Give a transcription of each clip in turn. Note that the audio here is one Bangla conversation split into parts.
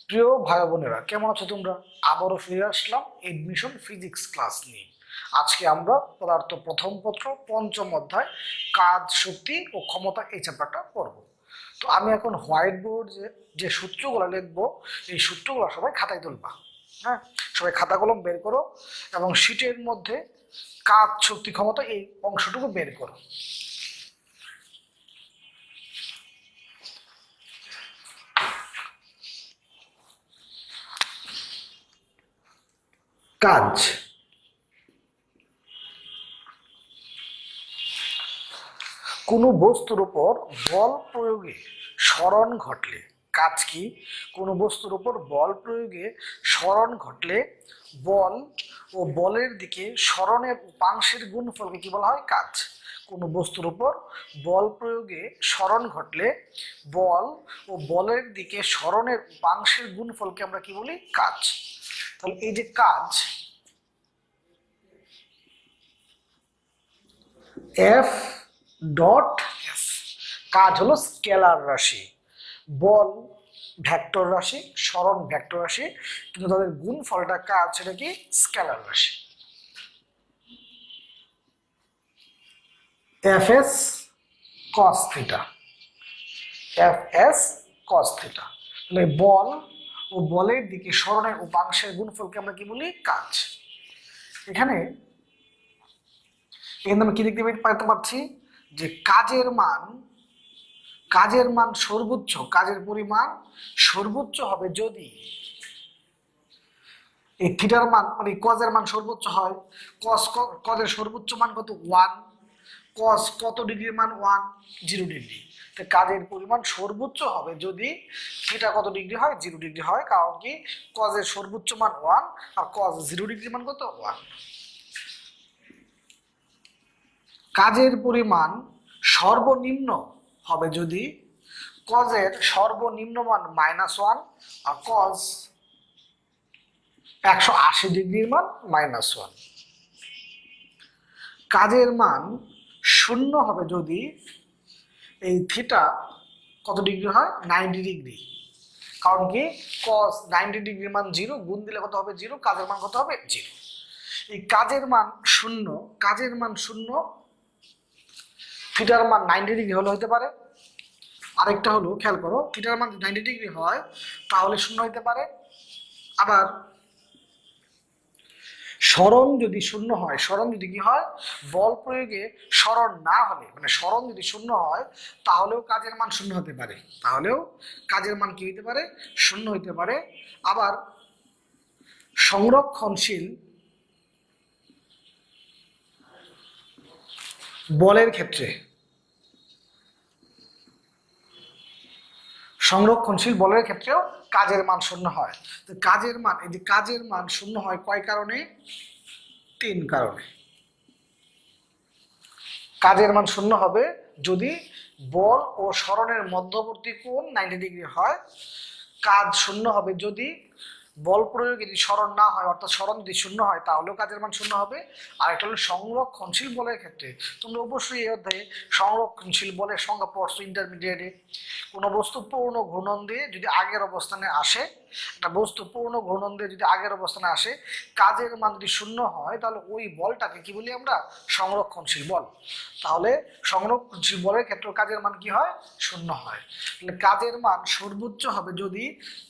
প্রিয় ভাই বোনেরা, কেমন আছো তোমরা? আবারও ফিরে আসলাম এডমিশন ফিজিক্স ক্লাস নিয়ে। আজকে আমরা পদার্থ প্রথম পত্র পঞ্চম অধ্যায় কাজ, শক্তি ও ক্ষমতা এই চ্যাপ্টারটা পড়ব। তো আমি এখন হোয়াইট বোর্ড যে সূত্রগুলো লিখবো, এই সূত্রগুলো সবাই খাতায় তুলবা। হ্যাঁ, সবাই খাতা কলম বের করো এবং শীটের মধ্যে কাজ, শক্তি, ক্ষমতা এই অংশটুকু বের করো। কাজ। কোনো বস্তুর উপর বল প্রয়োগে সরণ ঘটলে, কাজ কি? কোনো বস্তুর উপর বল প্রয়োগে সরণ ঘটলে বল ও বলের দিকে সরণের উপাংশের গুণফলকে কি বলা হয়? কাজ। কোনো বস্তুর উপর বল প্রয়োগে সরণ ঘটলে বল ও বলের দিকে সরণের উপাংশের গুণফলকে আমরা কি বলি? কাজ। তাহলে এই যে কাজ, এফ ডট এস, কাজ হলো স্কেলার রাশি, বল ভেক্টর রাশি, সরণ ভেক্টর রাশি, কিন্তু তাদের গুণফলটা কাজ, সেটা কি? স্কেলার রাশি। F S cos theta, F S cos theta. তাহলে বল ও বলের দিকে সরণের উপাংশের গুণফলকে আমরা কি বলি? কাজ। এখানে আমরা কি দেখতে পাইতে পারছি যে কাজের মান সর্বোচ্চ, কাজের পরিমাণ সর্বোচ্চ হবে যদি এই থিটার মান মানে কজের মান সর্বোচ্চ হয়। কজের সর্বোচ্চ মান কত? 1। কজ কত ডিগ্রির মান? 1, 0 ডিগ্রি। তো কাজের পরিমাণ সর্বোচ্চ হবে যদি থিটা কত ডিগ্রি হয়? 0 ডিগ্রি হয়। কারণ কি? কজের সর্বোচ্চ মান 1 আর কজ 0 ডিগ্রি মান কত? 1। কাজের পরিমাণ সর্বনিম্ন হবে যদি কজের সর্বনিম্ন মান -1 আর কজ 180 ডিগ্রির মান -1। কাজের মান 0 হবে যদি এই থিটা কত ডিগ্রি হয়? 90 ডিগ্রি। কারণ কি? কস 90 ডিগ্রির মান 0, গুণ দিলে কত হবে? 0। কাজের মান কত হবে? 0। এই কাজের মান 0, কাজের মান 0, থিটার মান 90 ডিগ্রি হলে হতে পারে। আরেকটা হলো, খেয়াল করো, থিটার মান 90 ডিগ্রি হয় তাহলে 0 হতে পারে। আবার সরণ যদি 0 হয়, সরণ যদি কি হয়? বল প্রয়োগে সরণ না হলে, মানে সরণ যদি 0 হয় তাহলেও কাজের মান 0 হতে পারে, তাহলেও কাজের মান কি হতে পারে? 0 হতে পারে। আবার সংরক্ষণশীল বলের ক্ষেত্রে, সংরক্ষণশীল বলের ক্ষেত্রেও কাজের মান 0 হয়। তো কাজের মান, এই যে কাজের মান 0 হয় কয় কারণে? 3 কারণে। কাজের মান 0 হবে যদি বল ও সরণের মধ্যবর্তী কোণ 90 ডিগ্রি হয়। কাজ 0 হবে যদি বল প্রয়োগে যদি সরণ না হয়, অর্থাৎ সরণ যদি 0 হয় তাহলেও কাজের মান 0 হবে। আর এটা হলো সংরক্ষণশীল বলের ক্ষেত্রে। তোমরা অবশ্যই এই অধ্যায়ে সংরক্ষণশীল বলের সংজ্ঞা পড়ছো ইন্টারমিডিয়েটে। কোনো বস্তু পূর্ণ ঘূর্ণন দিয়ে যদি আগের অবস্থানে আসে, একটা বস্তু পূর্ণ ঘূর্ণন দিয়ে যদি আগের অবস্থানে আসে, কাজের মান যদি 0 হয় তাহলে ওই বলটাকে কি বলি আমরা? সংরক্ষণশীল বল। তাহলে সংরক্ষণশীল বলের ক্ষেত্রে কাজের মান কি হয়? 0 হয়। তাহলে কাজের মান সর্বোচ্চ হবে যদি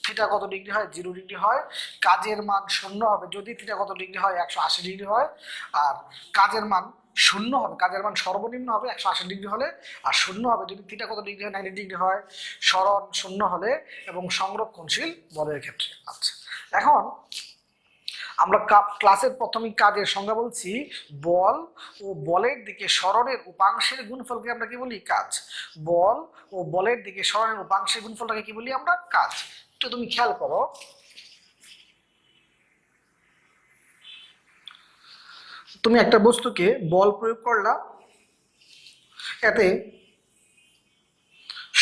থিটা কত ডিগ্রি হয়? 0 ডিগ্রি হয়। কাজের মান 0 হবে যদি থিটা কত ডিগ্রি হয়? 180 ডিগ্রি হয়। আর কাজের মান 0 হবে, কাজের মান সর্বনিম্ন হবে 180 ডিগ্রি হলে, আর 0 হবে যদি থিটা কত ডিগ্রি হয়? 90 ডিগ্রি হয়। সরণ 0 হলে এবং সংরক্ষণশীল বলের ক্ষেত্রে। আচ্ছা, এখন আমরা ক্লাসের প্রথমেই কাজের সংজ্ঞা বলছি। বল ও বলের দিকে সরণের উপাংশের গুণফলকে আমরা কি বলি? কাজ। বল ও বলের দিকে সরণের উপাংশের গুণফলটাকে কি বলি আমরা? কাজ। তো তুমি খেয়াল করো, তুমি একটা বস্তুকে বল প্রয়োগ করলা, এতে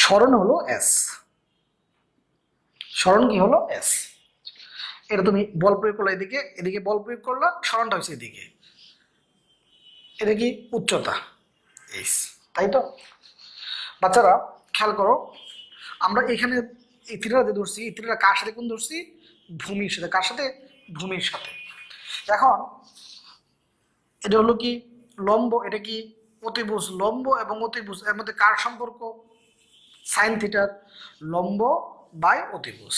সরণ হলো এস, সরণ কি হলো? এস। এটা তুমি বল প্রয়োগ করলা এদিকে, এদিকে বল প্রয়োগ করলা, সরণটা হচ্ছে এদিকে। এটা কি? উচ্চতা এস, তাই তো? বাচ্চারা খেয়াল করো, আমরা এখানে এই থিটাটা ধরছি, এই থিটাটা কার সাথে কোণ ধরছি? ভূমির সাথে। কার সাথে? ভূমির সাথে। এখন এটা হলো কি লম্ব, এটা কি অতিভুজ। লম্ব এবং অতিভুজ এর মধ্যে কার সম্পর্ক? সাইন থিটার। লম্ব বাই অতিভুজ।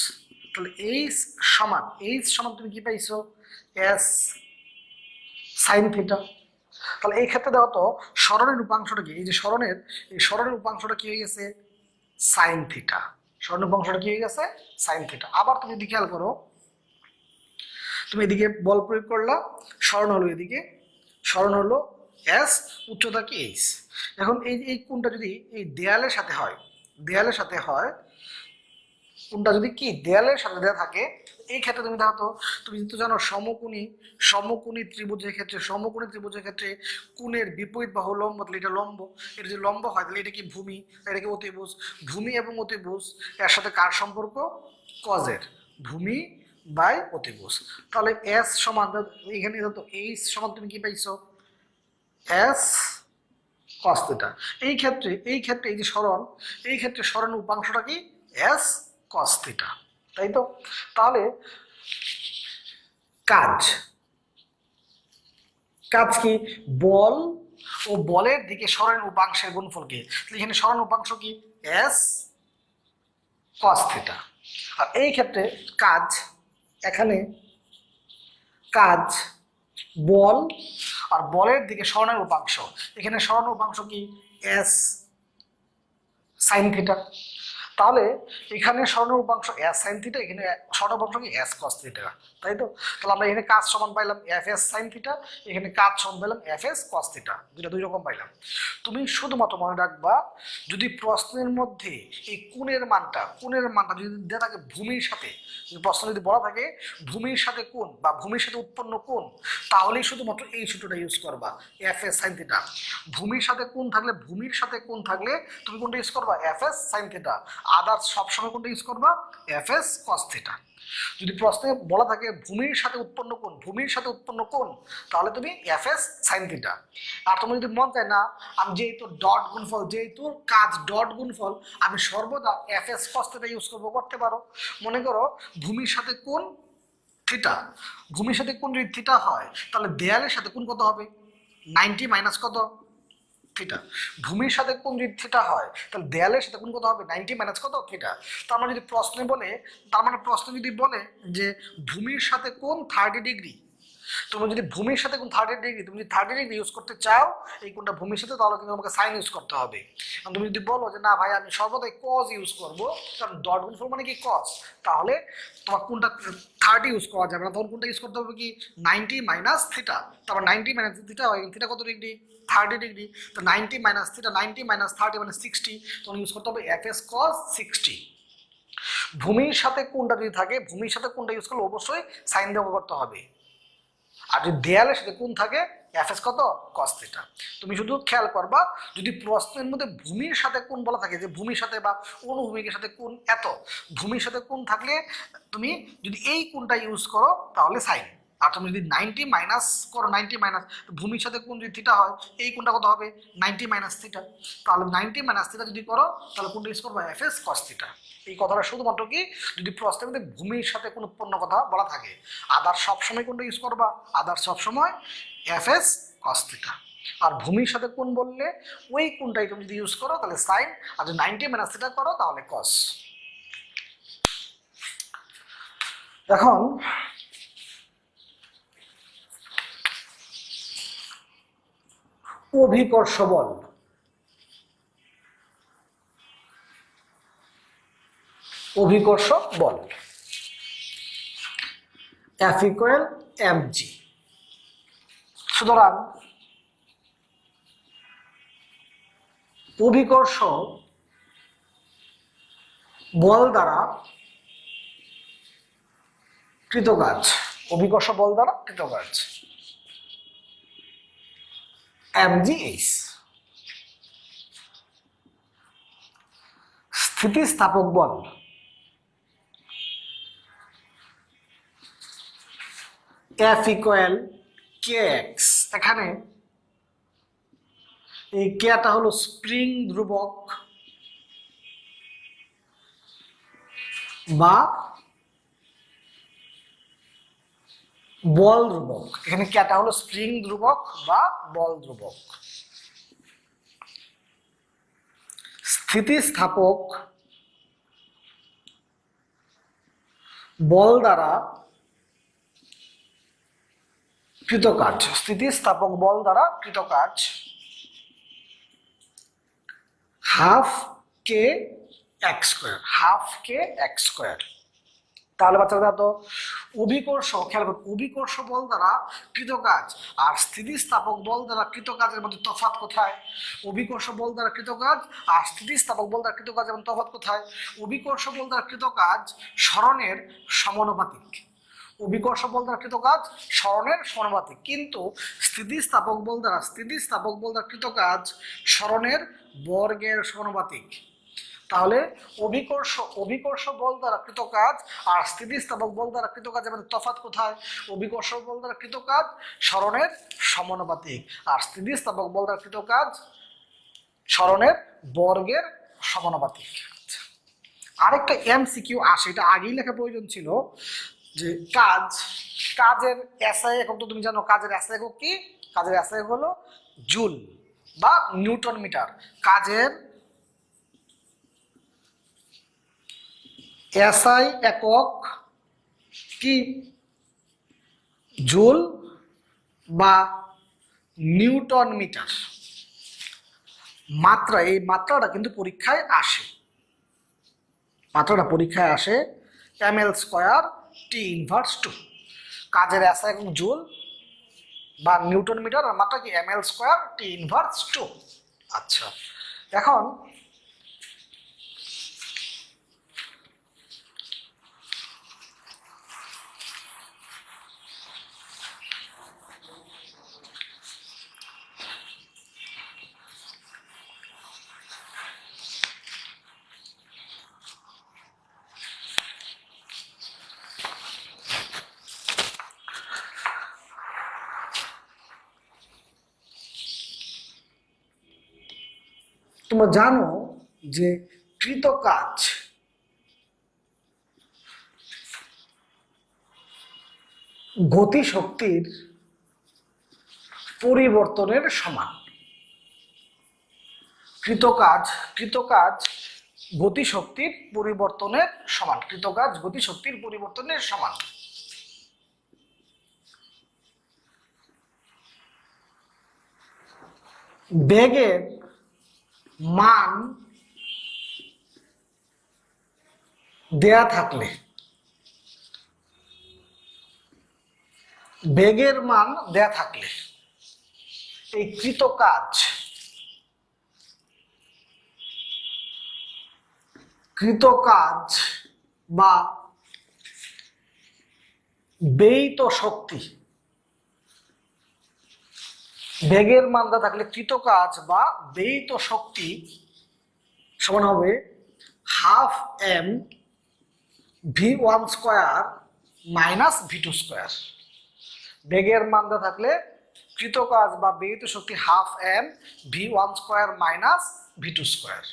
তাহলে এইচ সমান তুমি কি পাইছো? S sine theta. তাহলে এই ক্ষেত্রে দেখো তো সরণের উপাংশটা কি? এই যে সরণের উপাংশটা কি হয়ে গেছে? Sine theta. সরণের উপাংশটা কি হয়ে গেছে? Sine theta. আবার তুমি যদি খেয়াল করো, তুমি এদিকে বল প্রয়োগ করলা, সরণ হলো এদিকে, সরণ হলো এস, উচ্চতা কি এইচ। এখন এই কোণটা যদি এই দেয়ালের সাথে হয়, কোণটা যদি কি দেয়ালের সাথে দেওয়া থাকে, এই ক্ষেত্রে তুমি দেখো তো, তুমি তো জানো সমকোণী ত্রিভুজের ক্ষেত্রে কোণের বিপরীত বাহু লম্ব, তাহলে এটা লম্ব। এটা যদি লম্ব হয় তাহলে এটা কি ভূমি, এটা কি অতিভুজ। ভূমি এবং অতিভুজ এর সাথে কার সম্পর্ক? কজের। ভূমি বাই অতিভুজ। তাহলে এস সমান, এখানে তো এইচ সমান তুমি কি পাইছো? S cos theta. এই ক্ষেত্রে এই যে সরণ, এই ক্ষেত্রে সরণের উপাংশটা কি? এস কস থিটা, তাই তো? তাহলে কাজ কি? বল ও বলের দিকে সরণের উপাংশের গুণফল কি? এখানে সরণ উপাংশ কি? S cos theta. আর এই ক্ষেত্রে কাজ, এখানে কাজ বল আর বলের দিকে সরণের উপাংশ, এখানে সরণের উপাংশ কি? S sine theta. তাহলে এখানে সরণের উপাংশ এস সাইন থিটা, এখানে সরণের উপাংশ কি? এস কস থিটা, তাই তো? তাহলে আমরা এখানে কাজ সমান পাইলাম এফ এস সাইন থিটা, এখানে কাজ সমান পাইলাম এফ এস কস থিটা, দুই রকম পাইলাম। তুমি শুধুমাত্র মনে রাখবা, যদি প্রশ্নের মধ্যে এই কোণের মানটা যদি দেওয়া থাকে ভূমির সাথে, প্রশ্ন যদি বলা থাকে ভূমির সাথে কোণ বা ভূমির সাথে উৎপন্ন কোণ, তাহলেই শুধুমাত্র এই সূত্রটা ইউজ করবা, এফ এস সাইন থিটা। ভূমির সাথে কোণ থাকলে তুমি কোনটা ইউজ করবা? F S sine theta. Others সবসময় কোনটা ইউজ করবা? F S cos theta. যদি প্রশ্নে বলা থাকে ভূমির সাথে উৎপন্ন কোণ, তাহলে তুমি এফ এস সাইন থিটা। আর তুমি যদি মন চায় না, আমি যেহেতু কাজ ডট গুণফল, আমি সর্বদা F S cos theta use করতে পারো। মনে করো ভূমির সাথে কোণ থিটা, ভূমির সাথে কোণ যদি থিটা হয়, তাহলে দেয়ালের সাথে কোণ কত হবে? 90 মাইনাস কত? থিটা। ভূমির সাথে কোণ যদি থিটা হয়, তাহলে দেয়ালের সাথে কোণ কত হবে? 90 মাইনাস কত? থিটা। তার মানে প্রশ্ন যদি বলে যে ভূমির সাথে কোণ 30 ডিগ্রি, তুমি যদি ভূমির সাথে কোণ 30 ডিগ্রি, তুমি যদি 30 ডিগ্রি ইউজ করতে চাও এই কোণটা ভূমির সাথে, তাহলে কিন্তু তোমাকে সাইন ইউজ করতে হবে। তুমি যদি বলো যে না ভাই আমি সর্বদাই কজ ইউজ করব, কারণ ডট গুণফল মানে কি কজ, তাহলে তোমার কোণটা 30 ইউজ করা যাবে না, তখন কোণটা ইউজ করতে হবে কি? 90 মাইনাস থিটা। তারপর 90 মাইনাস থিটা হয়, থিটা কত ডিগ্রি? 30 ডিগ্রি। তো 90 মাইনাস থিটা, 90 মাইনাস 30 মানে 60, তখন ইউজ করতে হবে এফ এস কস 60। ভূমির সাথে কোণটা যদি থাকে, ভূমির সাথে কোণটা ইউজ করলে অবশ্যই সাইন ব্যবহার করতে হবে। আর যদি দেয়ালের সাথে কোণ থাকে, এফ এস কত? Cos theta. তুমি শুধু খেয়াল করবা, যদি প্রশ্নের মধ্যে ভূমির সাথে কোণ বলা থাকে, যে ভূমির সাথে বা অনুভূমিকের সাথে কোণ এত, ভূমির সাথে কোণ থাকলে তুমি যদি এই কোণটা ইউজ করো তাহলে সাইন। আর তুমি যদি 90 মাইনাস করো, 90 মাইনাস ভূমির সাথে কোণ যদি থিটা হয়, এই কোণটা কত হবে? 90 মাইনাস থিটা। তাহলে 90 মাইনাস থিটা যদি করো, তাহলে কোণটা ইউজ করবো? F S cos theta. এই কথাটা শুধুমাত্র কি যদি প্রশ্নের মধ্যে ভূমির সাথে কোন উৎপন্ন কথা বলা থাকে। আদার সবসময় কোনটা ইউজ করবা? আদার সবসময় এফ এস কস থিটা। আর ভূমির সাথে কোন বললে ওই কোনটাই তুমি যদি ইউজ করো তাহলে সাইন, আর যদি 90 মাইনাস থিটা করো তাহলে কস। এখন অভিকর্ষ বল, অভিকর্ষ বল F ইকুয়াল mg। সুতরাং অভিকর্ষ বল দ্বারা কৃতকাজ, অভিকর্ষ বল দ্বারা কৃতকাজ mgh। স্থিতিস্থাপক বল F ইকুয়াল kx। এখানে এই কেটা হলো স্প্রিং ধ্রুবক, বা বল ধ্রুবক। এখানে ক্যাটা হলো স্প্রিং ধ্রুবক বা বল ধ্রুবক। স্থিতিস্থাপক বল দ্বারা কৃত কাজ, স্থিতিস্থাপক বল দ্বারা কৃত কাজ হাফ কে এক্স স্কোয়ার, হাফ কে এক্স স্কোয়ার। তাহলে বাচ্চারা তো অভিকর্ষ, খেয়াল করুন, অভিকর্ষ বল দ্বারা কৃত কাজ আর স্থিতিস্থাপক বল দ্বারা কৃত কাজের মধ্যে তফাৎ কোথায়? অভিকর্ষ বল দ্বারা কৃত কাজ আর স্থিতিস্থাপক বল দ্বারা কৃত কাজের মধ্যে তফাৎ কোথায়? অভিকর্ষ বল দ্বারা কৃত কাজ সরণের সমানুপাতিক, অভিকর্ষ বল দ্বারা কৃত কাজ সরণের সমানুপাতিক, কিন্তু স্থিতিস্থাপক বল দ্বারা কৃত কাজ সরণের বর্গের সমানুপাতিক। তাহলে অভিকর্ষ বল দ্বারা কৃত কাজ আর স্থিতিস্থাপক বল দ্বারা কৃত কাজের মধ্যে তফাৎ কোথায়? অভিকর্ষ বল দ্বারা কৃত কাজ সরণের সমানুপাতিক আর স্থিতিস্থাপক বল দ্বারা কৃত কাজ সরণের বর্গের সমানুপাতিক। আরেকটা এমসিকিউ আসে, এটা আগেই লেখা প্রয়োজন ছিল, যে কাজের এসআই একক তো তুমি জানো, কাজের এসআই একক কি? কাজের এসআই একক হলো জুল বা নিউটন মিটার। কাজের এসআই একক কি? জুল বা নিউটন মিটার। মাত্রা, এই মাত্রাটা কিন্তু পরীক্ষায় আসে, মাত্রাটা পরীক্ষায় আসে ml স্কয়ার টি ইনভার্স 2। কাজের এসআই একক জুল বা নিউটন মিটার আর মাত্রা কি? ml স্কয়ার টি ইনভার্স 2। আচ্ছা, এখন তোমরা জানো যে কৃত কাজ গতিশক্তির পরিবর্তনের সমান। কৃত কাজ গতিশক্তির পরিবর্তনের সমান, কৃত কাজ গতিশক্তির পরিবর্তনের সমান। বেগের মান দেয়া থাকলে, বেগের মান দেয়া থাকলে এই কৃত কাজ বা ব্যয়িত শক্তি, বেগের মান দেয়া থাকলে কৃত কাজ বা ব্যয়িত শক্তি সমান হবে half M v1 square minus v2 square. বেগের মান দেয়া থাকলে কৃত কাজ বা ব্যয়িত শক্তি half M v1 square minus v2 square.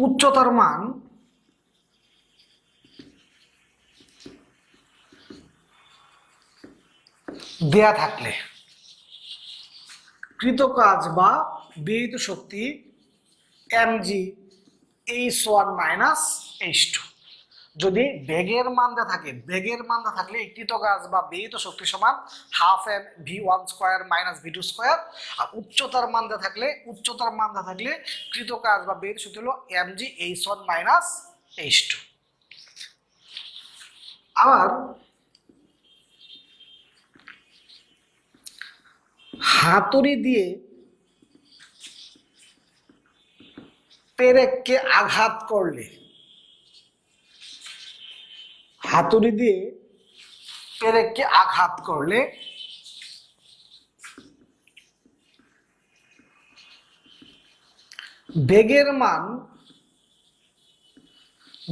উচ্চতার মান দেয়া থাকলে কৃত কাজ বা ব্যয়িত শক্তি mg h1 মাইনাস h2। যদি বেগের মান দেয়া থাকে, এই কৃত কাজ বা ব্যয়িত শক্তি সমান half M v1 square minus v2 square. আর উচ্চতার মান দেয়া থাকলে কৃত কাজ বা ব্যয়িত শক্তি হলো mg h1 মাইনাস h2। আবার হাতুড়ি দিয়ে পেরেককে আঘাত করলে, বেগের মান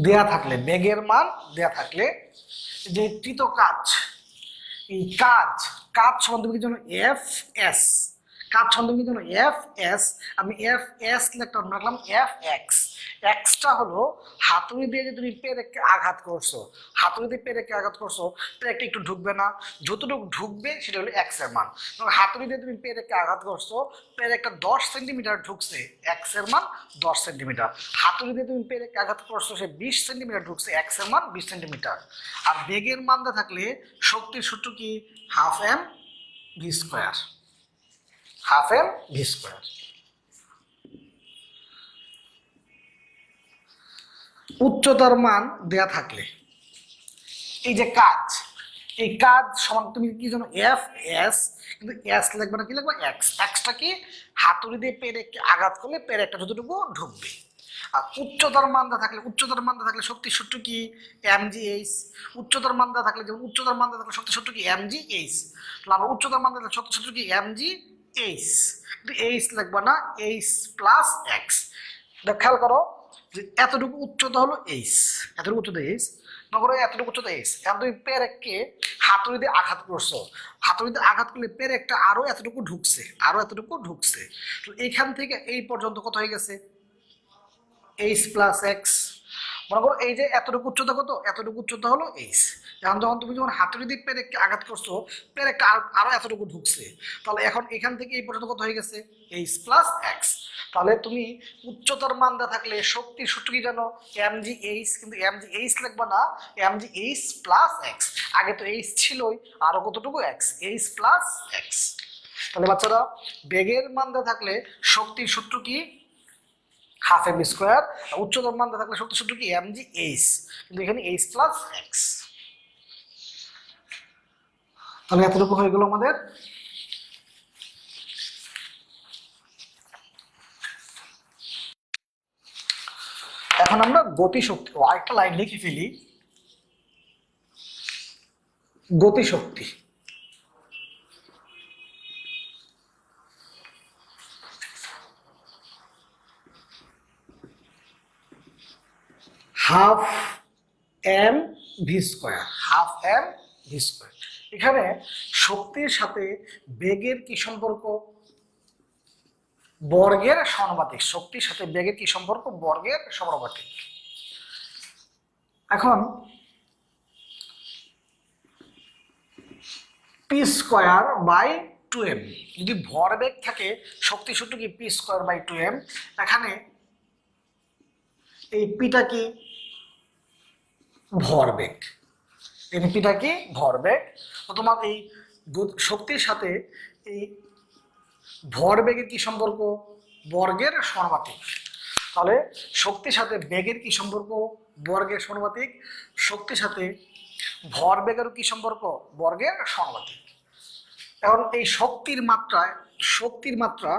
দেয়া থাকলে যে কৃত কাজ, এই কাজ সমান তুমি কি জানো? F S. কাজ ছন্দ কি জানো এফ এস, আমি এফ এস লিখলাম এফ এক্স। এক্সটা হলো হাতুড়ি দিয়ে যে তুমি পেরেককে আঘাত করছো, হাতুড়ি দিয়ে পেরেককে আঘাত করছো, পেরেকটা একটু ঢুকবে না, যতটুকু ঢুকবে সেটা হলো এক্স এর মান। হাতুড়ি দিয়ে তুমি পেরেককে আঘাত করছো, পেরেকটা 10 সেন্টিমিটার ঢুকছে, এক্স এর মান 10 সেন্টিমিটার। হাতুড়ি দিয়ে তুমি পেরেককে আঘাত করছো, সে 20 সেন্টিমিটার ঢুকছে, এক্স এর মান 20 সেন্টিমিটার। আর বেগের মানটা থাকলে শক্তির সূত্র কি half M V square, half M V square. উচ্চতার মান দেয়া থাকলে এই যে কাজ, এই কাজ সমান তুমি কি জানো এফ এস, কিন্তু এস লিখবে না, কি লিখবে এক্স। এক্সটা কি হাতুড়ি দিয়ে পেরেককে আঘাত করলে পেরেকটা যতটুকু ঢুকবে। আর উচ্চতার মান দেয়া থাকলে, উচ্চতার মান দেয়া থাকলে শক্তির সূত্র কি এম জি এইচ। উচ্চতার মান দেয়া থাকলে, যেমন উচ্চতার মান দেয়া থাকলে শক্তির সূত্র কি এম জি এইচ, তাহলে আমরা উচ্চতার মান দেয়া থাকলে শক্তির সূত্র কি এম জি এইচ, কিন্তু এইচ লিখবে না, এইচ প্লাস এক্স। খেয়াল করো যে এতটুকু উচ্চতা হলো এইচ, এতটুকু উচ্চতা এইচ, নগরে এতটুকু উচ্চতা এইচ। এখন তুমি পেরেককে হাতুড়ি দিয়ে আঘাত করছো, হাতুড়ি দিয়ে আঘাত করলে পেরেকটা আরো এতটুকু ঢুকছে, আরো এতটুকু ঢুকছে। তো এইখান থেকে এই পর্যন্ত কত হয়ে গেছে এইচ প্লাস এক্স। মনে করো এই যে এতটুকু উচ্চতা, কত এতটুকু উচ্চতা হলো এইচ। এখন যখন তুমি যখন হাতুড়ি দিয়ে পেরেককে আঘাত করছো, পেরেকটা আরো এতটুকু ঢুকছে, তাহলে এখন এখান থেকে এই পর্যন্ত কত হয়ে গেছে এইচ প্লাস এক্স। তাহলে তুমি উচ্চতার মান দেওয়া থাকলে শক্তির সূত্র কি জানো এম জি এইচ, কিন্তু এম জি এইচ লিখবা না, M G H plus X. আগে তো এইচ ছিলই, আরো কতটুকু এক্স, এইচ প্লাস এক্স। তাহলে বাচ্চারা বেগের মান দেওয়া থাকলে শক্তির সূত্র কি হাফ এম স্কোয়ার, উচ্চতার মান দেওয়া থাকলে শক্তির সূত্র কি এম জি এইচ, কিন্তু এখানে এইচ প্লাস এক্স। তাহলে এতটুকু হয়ে গেল আমাদের। এখন আমরা গতিশক্তি, আরেকটা লাইন লিখে ফেলি, গতিশক্তি। Half M V square, half M V square. এখানে শক্তির সাথে বেগের কি সম্পর্ক, বর্গের সমানুপাতিক। শক্তির সাথে বেগের কি সম্পর্ক, বর্গের সমানুপাতিক। এখন পি স্কোয়ার বাই 2m, যদি ভরবেগ থাকে শক্তি সূত্র কি পি স্কোয়ার বাই 2m। এখানে এই পিটা কি ভরবেগ, এই পিটা কি ভরবেগ। তো তোমার এই শক্তির সাথে এই ভরবেগের কি সম্পর্ক, বর্গের সমানুপাতিক। তাহলে শক্তির সাথে বেগের কি সম্পর্ক, বর্গের সমানুপাতিক। শক্তির সাথে ভরবেগের কি সম্পর্ক, বর্গের সমানুপাতিক। এখন এই শক্তির মাত্রায়, শক্তির মাত্রা,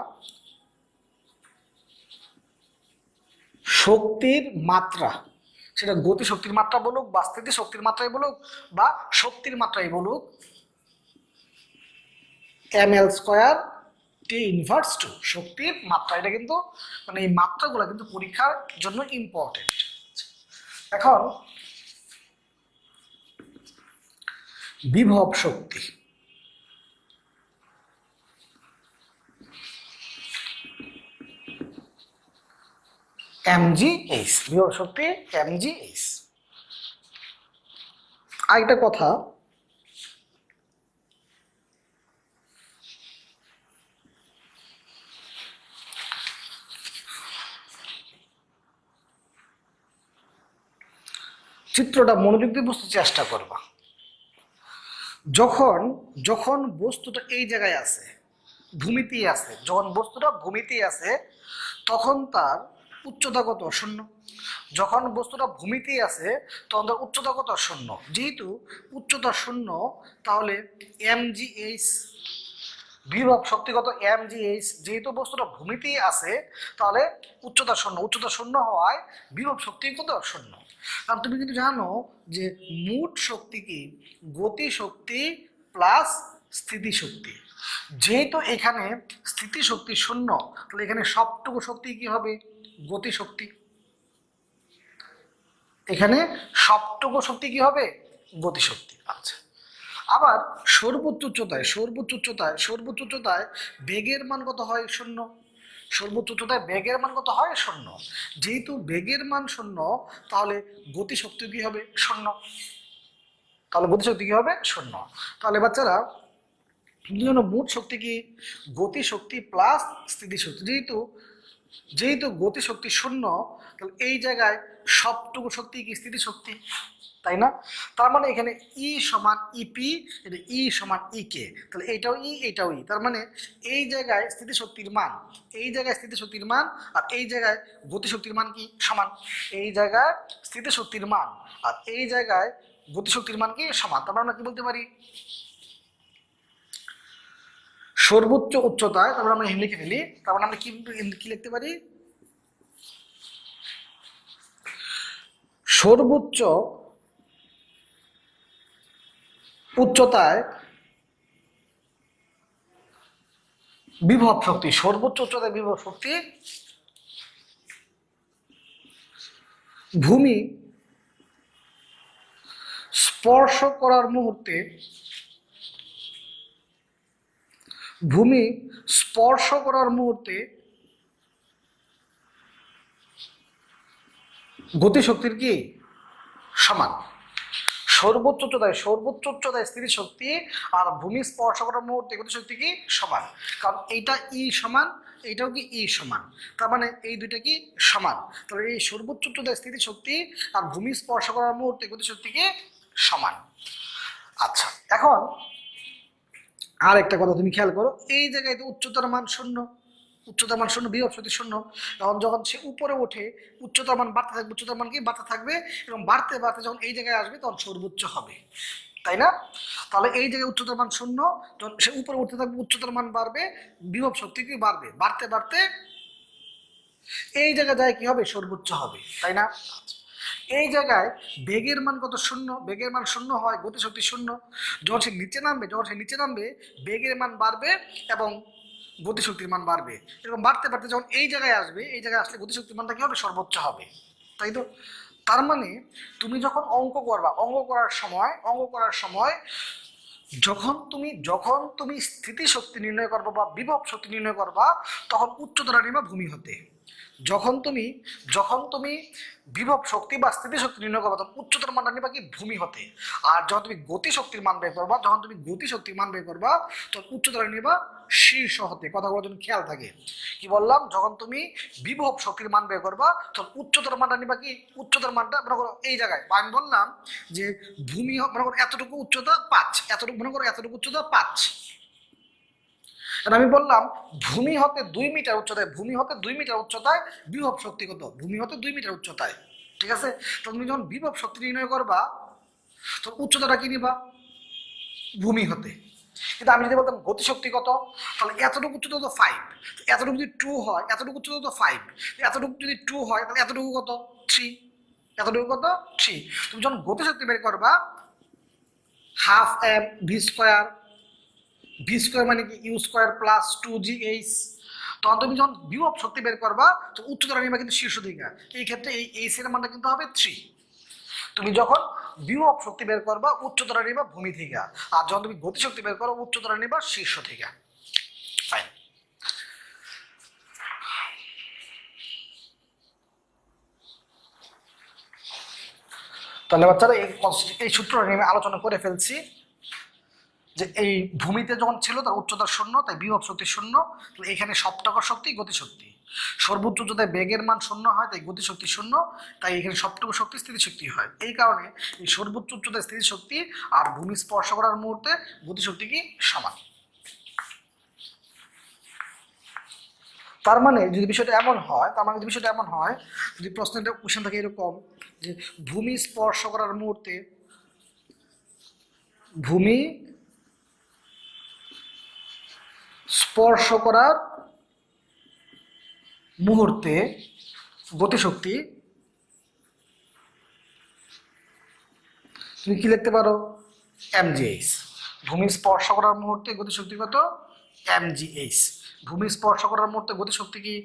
শক্তির মাত্রা সেটা গতি শক্তির মাত্রা বলুক বা স্থিতি শক্তির মাত্রাই বলুক বা শক্তির মাত্রাই বলুক, M L square T inverse two, শক্তির মাত্রা। এটা কিন্তু মানে এই মাত্রাগুলো কিন্তু পরীক্ষার জন্য ইম্পর্টেন্ট। এখন বিভব শক্তি, mgh, বিভব শক্তি mgh। আরেকটা কথা, চিত্রটা মনোযোগ দিয়ে বুঝতে চেষ্টা করবা। যখন যখন বস্তুটা এই জায়গায় আছে, ভূমিতেই আছে, যখন বস্তুটা ভূমিতেই আছে তখন তার উচ্চতা কত, শূন্য। যখন বস্তুটা ভূমিতেই আছে তখন তার উচ্চতা কত, শূন্য। যেহেতু উচ্চতা শূন্য তাহলে mgh, বিভব শক্তিগত mgh, যেহেতু বস্তুটা ভূমিতেই আছে তাহলে উচ্চতা শূন্য। উচ্চতা শূন্য হওয়ায় বিভব শক্তি কত, শূন্য। কারণ তুমি কিন্তু জানো যে মোট শক্তি কি গতি শক্তি প্লাস স্থিতি শক্তি। যেহেতু এখানে স্থিতি শক্তি শূন্য তাহলে এখানে সবটুকু শক্তি কি হবে, গতি শক্তি। এখানে সবটুকু শক্তি কি হবে, গতি শক্তি। আচ্ছা, আবার সর্বোচ্চ উচ্চতায় বেগের মান কত হয়? 0। সর্বোচ্চ উচ্চতায় বেগের মান কত হয়? 0। যেহেতু বেগের মান 0, তাহলে গতিশক্তি কি হবে? 0। তাহলে বাচ্চারা মোট শক্তি কি? গতিশক্তি প্লাস স্থিতিশক্তি। যেহেতু গতিশক্তি 0, তাহলে এই জায়গায় সবটুকু শক্তি কি? স্থিতিশক্তি, তাই না? তার মানে এখানে ই সমান ইপি, এটা ই সমান ই কে, তাহলে এইটাও ই। তার মানে এই জায়গায় স্থিতিশক্তির মান, আর এই জায়গায় গতিশক্তির মান কি? সমান। এই জায়গায় স্থিতিশক্তির মান আর এই জায়গায় গতিশক্তির মান কি? সমান। তারপর আমরা কি বলতে পারি? সর্বোচ্চ উচ্চতায়, তারপর আমরা লিখে ফেলি, তারপর আমরা কি লিখতে পারি? সর্বোচ্চ উচ্চতায় বিভব শক্তি, ভূমি স্পর্শ করার মুহূর্তে গতিশক্তির কি? সমান। সর্বোচ্চ উচ্চতায় স্থিতিশক্তি আর ভূমি স্পর্শ করার মুহূর্তে গতিশক্তি কি? সমান। কারণ এইটা ই সমান, এইটাও কি ই সমান, তার মানে এই দুইটা কি? সমান। তাহলে এই সর্বোচ্চ উচ্চতায় স্থিতিশক্তি আর ভূমি স্পর্শ করার মুহূর্তে গতিশক্তি কি? সমান। আচ্ছা, এখন আর একটা কথা তুমি খেয়াল করো, এই জায়গায় তো উচ্চতার মান 0, বিভব শক্তি 0। তখন যখন সে উপরে ওঠে, উচ্চতার মান বাড়তে থাকবে এবং বাড়তে যখন এই জায়গায় আসবে তখন সর্বোচ্চ হবে, তাই না? তাহলে এই জায়গায় উচ্চতার মান 0, যখন সে উপরে উঠতে থাকবে উচ্চতার মান বাড়বে, বিভব শক্তি কি? বাড়বে, বাড়তে এই জায়গায় যায় কি হবে? সর্বোচ্চ হবে, তাই না? এই জায়গায় বেগের মান কত? 0। বেগের মান 0 হয়, গতিশক্তি 0। যখন সে নিচে নামবে বেগের মান বাড়বে এবং গতিশক্তির মান বাড়বে, এরকম বাড়তে যখন এই জায়গায় আসলে গতিশক্তির মানটা কি হবে? সর্বোচ্চ হবে, তাই তো? তার মানে তুমি যখন অঙ্ক করার সময় যখন তুমি স্থিতিশক্তি নির্ণয় করবা বা বিভব শক্তি নির্ণয় করবা, তখন উচ্চতারা নিবা ভূমি হতে। যখন তুমি বিভব শক্তি বা স্থিতিশক্তি নির্ণয় করবা, তখন উচ্চতার মানটা নিবা কি? ভূমি হতে। আর যখন তুমি গতিশক্তির মান বের করবা, তখন উচ্চতার নিবা শীর্ষ হতে। কথাগুলো যেন খেয়াল থাকে। কি বললাম? যখন তুমি বিভব শক্তির মান বের করবা, তখন উচ্চতার মানটা নিবা কি? উচ্চতার মানটা মনে করো এই জায়গায় আমি বললাম যে ভূমি মনে করো এতটুকু উচ্চতা 5, এতটুকু উচ্চতা 5। আমি বললাম ভূমি হতে 2 মিটার উচ্চতায় বিভব শক্তি কত? ভূমি হতে 2 মিটার উচ্চতায়, ঠিক আছে? তুমি যখন বিভব শক্তি নির্ণয় করবা, তখন উচ্চতাটা কি নিবা? ভূমি হতে। কিন্তু আমি যদি বলতাম গতিশক্তি কত, তাহলে এতটুকু উচ্চতা তো 5, এতটুকু যদি 2 হয়, এতটুকু উচ্চতা তো 5, এতটুকু যদি 2 হয়, তাহলে এতটুকু কত? 3। তুমি যখন গতিশক্তি বের করবা, v² মানে কি? u² plus 2gh। তখন তুমি যখন বিভব শক্তি বের করবা, তো উচ্চতারা নিবা কিন্তু শীর্ষ দিকে। এই ক্ষেত্রে এই h এর মানটা কিন্তু হবে 3। তুমি যখন বিভব শক্তি বের করবা, উচ্চতারা নিবা ভূমি থেকে, আর যখন তুমি গতিশক্তি বের করো, উচ্চতারা নিবা শীর্ষ থেকে। ফাইন। তাহলে বাচ্চারা এই সূত্রটা নিয়ে আলোচনা করে ফেলছি যে এই ভূমিতে যখন ছিল তার উচ্চতা 0, তাই বিভব শক্তি 0। এখানে সবটুকু শক্তি গতিশক্তি। সর্বোচ্চ উচ্চতায় বেগের মান 0 হয়, তাই গতিশক্তি 0। তাই এখানে সবটুকু শক্তি স্থিতিশক্তি হয়। এই কারণে এই সর্বোচ্চ উচ্চতায় স্থিতিশক্তি আর ভূমি স্পর্শ করার মুহূর্তে গতিশক্তি কি? সমান। তার মানে যদি বিষয়টা এমন হয়, যদি প্রশ্নটা কোশ্চেন থাকে এরকম যে ভূমি স্পর্শ করার মুহূর্তে গতিশক্তি, তুমি কি লিখতে পারো? mgh। ভূমি স্পর্শ করার মুহূর্তে গতিশক্তি কত? mgh। ভূমি স্পর্শ করার মুহূর্তে গতিশক্তি কি?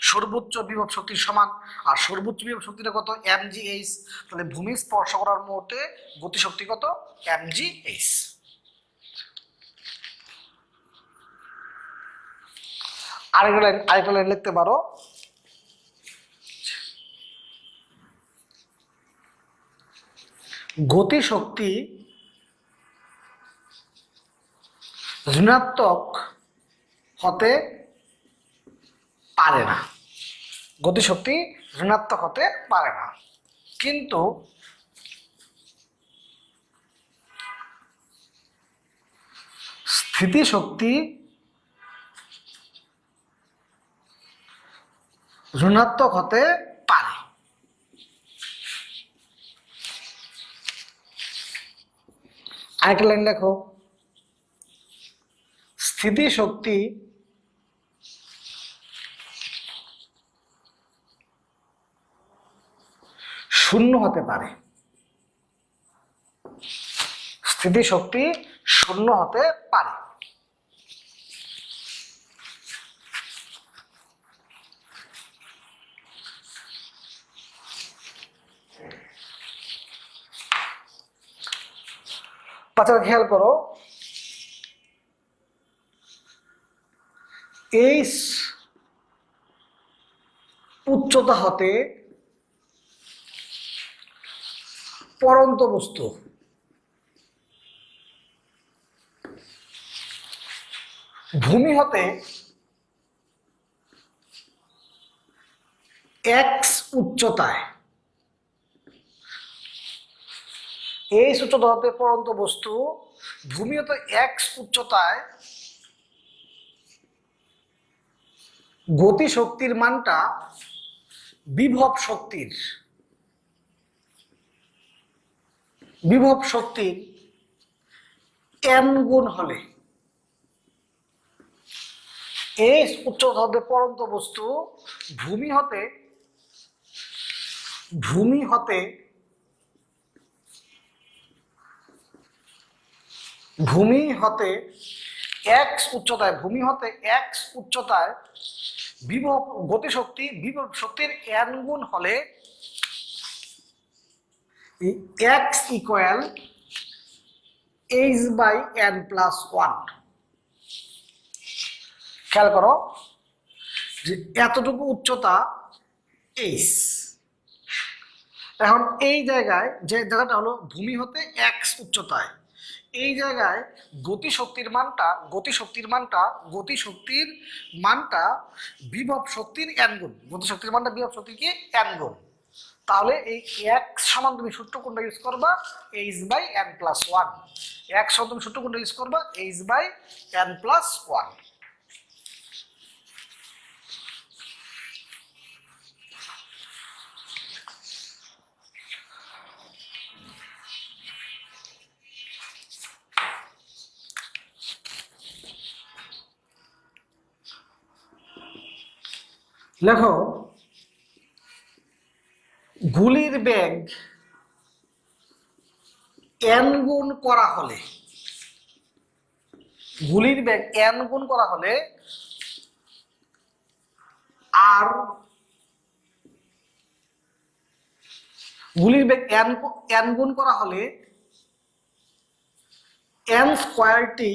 সর্বোচ্চ বিভব শক্তির সমান। আর সর্বোচ্চ বিভব শক্তিটা কত? mgh। তাহলে ভূমি স্পর্শ করার মুহূর্তে গতিশক্তি কত? mgh। আরেকটা লাইন লিখতে পারো, গতিশক্তি ঋণাত্মক হতে পারে না। গতিশক্তি ঋণাত্মক হতে পারে না, কিন্তু স্থিতিশক্তি ঋণাত্মক হতে পারে। আরেকটা লাইন দেখো, স্থিতিশক্তি শূন্য হতে পারে। স্থিতিশক্তি শূন্য হতে পারে। বাচ্চারা খেয়াল করো, এই উচ্চতা হতে পড়ন্ত বস্তু ভূমি হতে এক্স উচ্চতায়, এই উচ্চতা হতে পড়ন্ত বস্তু ভূমি হতে এক্স উচ্চতায় গতিশক্তির মানটা বিভব শক্তির n গুণ হলে, এই উচ্চতা হতে পড়ন্ত বস্তু ভূমি হতে এক্স উচ্চতায় বিভব শক্তির n গুণ হলে x ইকুয়াল h/n+1। খেয়াল করো যে এতটুকু উচ্চতা h, এখন এই জায়গায় যে জায়গাটা হলো ভূমি হতে x উচ্চতায়, এই জায়গায় গতিশক্তির মানটা বিভব শক্তির n গুণ, গতিশক্তির মানটা বিভব শক্তির কি n গুণ। তাহলে এই x সমান তুমি সূত্র কোনটা ইউজ করবা, h/n+1। x সমান তুমি সূত্র কোনটা ইউজ করবা, h/n+1। লেখো, গুলির বেগ n গুণ করা হলে, আর গুলির বেগ n গুণ করা হলে n স্কয়ারটি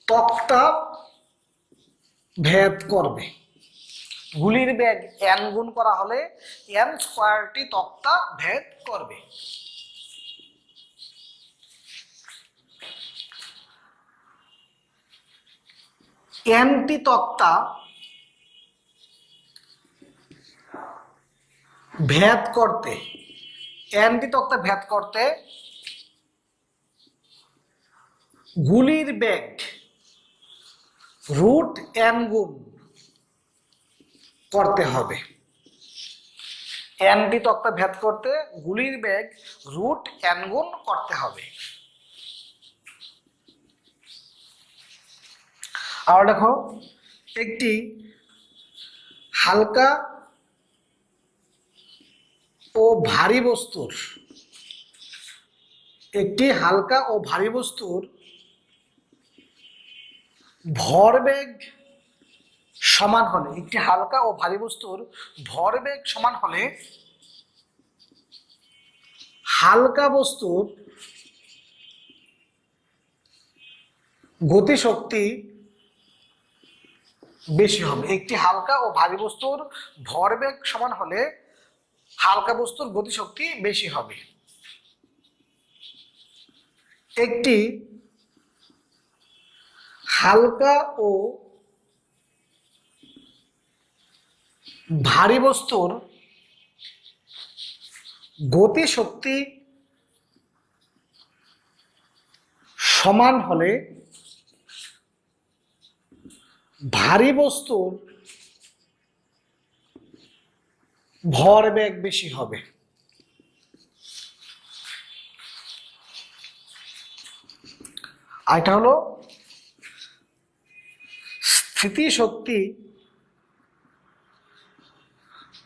তক্তা ভেদ করবে। গুলির বেগ n গুণ করা হলে n স্কয়ারটি তক্তা ভেদ করবে। nটি তক্তা ভেদ করতে গুলির বেগ √n গুণ করতে হবে। nটি তক্তা ভেদ করতে গুলির বেগ √n গুণ করতে হবে। আর দেখো, একটি হালকা ও ভারী বস্তুর ভরবেগ সমান হলে, হালকা বস্তুর গতিশক্তি বেশি হবে। একটি হালকা ও ভারী বস্তুর ভরবেগ সমান হলে হালকা বস্তুর গতিশক্তি বেশি হবে। একটি হালকা ও ভারী বস্তুর গতিশক্তি সমান হলে ভারী বস্তুর ভরবেগ বেশি হবে। আর এটা হলো স্থিতিশক্তি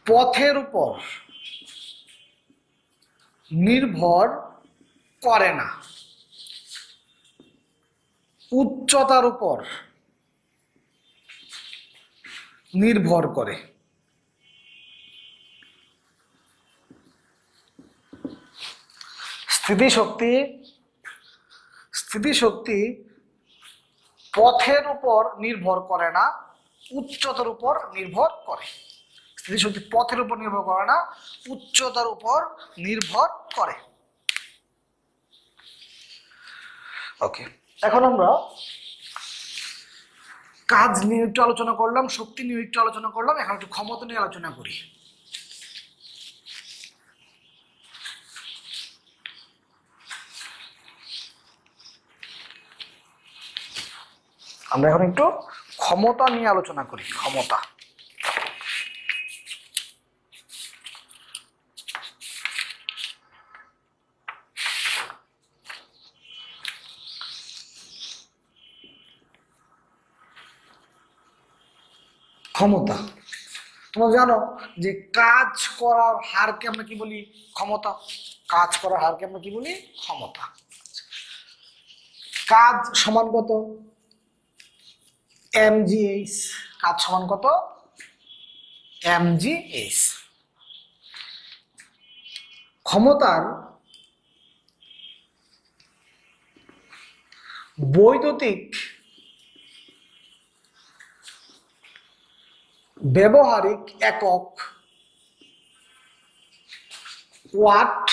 পথের উপর নির্ভর করে না, উচ্চতার উপর নির্ভর করে। স্থিতিশক্তি পথের উপর নির্ভর করে না, উচ্চতার উপর নির্ভর করে। স্থিতিশক্তি পথের উপর নির্ভর করে না, উচ্চতার উপর নির্ভর করে। ওকে, এখন আমরা কাজ নিয়ে একটু আলোচনা করলাম, শক্তি নিয়ে একটু আলোচনা করলাম, এখন একটু ক্ষমতা নিয়ে আলোচনা করি। আমরা এখন একটু ক্ষমতা নিয়ে আলোচনা করি। ক্ষমতা, ক্ষমতা তোমরা জানো যে কাজ করার হারকে আমরা কি বলি? ক্ষমতা। কাজ করার হারকে আমরা কি বলি? ক্ষমতা। কাজ সমান কত? mgh। কাজ সমান কত? mgh। ক্ষমতার বৈদ্যুতিক ব্যবহারিক একক ওয়াট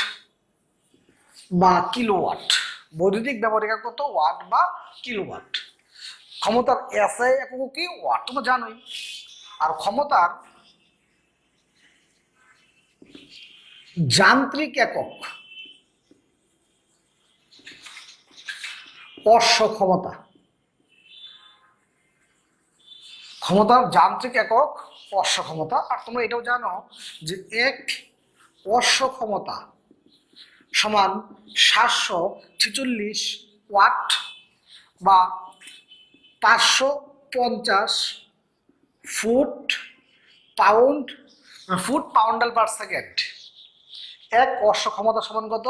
বা কিলোওয়াট। বৈদ্যুতিক ব্যবহারিক একক কত? ওয়াট বা কিলোওয়াট। ক্ষমতার এসআই একক কি? ওয়াট, তোমরা জানোই। আর ক্ষমতার যান্ত্রিক একক অশ্ব ক্ষমতা। ক্ষমতার যান্ত্রিক একক অশ্ব ক্ষমতা। আর তোমরা এটাও জানো যে এক অশ্ব ক্ষমতা সমান 746 ওয়াট বা 550 ফুট পাউন্ডাল পার সেকেন্ড। এক অশ্ব ক্ষমতা সমান কত?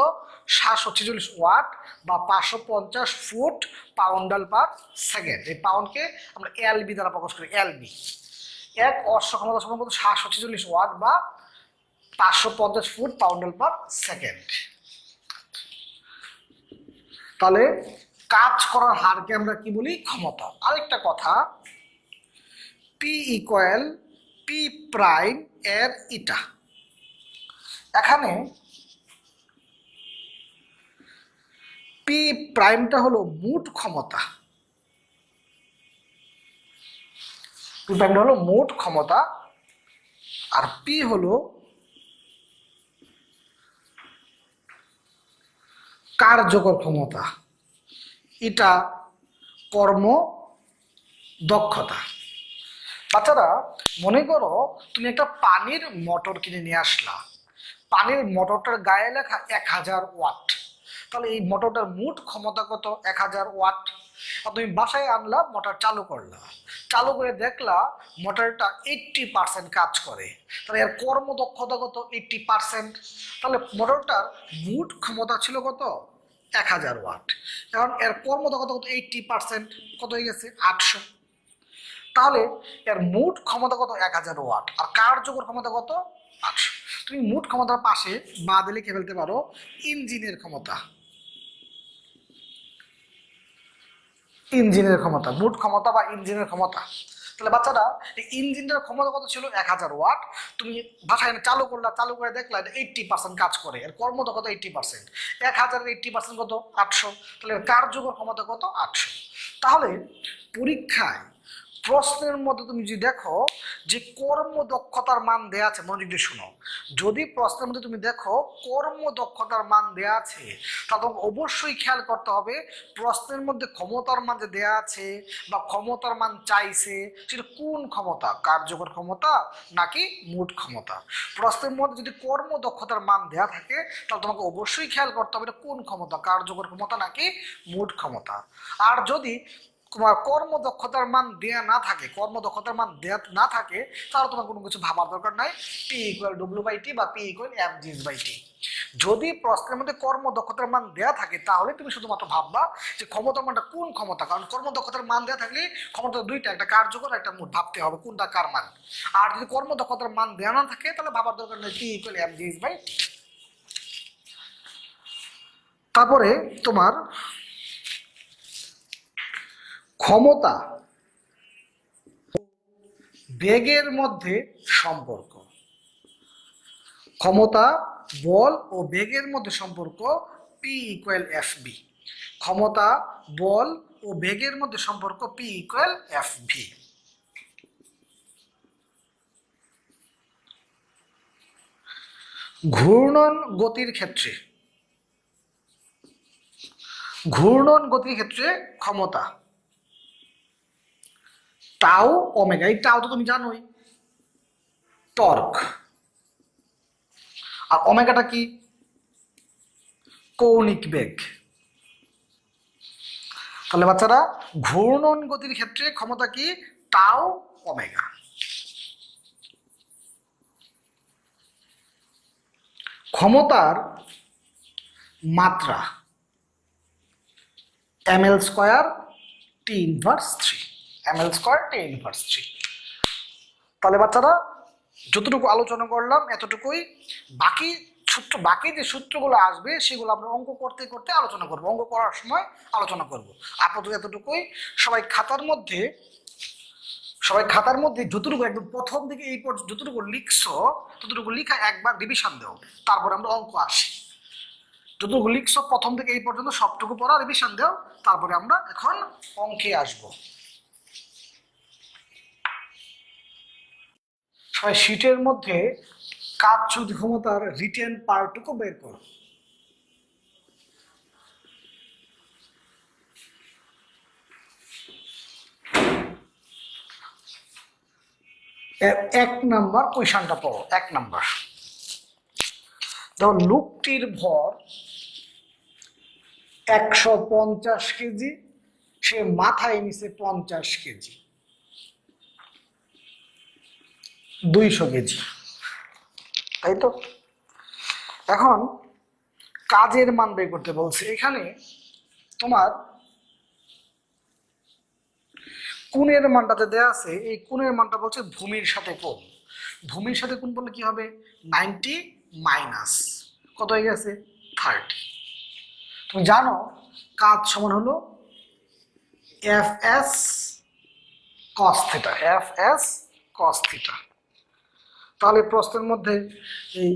746 ওয়াট বা 550 ফুট পাউন্ডাল পার সেকেন্ড। এই পাউন্ডকে আমরা এলবি দ্বারা প্রকাশ করি, এলবি। এক অশ্ব ক্ষমতা সমান কত? 746 ওয়াট বা 550 ফুট পাউন্ডাল পার সেকেন্ড। তাহলে কাজ করার হারকে আমরা কি বলি? ক্ষমতা। আরেকটা কথা, পি ইকুয়াল পি প্রাইম এর ইটা। এখানে পি প্রাইমটা হলো মোট ক্ষমতা, পি প্রাইমটা হলো মোট ক্ষমতা, আর পি হলো কার্যকর ক্ষমতা, এটা কর্ম দক্ষতা। বাচ্চারা মনে করো তুমি একটা পানির মোটর কিনে নিয়ে আসলা, পানির মোটরটার গায়ে লেখা 1000 ওয়াট। তাহলে এই মোটরটার মোট ক্ষমতা কত? 1000 ওয়াট। আর তুমি বাসায় আনলা, মোটর চালু করলা, চালু করে দেখলা মোটরটা 80% কাজ করে। তাহলে এর কর্মদক্ষতা কত? 80%। তাহলে মোটরটার মোট ক্ষমতা ছিল কত? 1000 ওয়াট। কারণ এর কর্মদক্ষতা কত? 80%। কত হয়ে গেছে? 800। তাহলে এর মোট ক্ষমতা কত? 1000 ওয়াট। আর কার্যকর ক্ষমতা কত? 800। তুমি মোট ক্ষমতার পাশে বাদ লিখে ফেলতে পারো ইঞ্জিনের ক্ষমতা। ইঞ্জিনের ক্ষমতা, মোট ক্ষমতা বা ইঞ্জিনের ক্ষমতা। তাহলে বাচ্চারা এই ইঞ্জিনটার ক্ষমতা কত ছিল 1000 ওয়াট। তুমি বাসায় এনে চালু করলা, চালু করে দেখলা 80% কাজ করে, এর কর্মদক্ষতা 80%। 1000-এর 80% কত? 800। তাহলে কার্যকর ক্ষমতা কত? 800। তাহলে পরীক্ষায় প্রশ্নের মধ্যে তুমি যদি দেখো যে কর্মদক্ষতার মান দেয়া আছে, মনোযোগ দিয়ে শুনো, যদি প্রশ্নের মধ্যে তুমি দেখো কর্মদক্ষতার মান দেয়া আছে, তাহলে তোমাকে অবশ্যই খেয়াল করতে হবে প্রশ্নের মধ্যে ক্ষমতার মান যে দেয়া আছে বা ক্ষমতার মান চাইছে সেটা কোন ক্ষমতা, কার্যকর ক্ষমতা নাকি মোট ক্ষমতা। প্রশ্নের মধ্যে যদি কর্মদক্ষতার মান দেয়া থাকে তাহলে তোমাকে অবশ্যই খেয়াল করতে হবে এটা কোন ক্ষমতা, কার্যকর ক্ষমতা নাকি মোট ক্ষমতা। আর যদি তোমার কর্মদক্ষতার মান দেয়া না থাকে, কর্মদক্ষতার মান দেয়া না থাকে, তাহলে তোমার কোনো কিছু ভাবার দরকার নাই, P=W/T বা P=mg/T। যদি প্রশ্নের মধ্যে কর্মদক্ষতার মান দেয়া থাকে তাহলে তুমি শুধুমাত্র ভাববা যে ক্ষমতার মানটা কোন ক্ষমতা, কারণ কর্মদক্ষতার মান দেয়া থাকলে ক্ষমতা দুইটা, একটা কার্যকর একটা মোট, ভাবতে হবে কোনটা কার মান। আর যদি কর্মদক্ষতার মান দেয়া না থাকে তাহলে ভাবার দরকার নেই, P=mg/T। তারপরে তোমার ক্ষমতা বেগের মধ্যে সম্পর্ক, ক্ষমতা বল ও বেগের মধ্যে সম্পর্ক P=Fb। ক্ষমতা বল ও বেগের মধ্যে সম্পর্ক P=Fv। ঘূর্ণন গতির ক্ষেত্রে, ঘূর্ণন গতির ক্ষেত্রে ক্ষমতা টাউ ওমেগা, এই টাউ তো তুমি জানোই টর্ক, আর ওমেগাটা কি? কৌণিক বেগ। তাহলে বাচ্চারা ঘূর্ণন গতির ক্ষেত্রে ক্ষমতা কি? Tau omega. ক্ষমতার মাত্রা ml² T−3, ml² T−3। তাহলে বাচ্চারা যতটুকু আলোচনা করলাম এতটুকুই, বাকি বাকি যে সূত্রগুলো আসবে সেগুলো আমরা অঙ্ক করতে করতে আলোচনা করবো, অঙ্ক করার সময় আলোচনা করব। আপাতত এতটুকুই। সবাই খাতার মধ্যে যতটুকু একদম প্রথম থেকে এই পর্যন্ত যতটুকু লিখছো ততটুকু লিখা একবার রিভিশন দাও, তারপরে আমরা অঙ্ক আসি। যতটুকু লিখছো প্রথম থেকে এই পর্যন্ত সবটুকু পড়া রিভিশন দাও, তারপরে আমরা এখন অঙ্কে আসব। সবাই শীটের মধ্যে কাজচ্যুত ক্ষমতার রিটেন পার্টটুকু বের করো। এক নাম্বার কোয়েশনটা পড়ো। 1 নাম্বার, দেখো লোকটির ভর 150 কেজি, সে মাথায় নিছে 50 কেজি, 200 কেজি, তাই তো? এখন কাজের মান বের করতে বলছে। এখানে তোমার কোণের মানটাতে দেয়া আছে, এই কোণের মানটা বলছে ভূমির সাথে কোণ। ভূমির সাথে কোণ বললে কি হবে? 90 মাইনাস কত হয়ে গেছে? 30। তুমি জানো কাজ সমান হলো Fs cos θ, Fs cos θ। তাহলে প্রশ্নের মধ্যে এই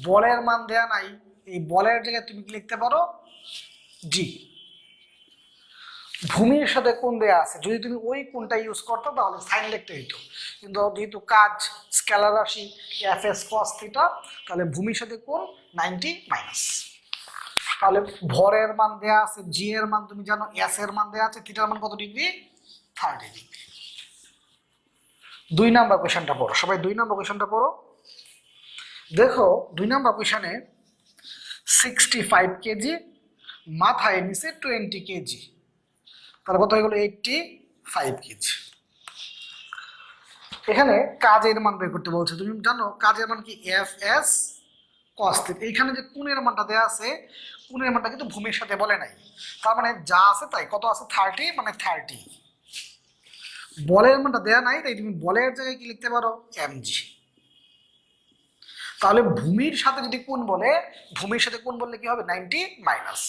বলের মান দেয়া নাই, এই বলের জায়গায় তুমি কি লিখতে পারো? জি। ভূমির সাথে কোণ দেয়া আছে, যদি তুমি ওই কোণটা ইউজ করতো তাহলে সাইন লিখতে হইতো, কিন্তু যেহেতু কাজ স্কেলার রাশি Fs cos θ, তাহলে ভূমির সাথে কোণ 90 মাইনাস। তাহলে ভরের মান দেয়া আছে, জি এর মান তুমি জানো, এস এর মান দেয়া আছে, থিটার মান কত ডিগ্রি? 30 ডিগ্রি। 2 নাম্বার কোয়েশনটা পড়ো সবাই, 2 নাম্বার কোয়েশনটা পড়ো। দেখো 2 নাম্বার কোয়েশনে 65 কেজি, মাথায় নিচে 20 কেজি, তাহলে কত হয়ে গেল? 85 কেজি। এখানে কাজের মান বের করতে বলছে। তুমি জানো কাজের মান কি? Fs cos θ। এইখানে যে কোণের মানটা দেয়া আছে, কোণের মানটা কিন্তু ভূমির সাথে বলে নাই, তার মানে যা আছে তাই। কত আছে? 30, মানে 30। বলের মানটা দেয়া নাই, তাই তুমি বলের জায়গায় কি লিখতে পারো? mg। তাহলে ভূমির সাথে যদি কোণ বলে, ভূমির সাথে কোণ বললে কি হবে? 90 মাইনাস।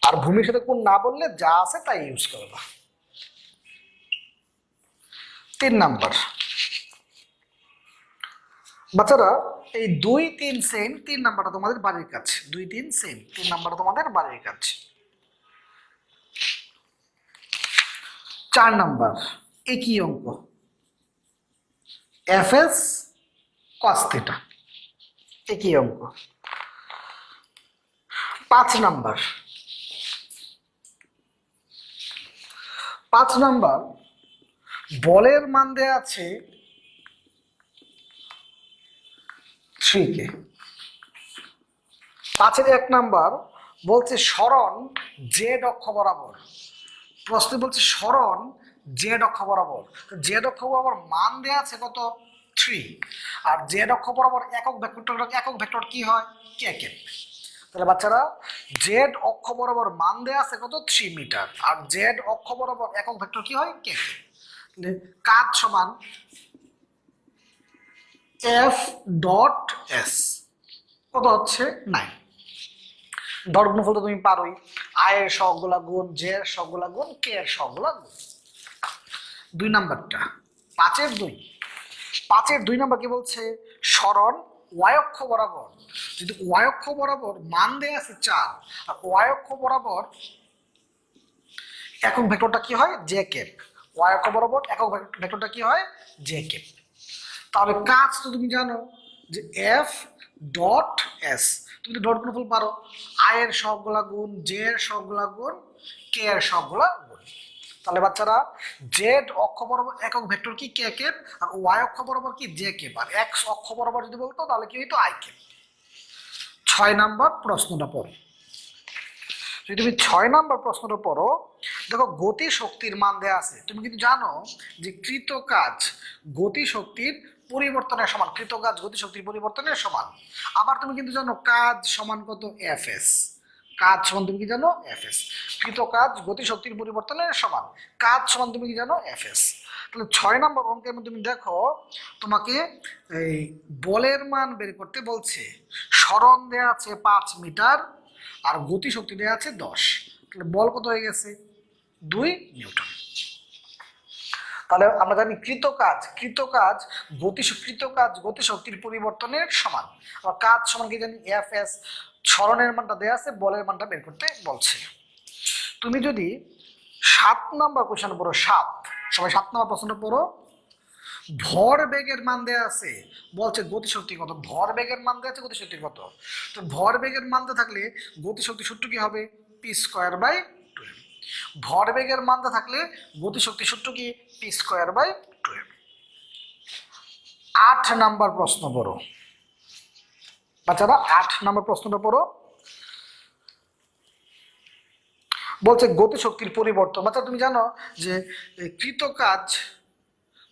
আর ভূমির সাথে কোণ না বললে যা আছে তাই ইউজ করবা। 3 নাম্বার, বাচ্চারা এই 2, 3 সেম, 3 নাম্বারটা তোমাদের বাড়ির কাজ। 2, 3 সেম, 3 নাম্বারটা তোমাদের বাড়ির কাজ। 4 নাম্বার, একই অঙ্ক, fs cos থিটা, একই অঙ্ক। 5 নাম্বার, 5 নাম্বার, বলের মান দেয়া আছে 3K। 5-এর 1 নাম্বার বলছে সরণ জেড অক্ষ বরাবর। প্রশ্ন বলছে সরণ জেড অক্ষ বরাবর, জেড অক্ষ বরাবর মান দেয়া আছে কত 3, আর জেড অক্ষ বরাবর একক ভেক্টর কি হয় কে কে। তাহলে বাচ্চারা জেড অক্ষ বরাবর মান দেয়া আছে কত 3 মিটার, আর জেড অক্ষ বরাবর একক ভেক্টর কি হয় কে কে। কাজ সমান এফ ডট এস কত হচ্ছে 9। ডট গুণফল তো তুমি পারোই, আই এর সহগগুলা গুণ, জে এর সহগগুলা গুণ, কে এর সহগগুলা গুণ। 2 নাম্বারটা 5-এর 2, 5-এর 2 নাম্বার কি বলছে সরণ ওয়াই অক্ষ বরাবর, যদি ওয়াই অক্ষ বরাবর মান দেয়া আছে 4, আর ওয়াই অক্ষ বরাবর একক ভেক্টরটা কি হয় জে কেপ, ওয়াই অক্ষ বরাবর একক ভেক্টরটা কি হয় জে কেপ। তাহলে কাজ তো তুমি জানো যে এফ ডট এস, তুমি তো ডট গুণফল পারো, আই এর সবগুলা গুণ, জে এর সবগুলা গুণ, কে এর সবগুলা গুণ। তাহলে বাচ্চারা জেড অক্ষ বরাবর একক ভেক্টর কি কে কেপ, আর ওয়াই অক্ষ বরাবর কি জে কেপ, আর এক্স অক্ষ বরাবর যদি বলতো তাহলে কি হইতো আই কেপ। 6 নাম্বার প্রশ্নটা পড়ো। যদি তুমি 6 নাম্বার প্রশ্নটা পড়ো, দেখো গতি শক্তির মান দেয়া আছে। তুমি কিন্তু জানো যে কৃত কাজ গতি শক্তির পরিবর্তনের সমান, কৃত কাজ গতি শক্তির পরিবর্তনের সমান। আবার তুমি কিন্তু জানো কাজ সমান কত এফএস, কাজ সমান তুমি কি জানো এফএস, কৃত কাজ গতি শক্তির পরিবর্তনের সমান, কাজ সমান তুমি কি জানো এফএস। তাহলে 6 নাম্বার অঙ্কের মধ্যে তুমি দেখো তোমাকে এই বলের মান বের করতে বলছে, সরণ দেয়া আছে 5 মিটার, আর গতি শক্তি দেওয়া আছে 10, তাহলে বল কত হয়ে গেছে 2 নিউটন। তাহলে আমরা জানি কৃত কাজ গতি শক্তির পরিবর্তনের সমান, আর কাজ সমান কি জানি এফ এস, সরণের মানটা দেওয়া আছে, বলের মানটা বের করতে বলছে। তুমি যদি 7 নাম্বার কোশ্চেন পড়ো, সবাই 7 নাম্বার প্রশ্নটা পড়ো। ভর বেগের মান দেওয়া আছে, বলছে গতিশক্তি কত, ভর বেগের মান দেওয়া আছে গতিশক্তি কত। তো ভর বেগের মানতে থাকলে গতিশক্তি সূত্র কি হবে পি স্কোয়ার বাই 2m, ভর বেগের মানতে থাকলে গতিশক্তি সূত্র কি P square by 2m। 8 number প্রশ্ন পড়ো বাচ্চারা, 8 নাম্বার প্রশ্নটা পড়ো। বলছে গতিশক্তির পরিবর্তন। বাচ্চা তুমি জানো যে কৃত কাজ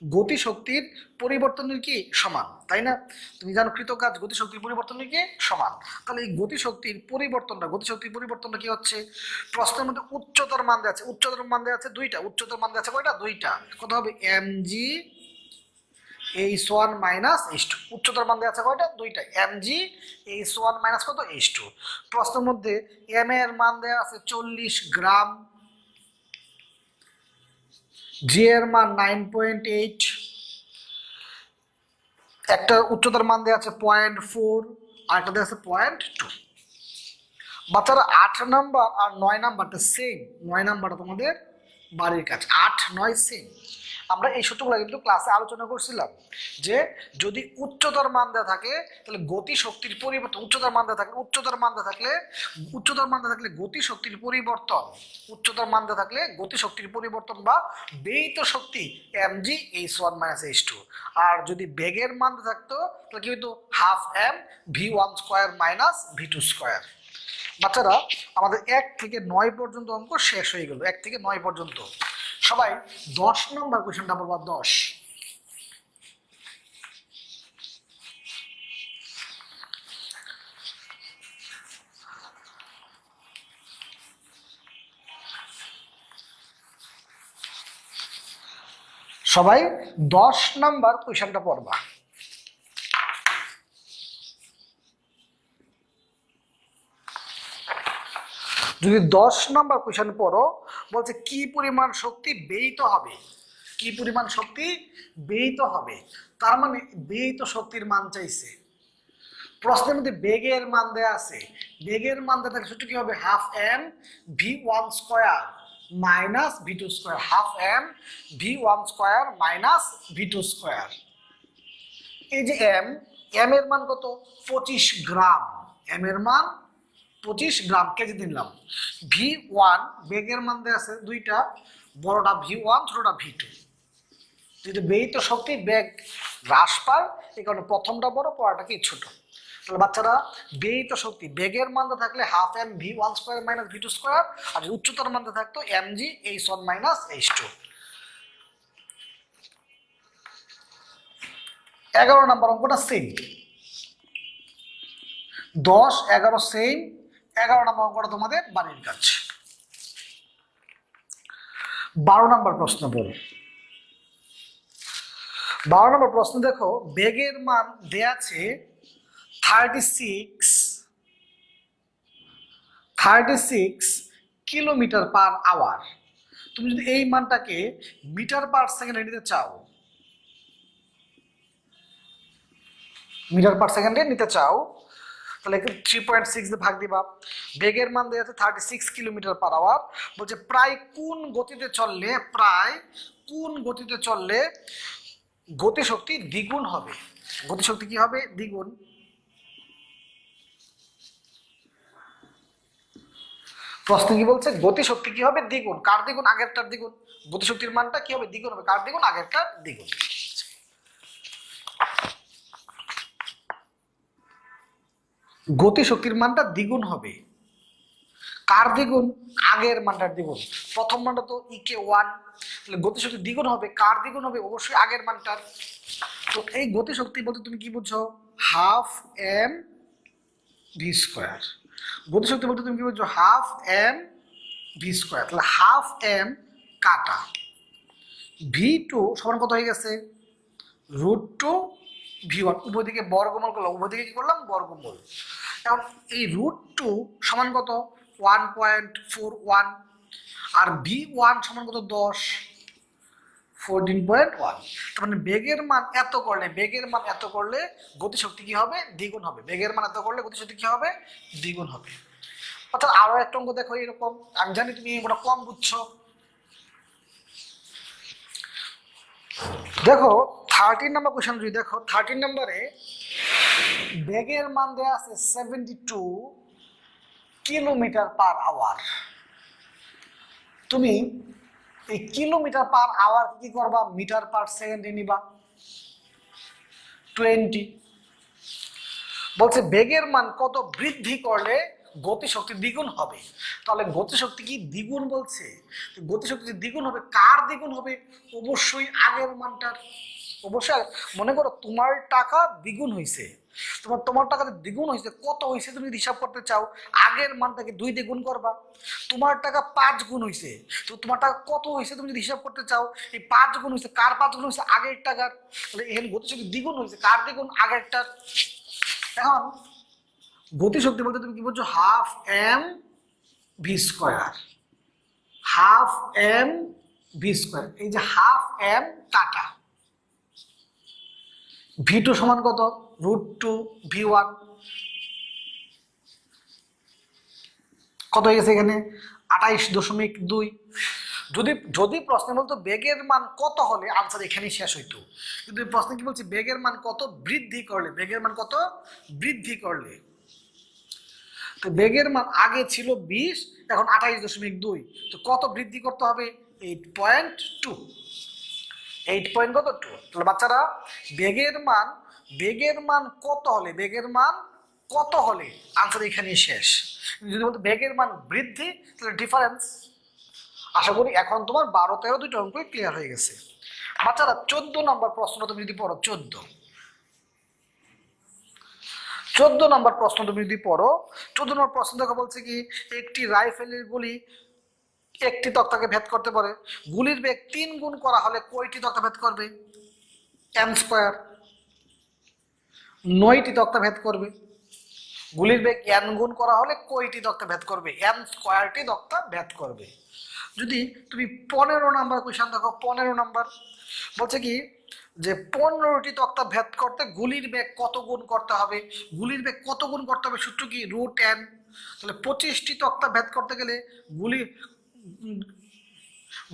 গতি শক্তির পরিবর্তনের কি সমান, তাই না? তুমি জানো কৃত কাজ গতি শক্তির পরিবর্তনের কি সমান। তাহলে এই গতি শক্তির পরিবর্তনটা কি হচ্ছে, প্রশ্নের মধ্যে উচ্চতর মান দেওয়া আছে, উচ্চতর মান দেওয়া আছে 2টা, উচ্চতর মান দেওয়া আছে কয়টা 2টা, কত হবে mg h1 মাইনাস h2, উচ্চতর মান দেওয়া আছে কয়টা 2টা, mg h1 মাইনাস কত h2। প্রশ্নের মধ্যে m এর মান দেওয়া আছে 40 গ্রাম, জি এর মান 9.8, একটা উচ্চতার মান দেওয়া আছে 0.4, আর একটা দেওয়া আছে 0.2। বাচ্চারা 8 নাম্বার আর 9 নাম্বারটা সেম, 9 নাম্বারটা তোমাদের বাড়ির কাজ, 8, 9 সেম। আমরা এই সূত্রগুলো কিন্তু ক্লাসে আলোচনা করছিলাম যে যদি উচ্চতর মান দেওয়া থাকে তাহলে গতি শক্তির পরিবর্তন, উচ্চতর মান দেওয়া থাকলে গতি শক্তির পরিবর্তন, উচ্চতর মান দেওয়া থাকলে গতি শক্তির পরিবর্তন বা ব্যয়িত শক্তি mg h1 মাইনাস h2, আর যদি বেগের মান দেওয়া থাকতো তাহলে কি হইতো half m v1 square minus v2 square. বাচ্চারা আমাদের 1 থেকে 9 পর্যন্ত অঙ্ক শেষ হয়ে গেল, 1 থেকে 9 পর্যন্ত। সবাই 10 নম্বর কোশ্চেনটা বাবা 10। সবাই 10 নাম্বার কোশ্চেনটা পড়বা। যদি 10 নাম্বার কোশ্চেন পড়ো, বলছে কি পরিমাণ শক্তি ব্যয়িত হবে, কি পরিমাণ শক্তি ব্যয়িত হবে, তার মানে ব্যয়িত শক্তির মান চাইছে। প্রশ্নের মধ্যে বেগের মান দেয়া আছে, বেগের মান দেওয়া থাকলে সূত্র কি হবে, half M V one square minus V two square, half M V one square minus V two square. এই যে এম, এম এর মান কত, 25 গ্রাম, এম এর মান 25 গ্রাম কেজি দিলাম। ভি ওয়ান বেগের মান দেওয়া আছে দুইটা, বড়টা ভি ওয়ান ছোটটা ভি টু। যদি ব্যয়িত শক্তি বেগ হ্রাস পায় এই কারণে প্রথমটা বড় পরেরটা কি ছোট। তাহলে বাচ্চারা ব্যয়িত শক্তি বেগের মানটা থাকলে half M V one square minus V two square, আর উচ্চতার মানটা থাকতো M G H one minus H two. 11 নম্বর অঙ্কটা সেম, 10 11 সেম, 11 নম্বর অঙ্কটা তোমাদের বাড়ির কাজ। 12 নম্বর প্রশ্ন বল। 12 নম্বর প্রশ্ন দেখো, বেগের মান দেয়া আছে 36 কিলোমিটার পার আওয়ার। তুমি যদি এই মানটাকে মিটার পার সেকেন্ডে নিতে চাও, মিটার পার সেকেন্ডে নিতে চাও, তাহলে 3.6 দিয়ে ভাগ দিবা। বেগের মান দেওয়া আছে 36 কিলোমিটার পার আওয়ার। বলছে প্রায় কোন গতিতে চললে, প্রায় কোন গতিতে চললে গতিশক্তি দ্বিগুণ হবে। গতিশক্তি কি হবে, দ্বিগুণ। প্রশ্ন কি বলছে, গতিশক্তি কি হবে দ্বিগুণ, কার দ্বিগুণ, আগেরটার দ্বিগুণ। গতিশক্তির মানটা কি হবে, দ্বিগুণ হবে, কার দ্বিগুণ, আগেরটার দ্বিগুণ। গতিশক্তির মানটা দ্বিগুণ হবে, কার দ্বিগুণ, আগের মানটার দ্বিগুণ। প্রথম মানটা তো ইকে 1, তাহলে গতিশক্তি দ্বিগুণ হবে, কার দ্বিগুণ হবে, অবশ্যই আগের মানটার। তো এই গতিশক্তি বলতে তুমি কি বুঝছো, হাফ এম ভি স্কোয়ার। গতিশক্তি বলতে তুমি কি বুঝছো, হাফ এম ভি স্কোয়ার। তাহলে হাফ এম কাটা ভি টু সমান কত হয়ে গেছে, √2 ভি ওয়ান। উভয় দিকে বর্গমূল করলাম, উভয় দিকে কি করলাম, বর্গমূল। এখন এই √2 সমান কত, 1.41, আর ভি ওয়ান সমান কত, 10, 14.1। তার মানে বেগের মান এত করলে, বেগের মান এত করলে গতিশক্তি কি হবে, দ্বিগুণ হবে। বেগের মান এত করলে গতিশক্তি কি হবে, দ্বিগুণ হবে। অর্থাৎ আরো একটা অঙ্ক দেখো এরকম, আমি জানি তুমি ওটা কম বুঝছো। দেখো 13 নম্বর কোশ্চেন যদি দেখো, 13 নম্বরে বেগের মান দেওয়া আছে 72 কিলোমিটার পার আওয়ার। তুমি এই কিলোমিটার পার আওয়ার কি করবা, মিটার পার সেকেন্ডে নিবা 20। বলছে বেগের মান কত বৃদ্ধি করলে গতিশক্তি দ্বিগুণ হবে। তাহলে গতিশক্তি কি দ্বিগুণ বলছে, গতিশক্তি দ্বিগুণ হবে, কার দ্বিগুণ হবে, অবশ্যই আগের মানটার। অবশ্যই মনে করো তোমার টাকা দ্বিগুণ হয়েছে, তোমার টাকা দ্বিগুণ হয়েছে, কত হয়েছে তুমি হিসাব করতে চাও, আগের মানটাকে 2 দিয়ে গুণ করবা। তোমার টাকা 5 গুণ হয়েছে, তো তোমার টাকা কত হয়েছে তুমি যদি হিসাব করতে চাও, এই 5 গুণ হয়েছে, কার 5 গুণ হয়েছে, আগের টাকার। তাহলে এখানে গতিশক্তি দ্বিগুণ হয়েছে, কার দ্বিগুণ, আগেরটার। এখন গতিশক্তি বলতে তুমি কি বলছো, half M V square, half M V square. এই যে হাফ এম কাটা ভি টু সমান কত, √2 ভি ওয়ান। কত হয়ে গেছে এখানে, 28.2। যদি প্রশ্নে বলতো বেগের মান কত হলে আনসার এখানেই শেষ হইতো, কিন্তু এই প্রশ্নে কি বলছে, বেগের মান কত বৃদ্ধি করলে, বেগের মান কত বৃদ্ধি করলে। তো বেগের মান আগে ছিল 20, এখন 28.2, তো কত বৃদ্ধি করতে হবে, 8.2। 8.2। তাহলে বাচ্চারা বেগের মান কত হলে, বেগের মান কত হলে আনসার এখানেই শেষ। যদি বলতো বেগের মান বৃদ্ধি, তাহলে ডিফারেন্স। আশা করি এখন তোমার 12 13 দুটো অঙ্ক ক্লিয়ার হয়ে গেছে। বাচ্চারা 14 নম্বর প্রশ্নটা তুমি যদি পড়ো, 14 নম্বর প্রশ্ন তুমি যদি পড়ো, 14 নম্বর প্রশ্ন দেখো বলছে কি, একটি রাইফেলের গুলি একটি তক্তাকে ভেদ করতে পারে, গুলির বেগ 3 গুণ করা হলে কয়টি তক্তা ভেদ করবে, এম স্কোয়ার। 9টি তক্তা ভেদ করবে। গুলির বেগ n গুণ করা হলে কয়টি তক্তা ভেদ করবে, m স্কোয়ারটি তক্তা ভেদ করবে। যদি তুমি 15 নাম্বার কোয়েশ্চেন দেখো, 15 নাম্বার বলছে কি যে 15টি তক্তা ভেদ করতে গুলির বেগ কত গুণ করতে হবে। গুলির বেগ কত গুণ করতে হবে সূত্র কি √n। তাহলে 25টি তক্তা ভেদ করতে গেলে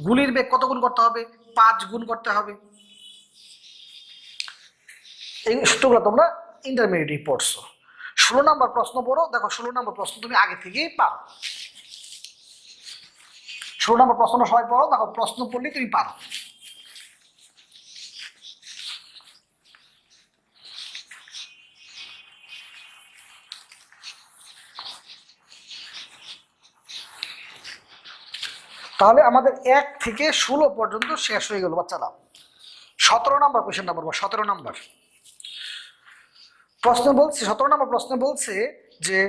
গুলির বেগ কত গুণ করতে হবে, 5 গুণ করতে হবে। এই সূত্রগুলো তোমরা ইন্টারমিডিয়েট পড়ছো। 16 নাম্বার প্রশ্ন পড়ো, দেখো 16 নাম্বার প্রশ্ন তুমি আগে থেকেই পারো। 16 নাম্বার প্রশ্ন সবাই পড়ো, দেখো প্রশ্ন পড়লে তুমি পারো। তাহলে আমাদের 1 থেকে 16 পর্যন্ত শেষ হয়ে গেল বাচ্চারা। 17 নাম্বার কোয়েশ্চেন নাম্বার 17 নাম্বার প্রশ্ন বলছে, 17 নাম্বার প্রশ্ন বলছে যে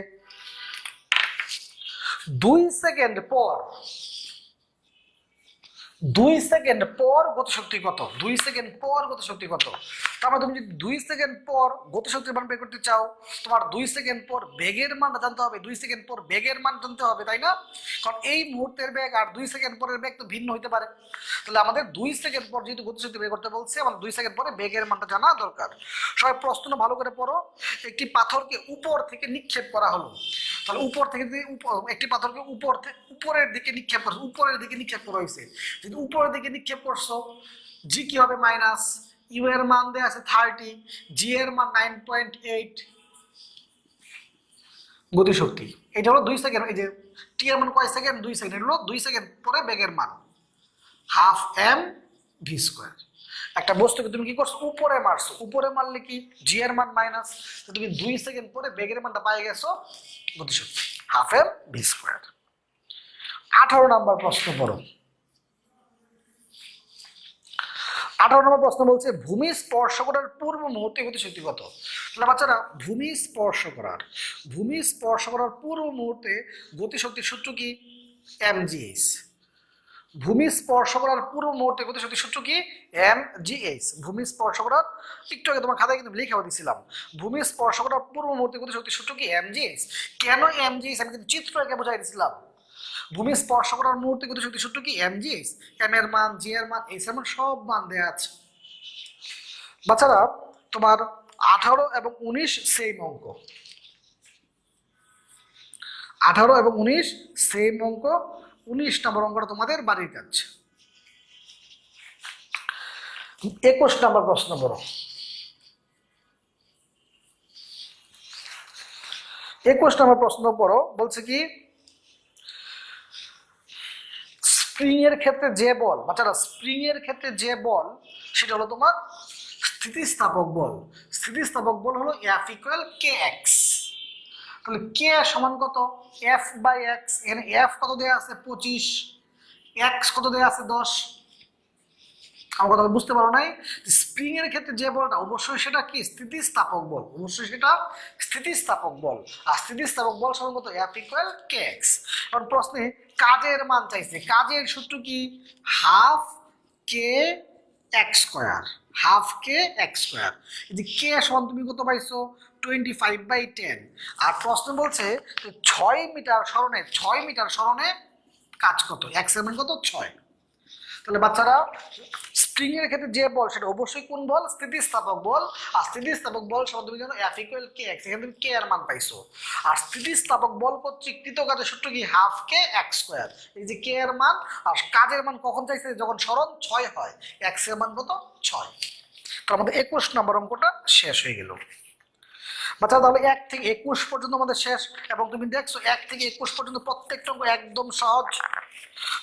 2 সেকেন্ড পর গতিশক্তি কত। 2 সেকেন্ড পর গতিশক্তি কত। তার মানে তুমি যদি 2 সেকেন্ড পর গতিশক্তির মান বের করতে চাও, তোমার 2 সেকেন্ড পর বেগের মানটা জানতে হবে। 2 সেকেন্ড পর বেগের মান জানতে হবে, তাই না? কারণ এই মুহূর্তের বেগ আর 2 সেকেন্ড পরের বেগ তো ভিন্ন হতে পারে। তাহলে আমাদের 2 সেকেন্ড পর যেহেতু গতিশক্তি বের করতে বলছে, আমাদের 2 সেকেন্ড পরে বেগের মানটা জানা দরকার। সবাই প্রশ্ন ভালো করে পড়ো। একটি পাথরকে উপর থেকে নিক্ষেপ করা হলো। তাহলে উপর থেকে একটি পাথরকে উপরের দিকে নিক্ষেপ করছে, উপরের দিকে নিক্ষেপ করা হয়েছে। যদি উপরের দিকে নিক্ষেপ করছো, জি কি হবে মাইনাস, ইউ এর মান দেয়া আছে 30, জি এর মান 9.8 গতিশক্তি। এটা হলো 2 সেকেন্ড। এই যে টি এর মান কয় সেকেন্ড, 2 সেকেন্ড। হলো 2 সেকেন্ড পরে বেগের মান হাফ এম ভি স্কোয়ার। একটা বস্তুকে তুমি কি করছো, উপরে মারছো, উপরে মারলে কি জি এর মান মাইনাস, তো তুমি 2 সেকেন্ড পরে বেগের মানটা পাই গেছো গতিশক্তি half M V square. 18 number প্রশ্ন পড়ো। 18 নম্বর প্রশ্ন বলছে ভূমি স্পর্শ করার পূর্ব মুহূর্তে গতিশক্তি কত। তাহলে বাচ্চারা ভূমি স্পর্শ করার পূর্ব মুহূর্তে গতিশক্তির সূত্র কি mgh। ভূমি স্পর্শ করার পূর্ব মুহূর্তে গতিশক্তির সূত্র কি mgh। ভূমি স্পর্শ করার একটু আগে তোমার খাতায় কিন্তু লিখে দিয়েছিলাম। ভূমি স্পর্শ করার পূর্ব মুহূর্তে গতিশক্তির সূত্র কি mgh। কেন mgh আমি কিন্তু চিত্র এঁকে বোঝাই দিয়েছিলাম। ভূমি স্পর্শ করার মুহূর্তে গতিশক্তির সূত্র কি mgh। m এর মান, জি এর মান, h এর মান সব মান দেয়া আছে। বাচ্চারা তোমার 18 এবং 19 সেম অঙ্ক। 18 এবং 19 সেম অঙ্ক। 19 নম্বর অঙ্কটা তোমাদের বাড়ির কাজ। 21 নম্বর প্রশ্ন পড়ো। 21 নম্বর প্রশ্ন পড়ো, বলছে কি স্প্রিং এর ক্ষেত্রে যে বল, বাচ্চারা স্প্রিং এর ক্ষেত্রে যে বল সেটা হলো তোমার স্থিতিস্থাপক বল। স্থিতিস্থাপক বল হলো F = kx। তাহলে k সমান কত, F/x। এখানে F কত দেয়া আছে 25, x কত দেয়া আছে 10। আমার কথা বুঝতে পারো নাই? স্প্রিং এর ক্ষেত্রে যে বলটা অবশ্যই সেটা কি স্থিতিস্থাপক বল, অবশ্যই সেটা স্থিতিস্থাপক বল। আর স্থিতিস্থাপক বল সমান কত F = kx। কারণ প্রশ্নে কাজের মান চাইছে। কাজের সূত্র কি হাফ কে এক্স স্কোয়ার, হাফ কে এক্স স্কোয়ার। এই যে কে সমান তুমি কত পাইছো 25/10। আর প্রশ্ন বলছে 6 মিটার সরণে কাজ কত, এক্স এর মান কত 6। তাহলে বাচ্চারা স্প্রিং এর ক্ষেত্রে যে বল সেটা অবশ্যই কোন বল, স্থিতিস্থাপক বল। আর স্থিতিস্থাপক বল সমান তুমি জানো F = kx। এখানে তুমি কে এর মান পাইছো। আর স্থিতিস্থাপক বল কর্তৃক কৃত কাজের সূত্র কি হাফ কে এক্স স্কোয়ার। এই যে কে এর মান আর কাজের মান কখন চাইছে, যখন সরণ 6 হয়, এক্স এর মান কত 6। তো আমাদের 21 নম্বর অঙ্কটা শেষ হয়ে গেল। বাচ্চা তাহলে 1 থেকে 21 পর্যন্ত আমাদের শেষ। এবং তুমি দেখছো 1 থেকে 21 পর্যন্ত প্রত্যেকটা অঙ্ক একদম সহজ।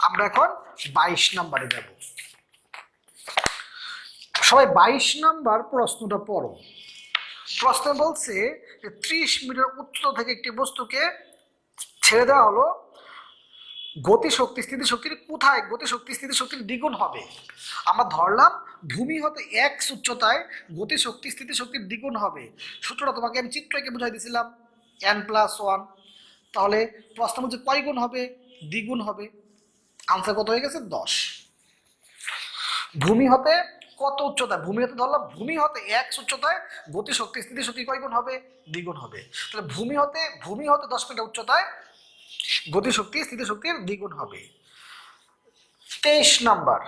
আমরা এখন 22 নম্বরে যাব। সবাই 22 নাম্বার প্রশ্নটা পড়ো। প্রশ্ন বলছে 30 মিটার উচ্চতা থেকে একটি বস্তুকে ছেড়ে দেওয়া হলো। গতিশক্তি স্থিতিশক্তির কোথায় গতিশক্তি স্থিতিশক্তির দ্বিগুণ হবে। আমরা ধরলাম ভূমি হতে x উচ্চতায় গতিশক্তি স্থিতিশক্তির দ্বিগুণ হবে। সূত্রটা তোমাকে আমি চিত্র এঁকে বুঝাই দিয়েছিলাম n+1। তাহলে প্রশ্ন বলছে কয় গুণ হবে, দ্বিগুণ হবে। আনসার কত হয়ে গেছে 10। ভূমি হতে কত উচ্চতায়, ভূমি হতে ধরলাম ভূমি হতে x উচ্চতায় গতিশক্তি স্থিতিশক্তি কয় গুণ হবে, দ্বিগুণ হবে। তাহলে ভূমি হতে 10 মিটার উচ্চতায় গতিশক্তি স্থিতিশক্তির দ্বিগুণ হবে। 23 নাম্বার,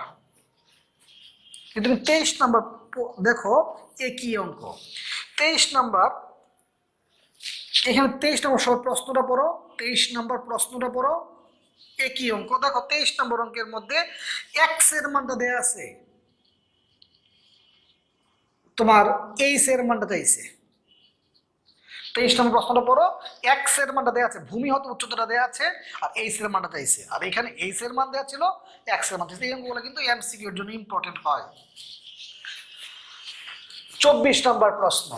তুমি 23 নাম্বার দেখো, একই অঙ্ক 23 নাম্বার। এখানে 23 নম্বর সব প্রশ্নটা পড়ো, 23 নম্বর প্রশ্নটা পড়ো, একই অঙ্ক। দেখো 23 নম্বর অঙ্কের মধ্যে এক্স এর মানটা দেয়া আছে, তোমার এইচ এর মানটা চাইছে। 23 নম্বর প্রশ্নটা পড়ো, এক্স এর মানটা দেয়া আছে, ভূমি হতে উচ্চতাটা দেয়া আছে, আর এইচ এর মানটা চাইছে। আর এখানে এইচ এর মান দেয়া ছিল, এক্স এর মান চাইছে। এই অঙ্কগুলো কিন্তু এমসিকিউ এর জন্য ইম্পর্টেন্ট হয়। 24 নম্বর প্রশ্ন,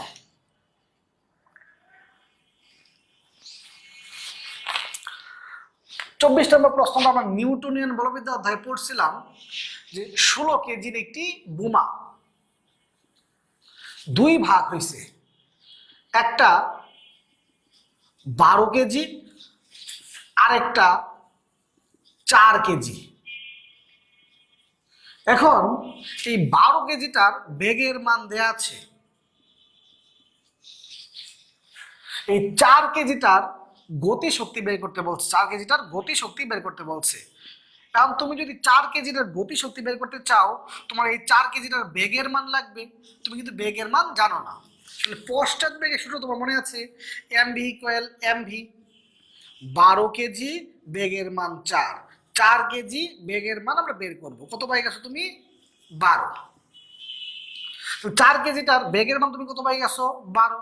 24 নম্বর প্রশ্নটা আমরা নিউটনিয়ান বলবিদ্যা অধ্যায়ে পড়ছিলাম যে 16 কেজির একটি বোমা দুই ভাগ হয়েছে, একটা 12 কেজি আর একটা 4 কেজি। এখন এই 12 কেজিটার বেগের মান দেয়া আছে, এই 4 কেজিটার গতি শক্তি বের করতে বলছে, 4 কেজিটার গতি শক্তি বের করতে বলছে। এখন তুমি যদি 4 কেজিটার গতি শক্তি বের করতে চাও, তোমার এই 4 কেজিটার বেগের মান লাগবে। তুমি কিন্তু বেগের মান জানো না। পোস্টার বেগের সূত্র তোমার মনে আছে, এমভি ইকুয়াল এমভি, 12 কেজি বেগের মান 4, 4 কেজি বেগের মান আমরা বের করব। কত পাই গেছো তুমি? 12। 4 কেজিটার বেগের মান তুমি কত পাই গেছো? 12।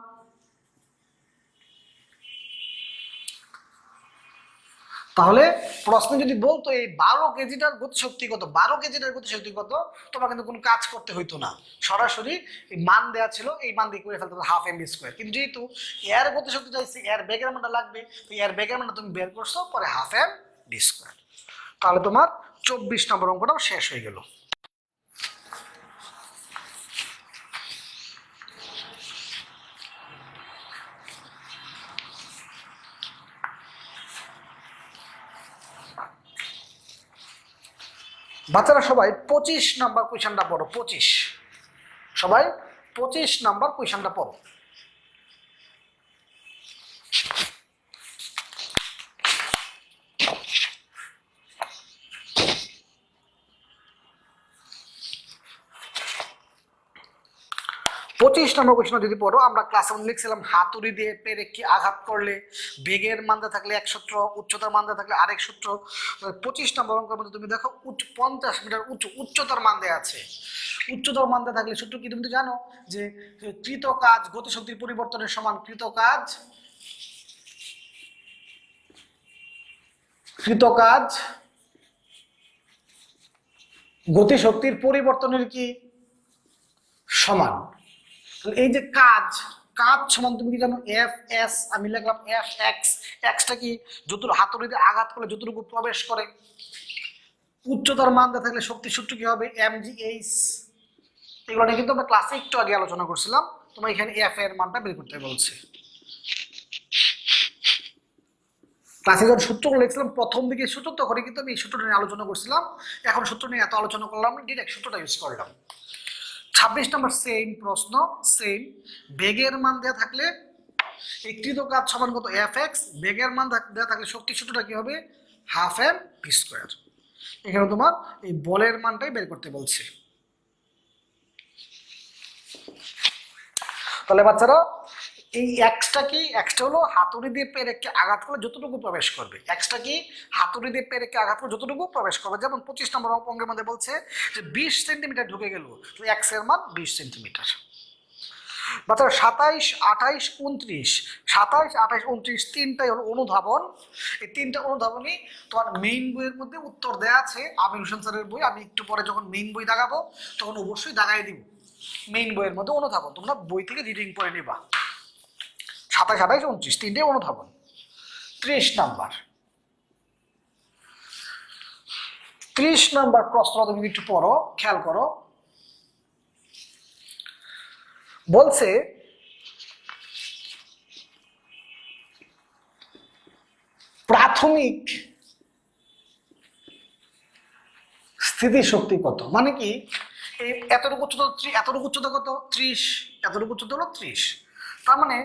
তাহলে প্রশ্ন যদি বলতো এই 12 কেজিটার গতিশক্তি কত, 12 কেজিটার গতিশক্তি কত, তোমার কিন্তু কোনো কাজ করতে হইতো না, সরাসরি এই মান দেওয়া ছিল, এই মান দিয়ে করে ফেলতে হবে হাফ এমভি স্কোয়ার। কিন্তু যেহেতু এর গতিশক্তি চাইছে, এর বেগের মানটা লাগবে, তো এর বেগের মানটা তুমি বের করছো, পরে হাফ এমভি স্কোয়ার। তাহলে তোমার 24 নম্বর অঙ্কটাও শেষ হয়ে গেল। বাচ্চারা সবাই 25 নাম্বার কোয়েশ্চনটা পড়ো, 25, সবাই 25 নাম্বার কোয়েশ্চনটা পড়ো। পঁচিশ নম্বর কোয়েশ্চন যদি পড়ো, আমরা ক্লাসে লিখছিলাম হাতুড়ি দিয়ে পেরেককে আঘাত করলে বেগের মানটা থাকলে এক সূত্র, উচ্চতার মানটা থাকলে আরেক সূত্র। 25 নম্বর অঙ্কের মধ্যে তুমি দেখো 50 মিটার উচ্চতার মান দেওয়া আছে। উচ্চতার মান দেওয়া থাকলে সূত্র কি তুমি তো জানো, যে কৃত কাজ গতিশক্তির পরিবর্তনের সমান কৃত কাজ গতিশক্তির পরিবর্তনের কি সমান। এই যে কাজ সমান তুমি কি জানো, এফ এস, আমি লিখলাম এফ এক্স। এক্সটা কি যতটুকু হাতুড়িতে আঘাত করলে যতটুকু প্রবেশ করে। উচ্চতার মান দেওয়া থাকলে শক্তির সূত্র কি হবে, এমজিএইচ। এগুলো নিয়ে কিন্তু আমরা ক্লাসে একটু আগে আলোচনা করছিলাম। তোমার এখানে এফ এর মানটা বের করতে বলছে। ক্লাসে যখন সূত্রগুলো লিখছিলাম প্রথম দিকে সূত্র, তখন কিন্তু আমি এই সূত্রটা নিয়ে আলোচনা করছিলাম। এখন সূত্র নিয়ে এত আলোচনা করলাম, ডিরেক্ট সূত্রটা ইউজ করলাম। 26 নম্বর সেম প্রশ্ন, সেম বেগের মান দেওয়া থাকলে এই কৃত কাজ সমান কত, এফ এক্স। বেগের মান দেওয়া থাকলে শক্তি সূত্রটা কি হবে, হাফ এম ভি স্কোয়ার। এখানে তোমার এই বলের মানটাই বের করতে বলছে। তাহলে বাচ্চারা এই এক্সটা কি, এক্সটা হলো হাতুড়ি দিয়ে পেরেককে আঘাত করলে যতটুকু প্রবেশ করবে। এক্সটা কি হাতুড়ি দিয়ে পেরেককে আঘাত করলে যতটুকু প্রবেশ করবে। যেমন 25 নম্বর অঙ্কের মধ্যে বলছে যে 20 সেন্টিমিটার ঢুকে গেল, তো এক্স এর মান 20 সেন্টিমিটার। বাচ্চারা 27, 28, 29, 27, 28, 29 তিনটাই হলো অনুধাবন। এই তিনটা অনুধাবনই তোমার মেইন বইয়ের মধ্যে উত্তর দেওয়া আছে, আমির হোসেন স্যারের বই। আমি একটু পরে যখন মেইন বই দাগাবো তখন অবশ্যই দাগাই দিব। মেইন বইয়ের মধ্যে অনুধাবন, তোমরা বই থেকে রিডিং করে নিবা। 27, 28, 29 তিনটে অনুধাবন। 30 নাম্বার, 30 নাম্বার প্রশ্ন তুমি একটু পড়ো, খেয়াল করো। বলছে প্রাথমিক স্থিতিশক্তি কত, মানে কি এই এতটুকু উচ্চতা, এতটুকু উচ্চতা কত 30, এতটুকু উচ্চতা হলো 30। তার মানে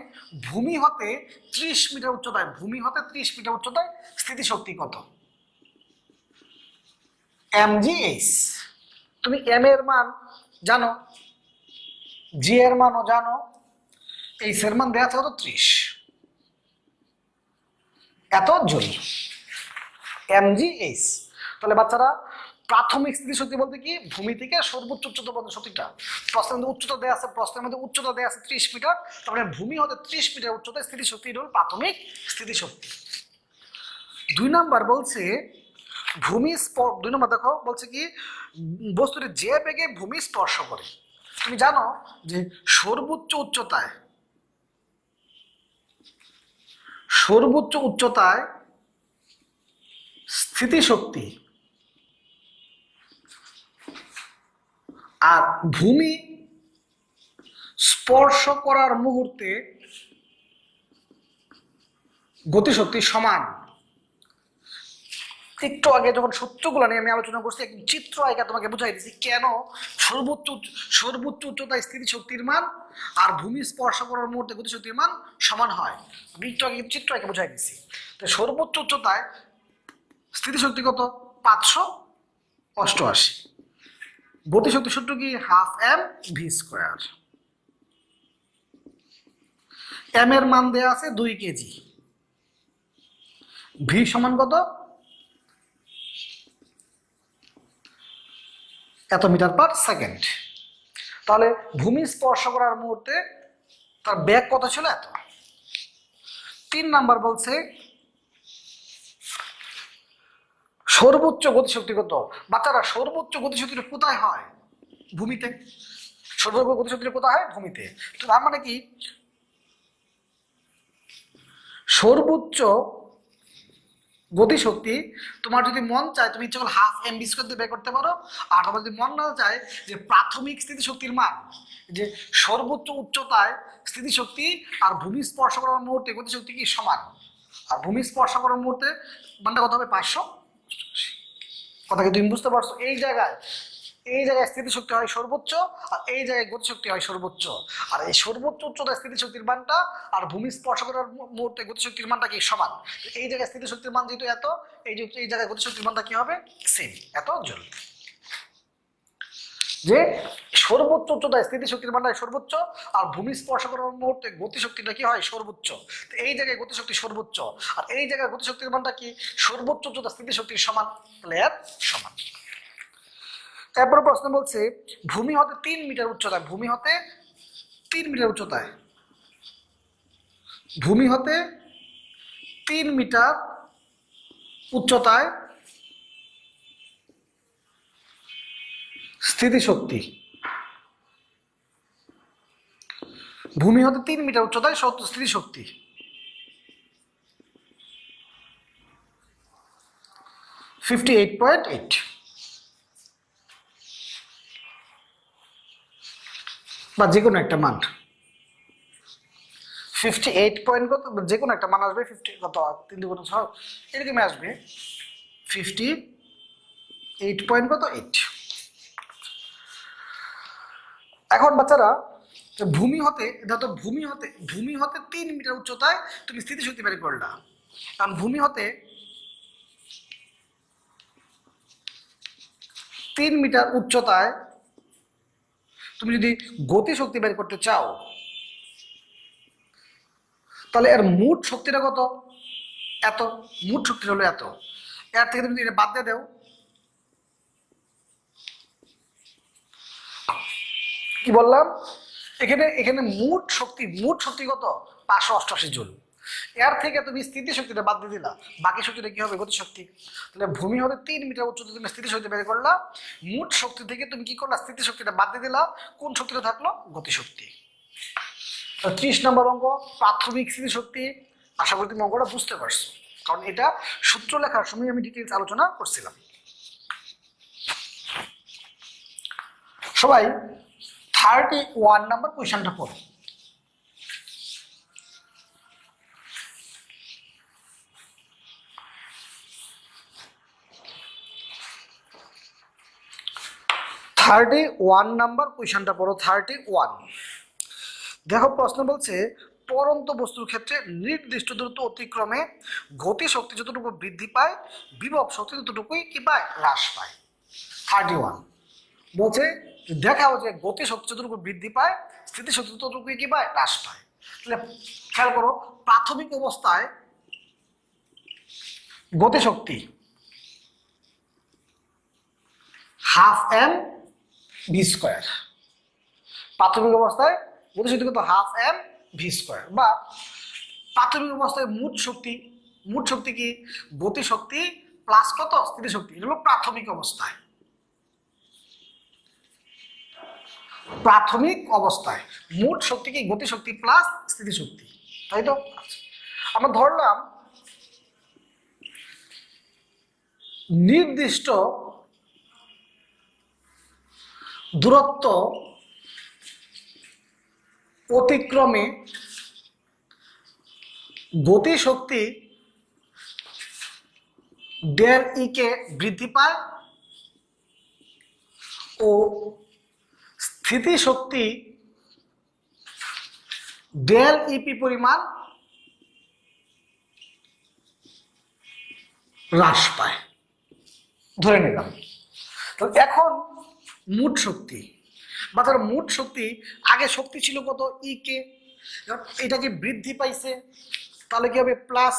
ভূমি হতে 30 মিটার উচ্চতায়, ভূমি হতে 30 মিটার উচ্চতায় স্থিতিশক্তি কত। mgh। তুমি m এর মান জানো, g এর মানও জানো, h এর মান দেওয়া আছে কত 30, এত জুল mgh। তাহলে বাচ্চারা প্রাথমিক স্থিতিশক্তি বলতে কি, ভূমি থেকে সর্বোচ্চ উচ্চতা পর্যন্ত শক্তিটা। প্রশ্নের মধ্যে উচ্চতা দেওয়া আছে, প্রশ্নের মধ্যে উচ্চতা দেওয়া আছে 30 মিটার, তার মানে ভূমি হতে 30 মিটার উচ্চতায় স্থিতিশক্তি হল প্রাথমিক স্থিতিশক্তি। 2 নাম্বার বলছে ভূমি 2 নম্বর দেখো বলছে কি, বস্তুটি যে বেগে ভূমি স্পর্শ করে। তুমি জানো যে সর্বোচ্চ উচ্চতায় স্থিতিশক্তি আর ভূমি স্পর্শ করার মুহূর্তে গতিশক্তি সমান। একটু আগে যখন সূত্রগুলো নিয়ে আমি আলোচনা করছি, একদম চিত্র আগে তোমাকে বুঝাই দিচ্ছি কেন সর্বোচ্চ উচ্চতায় স্থিতিশক্তির মান আর ভূমি স্পর্শ করার মুহূর্তে গতিশক্তির মান সমান হয়। আমি একটু আগে চিত্র আগে বুঝাই দিচ্ছি। তো সর্বোচ্চ উচ্চতায় স্থিতিশক্তি কত 588, গতিশক্তি সূত্র কি half m v square. m এর মান দেয়া আছে 2 কেজি, v সমান কত এত মিটার পার সেকেন্ড। তাহলে ভূমি স্পর্শ করার মুহূর্তে তার বেগ কত ছিল এত। 3 নাম্বার বলছে সর্বোচ্চ গতিশক্তি কত। বাচ্চারা সর্বোচ্চ গতিশক্তি কোথায় হয়, ভূমিতে। সর্বোচ্চ গতিশক্তি কোথায় হয়, ভূমিতে। তো তার মানে কি সর্বোচ্চ গতিশক্তি তোমার যদি মন চায় তুমি ইচ্ছে করলে হাফ m v স্কয়ার দিয়ে বের করতে পারো, আর তোমার যদি মন না চায় যে প্রাথমিক স্থিতিশক্তির মান, যে সর্বোচ্চ উচ্চতায় স্থিতিশক্তি আর ভূমি স্পর্শ করার মুহূর্তে গতিশক্তি কি সমান, আর ভূমি স্পর্শ করার মুহূর্তে মানটা কত হবে 500। কথা কি তুমি বুঝতে পারছো? এই জায়গায় স্থিতিশক্তি হয় সর্বোচ্চ, আর এই জায়গায় গতিশক্তি হয় সর্বোচ্চ। আর এই সর্বোচ্চ উচ্চতায় স্থিতিশক্তির মানটা আর ভূমি স্পর্শ করার মুহূর্তে গতিশক্তির মানটা কি সমান। এই জায়গায় স্থিতিশক্তির মান যেহেতু এত, এই জায়গায় গতিশক্তির মানটা কি হবে সেম, এত জুল। যে সর্বোচ্চ উচ্চতায় স্থিতিশক্তির মানটা সর্বোচ্চ, আর ভূমি স্পর্শ করার মুহূর্তে গতিশক্তিটা কি হয় সর্বোচ্চ। এই জায়গায় গতিশক্তি সর্বোচ্চ, আর এই জায়গায় গতিশক্তির মানটা কি সর্বোচ্চ উচ্চতা স্থিতিশক্তির সমান, তাহলে এর সমান। এরপর প্রশ্ন বলছে ভূমি হতে 3 মিটার উচ্চতায়, ভূমি হতে 3 মিটার উচ্চতায় স্থিতিশক্তি, ভূমি হতে 3 মিটার উচ্চতায় স্থিতিশক্তি 58.8। বা যে কোনো একটা মান 58 পয়েন্ট কত, যে কোনো একটা মান আসবে 50 কত 3 2 6 এরকমই আসবে 58 পয়েন্ট কত 8। এখন বাচ্চারা ভূমি হতে 3 মিটার উচ্চতায় তুমি স্থিতিশক্তি বের করলা, কারণ ভূমি হতে 3 মিটার উচ্চতায় তুমি যদি গতিশক্তি বের করতে চাও, তাহলে এর মোট শক্তিটা কত এত, মোট শক্তি হলো এত। এর থেকে তুমি এটা বাদ দিয়ে দাও, কি বললাম এখানে মোট শক্তি কত 588 জুল। এর থেকে তুমি স্থিতিশক্তিটা বাদ দিয়ে দিলা, বাকি শক্তিটা কি হবে গতিশক্তি। তাহলে ভূমি হতে 3 মিটার উচ্চতা তুমি স্থিতিশক্তি বের করলা, মোট শক্তি থেকে তুমি কি করলা স্থিতিশক্তিটা বাদ দিয়ে দিলা, কোন শক্তিটা থাকলো গতিশক্তি। 30 নম্বর অঙ্ক প্রাথমিক স্থিতিশক্তি। আশা করি তুমি অঙ্কটা বুঝতে পারছো, কারণ এটা সূত্র লেখার সময় আমি ডিটেইলস আলোচনা করছিলাম। সবাই 31 নম্বর কোয়েশ্চনটা পড়ো। নম্বর কোয়েশ্চনটা পড়ো 31। দেখো প্রশ্ন বলছে পরন্ত বস্তুর ক্ষেত্রে নির্দিষ্ট দূরত্ব অতিক্রমে গতি শক্তি যতটুকু বৃদ্ধি পায় বিভব শক্তি ততটুকুই কি পায় হ্রাস পায়। 31 বলছে দেখাও যে গতি শক্তি যতটুকু বৃদ্ধি পায় স্থিতিশক্তি ততটুকু কি পায় হ্রাস পায়। তাহলে খেয়াল করো প্রাথমিক অবস্থায় গতিশক্তি হাফ এম ভি স্কোয়ার, প্রাথমিক অবস্থায় গতিশক্তি কত হাফ এম ভি স্কোয়ার, বা প্রাথমিক অবস্থায় মোট শক্তি কি গতিশক্তি প্লাস কত স্থিতিশক্তি, এটা হলো প্রাথমিক অবস্থায়। প্রাথমিক অবস্থায় মোট শক্তি কি গতিশক্তি প্লাস স্থিতিশক্তি, তাই তো? আমরা ধরলাম নির্দিষ্ট দূরত্ব অতিক্রমে গতিশক্তি ডেল ই কে বৃদ্ধি পায় ও স্থিতিশক্তি ডেল ইপি পরিমাণ হ্রাস পায়, ধরে নিলাম। তো এখন মোট শক্তি বা ধর মোট শক্তি, আগে শক্তি ছিল কত ই কে, এটা কি বৃদ্ধি পাইছে তাহলে কি হবে প্লাস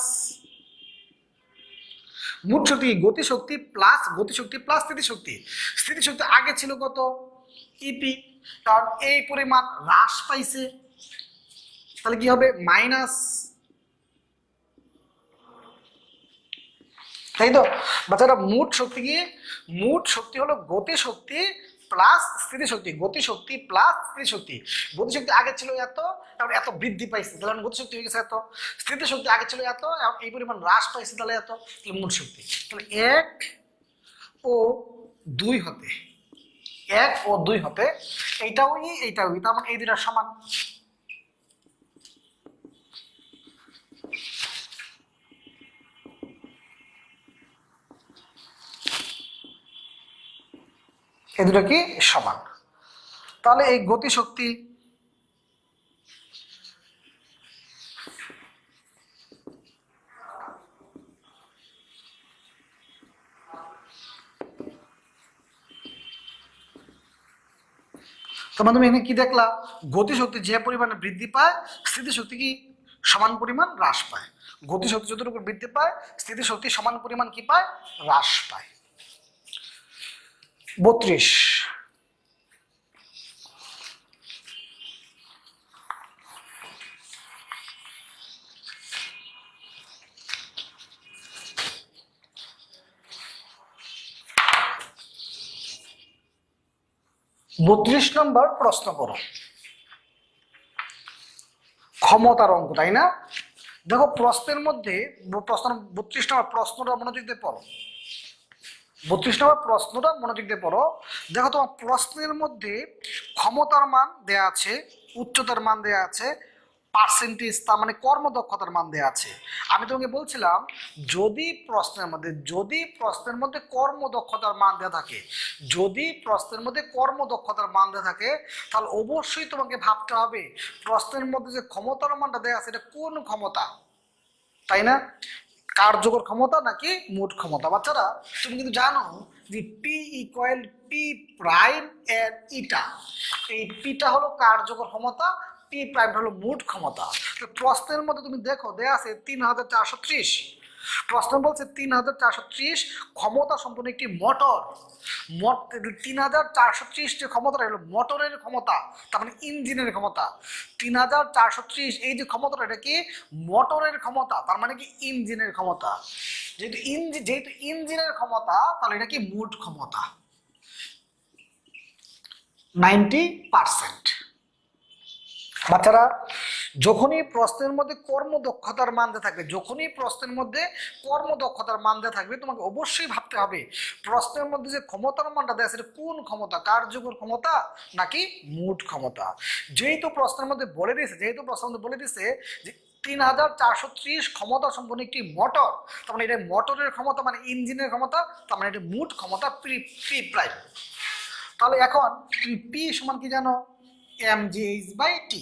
মোট শক্তি গতিশক্তি প্লাস স্থিতিশক্তি। স্থিতিশক্তি আগে ছিল কত ইপি, কারণ এই পরিমাণ হ্রাস পাইছে তাহলে কি হবে মাইনাস, তাই তো বাচ্চারা? মোট শক্তি কি মোট শক্তি হলো গতিশক্তি প্লাস স্থিতিশক্তি, গতিশক্তি প্লাস স্থিতিশক্তি। গতিশক্তি আগে ছিল এত, এখন এত বৃদ্ধি পাইছে তাহলে গতিশক্তি হয়ে গেছে এত। স্থিতিশক্তি আগে ছিল এত, এখন এই পরিমাণ হ্রাস পাইছে তাহলে এত, তাহলে মোট শক্তি। তাহলে 1 ও 2 হতে এইটাও তার মানে এই দুইটা সমান। এই দুটো কি সমান, তাহলে এই গতিশক্তি তোমার তুমি এখানে কি দেখলা, গতিশক্তি যে পরিমাণে বৃদ্ধি পায় স্থিতিশক্তি কি সমান পরিমাণ হ্রাস পায়। গতিশক্তি যতটুকু বৃদ্ধি পায় স্থিতিশক্তি সমান পরিমাণ কি পায় হ্রাস পায়। 32 নম্বর প্রশ্ন করো, ক্ষমতার অঙ্ক, তাই না? দেখো প্রশ্নের মধ্যে 32 নম্বর প্রশ্নটা মনোযোগ দিয়ে পড়ো, 32 নম্বর প্রশ্নটা মনোযোগ দিয়ে পড়ো। দেখো তোমার প্রশ্নের মধ্যে ক্ষমতার মান দেয়া আছে, উচ্চতার মান দেয়া আছে, পার্সেন্টেজ তার মানে কর্মদক্ষতার মান দেয়া আছে। আমি তোমাকে বলছিলাম যদি প্রশ্নের মধ্যে কর্মদক্ষতার মান দেওয়া থাকে, তাহলে অবশ্যই তোমাকে ভাবতে হবে প্রশ্নের মধ্যে যে ক্ষমতার মানটা দেওয়া আছে এটা কোন ক্ষমতা, তাই না? কার্যকর ক্ষমতা নাকি মোট ক্ষমতা? বাচ্চারা তুমি কিন্তু জানো যে পি ইকুয়াল পি প্রাইম এর ইটা, এই পিটা হলো কার্যকর ক্ষমতা, পি প্রাইমটা হলো মোট ক্ষমতা। প্রশ্নের মধ্যে তুমি দেখো দেয়া আছে 3430, প্রশ্ন বলছে 3430 ক্ষমতা সম্পন্ন একটি মোটর, 3430 যে ক্ষমতাটা হলো মোটরের ক্ষমতা, তার মানে ইঞ্জিনের ক্ষমতা। 3430 এই যে ক্ষমতাটা এটা কি মোটরের ক্ষমতা, তার মানে কি ইঞ্জিনের ক্ষমতা। যেহেতু ইঞ্জিনের ক্ষমতা তাহলে এটা কি মোট ক্ষমতা 90%। বাচ্চারা যখনই প্রশ্নের মধ্যে কর্মদক্ষতার মান দেওয়া থাকবে তোমাকে অবশ্যই ভাবতে হবে প্রশ্নের মধ্যে যে ক্ষমতার মানটা দেওয়া সেটা কোন ক্ষমতা, কার্যকর ক্ষমতা নাকি মোট ক্ষমতা। যেহেতু প্রশ্নের মধ্যে বলে দিয়েছে যে 3430 ক্ষমতা সম্পন্ন একটি মোটর, তার মানে এটা মোটরের ক্ষমতা মানে ইঞ্জিনের ক্ষমতা, তার মানে এটা মোট ক্ষমতা পি প্রাইম। তাহলে এখন তুমি পি সমান কি জানো mgh/t।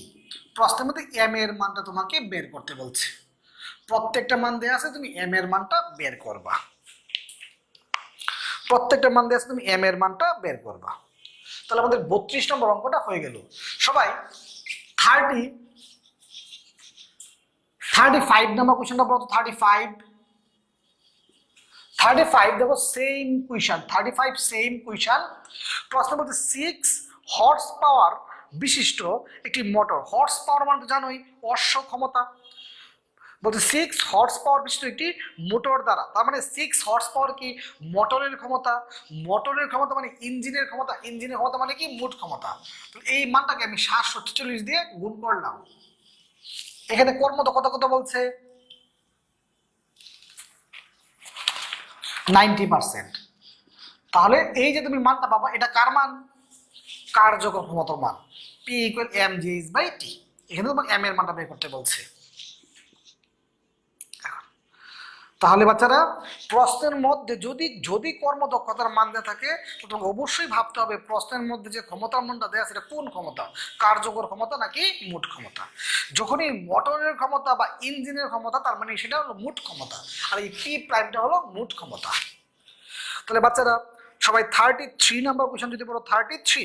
প্রশ্নের মধ্যে এম এর মানটা তোমাকে বের করতে বলছে, প্রত্যেকটা মান দেওয়া আছে তুমি এম এর মানটা বের করবা। প্রত্যেকটা মান দিয়ে তুমি এম এর মানটা বের করবা। তাহলে আমাদের 32 নম্বর অঙ্কটা হয়ে গেল। সবাই 35 নম্বর কোশ্চেনটা পড়ো তো। 35 দেখো সেম কুইশন, 35 সেম কুইশন। প্রশ্ন বলতে 6 হর্স পাওয়ার বিশিষ্ট একটি মোটর, হর্স পাওয়ার মানে তো জানোই অশ্ব ক্ষমতা, বলতে 6 হর্স পাওয়ার বিশিষ্ট একটি মোটর দ্বারা, তার মানে 6 হর্স পাওয়ার কি মোটরের ক্ষমতা, মোটরের ক্ষমতা মানে ইঞ্জিনের ক্ষমতা, ইঞ্জিনের ক্ষমতা মানে কি মোট ক্ষমতা। এই মানটাকে আমি 746 দিয়ে গুণ করলাম। এখানে কর্মদক্ষতা কত বলছে 90%। তাহলে এই যে তুমি মানটা পাবা এটা কার মান, কার্যকর ক্ষমতার মান, P ইকুয়াল mgh/t। এখানে তোমার m এর মানটা বের করতে বলছে। তাহলে বাচ্চারা প্রশ্নের মধ্যে যদি যদি কর্মদক্ষতার মান দেওয়া থাকে তো তোমাকে অবশ্যই ভাবতে হবে প্রশ্নের মধ্যে যে ক্ষমতার মানটা দেওয়া সেটা কোন ক্ষমতা, কার্যকর ক্ষমতা নাকি মোট ক্ষমতা। যখনই মোটরের ক্ষমতা বা ইঞ্জিনের ক্ষমতা তার মানে সেটা হলো মোট ক্ষমতা, আর এই পি প্রাইমটা হলো মোট ক্ষমতা। তাহলে বাচ্চারা সবাই 33 নাম্বার কোশ্চেন যদি পড়ো, 33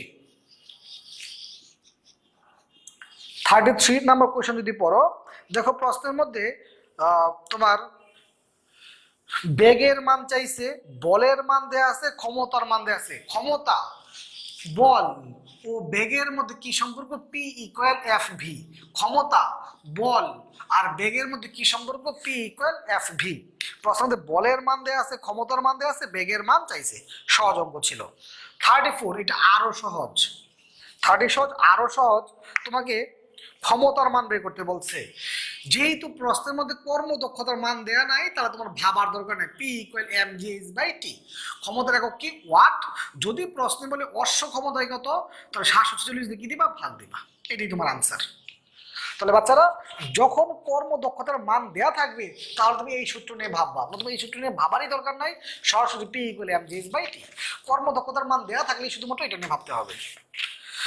নাম্বার কোশ্চেন যদি পড়ো, দেখো প্রশ্নের মধ্যে তোমার বেগের মান চাইছে, বলের মান দেয়া আছে, ক্ষমতার মান দেয়া আছে। ক্ষমতা, বল ও বেগের মধ্যে কি সম্পর্ক, পি ইকুয়াল এফ ভি। ক্ষমতা, বল আর বেগের মধ্যে কি সম্পর্ক, পি ইকুয়াল এফ ভি। প্রশ্নে বলের মান দেয়া আছে, ক্ষমতার মান দেয়া আছে, বেগের মান চাইছে। সহজ অঙ্ক ছিল। 34 এটা আরো সহজ, 30 সহজ আরো সহজ। তোমাকে ক্ষমতার মান বের করতে বলছে। যেহেতু প্রশ্নের মধ্যে কর্মদক্ষতার মান দেয়া নাই তাহলে তোমার ভাবার দরকার নেই, P ইকুয়াল mgh/t। ক্ষমতার একক কি ওয়াট। যদি প্রশ্নে বলে অশ্ব ক্ষমতা কত তাহলে 746 দিয়ে কি দিবা, ভাগ দিবা। এটাই তোমার আনসার। তাহলে বাচ্চারা যখন কর্মদক্ষতার মান দেয়া থাকবে তাহলে তুমি এই সূত্র নিয়ে ভাববা, তুমি এই সূত্র নিয়ে ভাবারই দরকার নাই, সরাসরি P ইকুয়াল mgh/t। কর্মদক্ষতার মান দেয়া থাকলে শুধুমাত্র এটা নিয়ে ভাবতে হবে।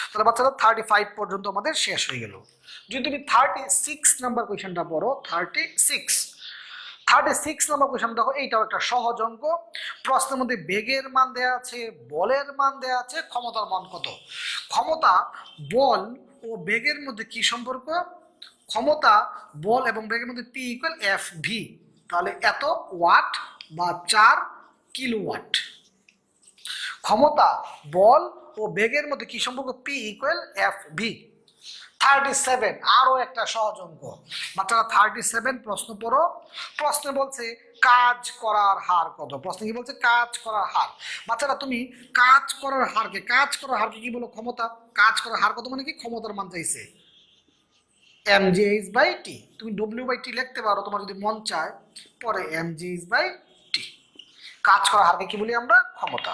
তাহলে বাচ্চারা 35 পর্যন্ত আমাদের শেষ হয়ে গেল। যদি তুমি 36 নাম্বার কোয়েশ্চনটা পড়ো, 36 নাম্বার কোয়েশ্চন দেখো, এইটাও একটা সহজ অঙ্ক। প্রশ্নের মধ্যে বেগের মান দেয়া আছে, বলের মান দেয়া আছে, ক্ষমতার মান কত। ক্ষমতা, বল ও বেগের মধ্যে কি সম্পর্ক, ক্ষমতা, বল এবং বেগের মধ্যে P ইকুয়াল এফ ভি। তাহলে এত ওয়াট বা 4 কিলোওয়াট। ক্ষমতা, বল ও বেগের মধ্যে কি সম্পর্ক, P ইকুয়াল এফ ভি। 37 আরো একটা সহজ অঙ্ক। বাচ্চারা 37 প্রশ্ন পড়ো। প্রশ্নে বলছে কাজ করার হার কত। প্রশ্নে কি বলছে, কাজ করার হার। বাচ্চারা তুমি কাজ করার হারকে কি বলো, ক্ষমতা। কাজ করার হার কত মানে কি, ক্ষমতার মান চাইছে, mgh/t। তুমি w/t লিখতে পারো তোমার যদি মন চায়, পরে mgh/t। কাজ করার হারকে কি বলি আমরা, ক্ষমতা।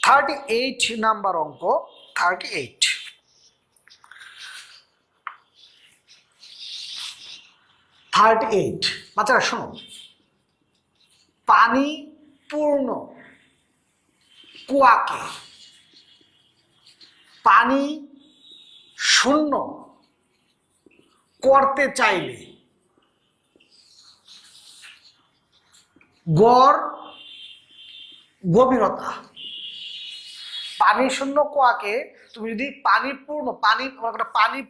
38 নাম্বার অঙ্ক, 38 বাচ্চারা শোনো, পানি পূর্ণ কুয়াকে পানি শূন্য করতে চাইলে গড় গভীরতা। পানি শূন্য কুয়াকে তুমি যদি পানি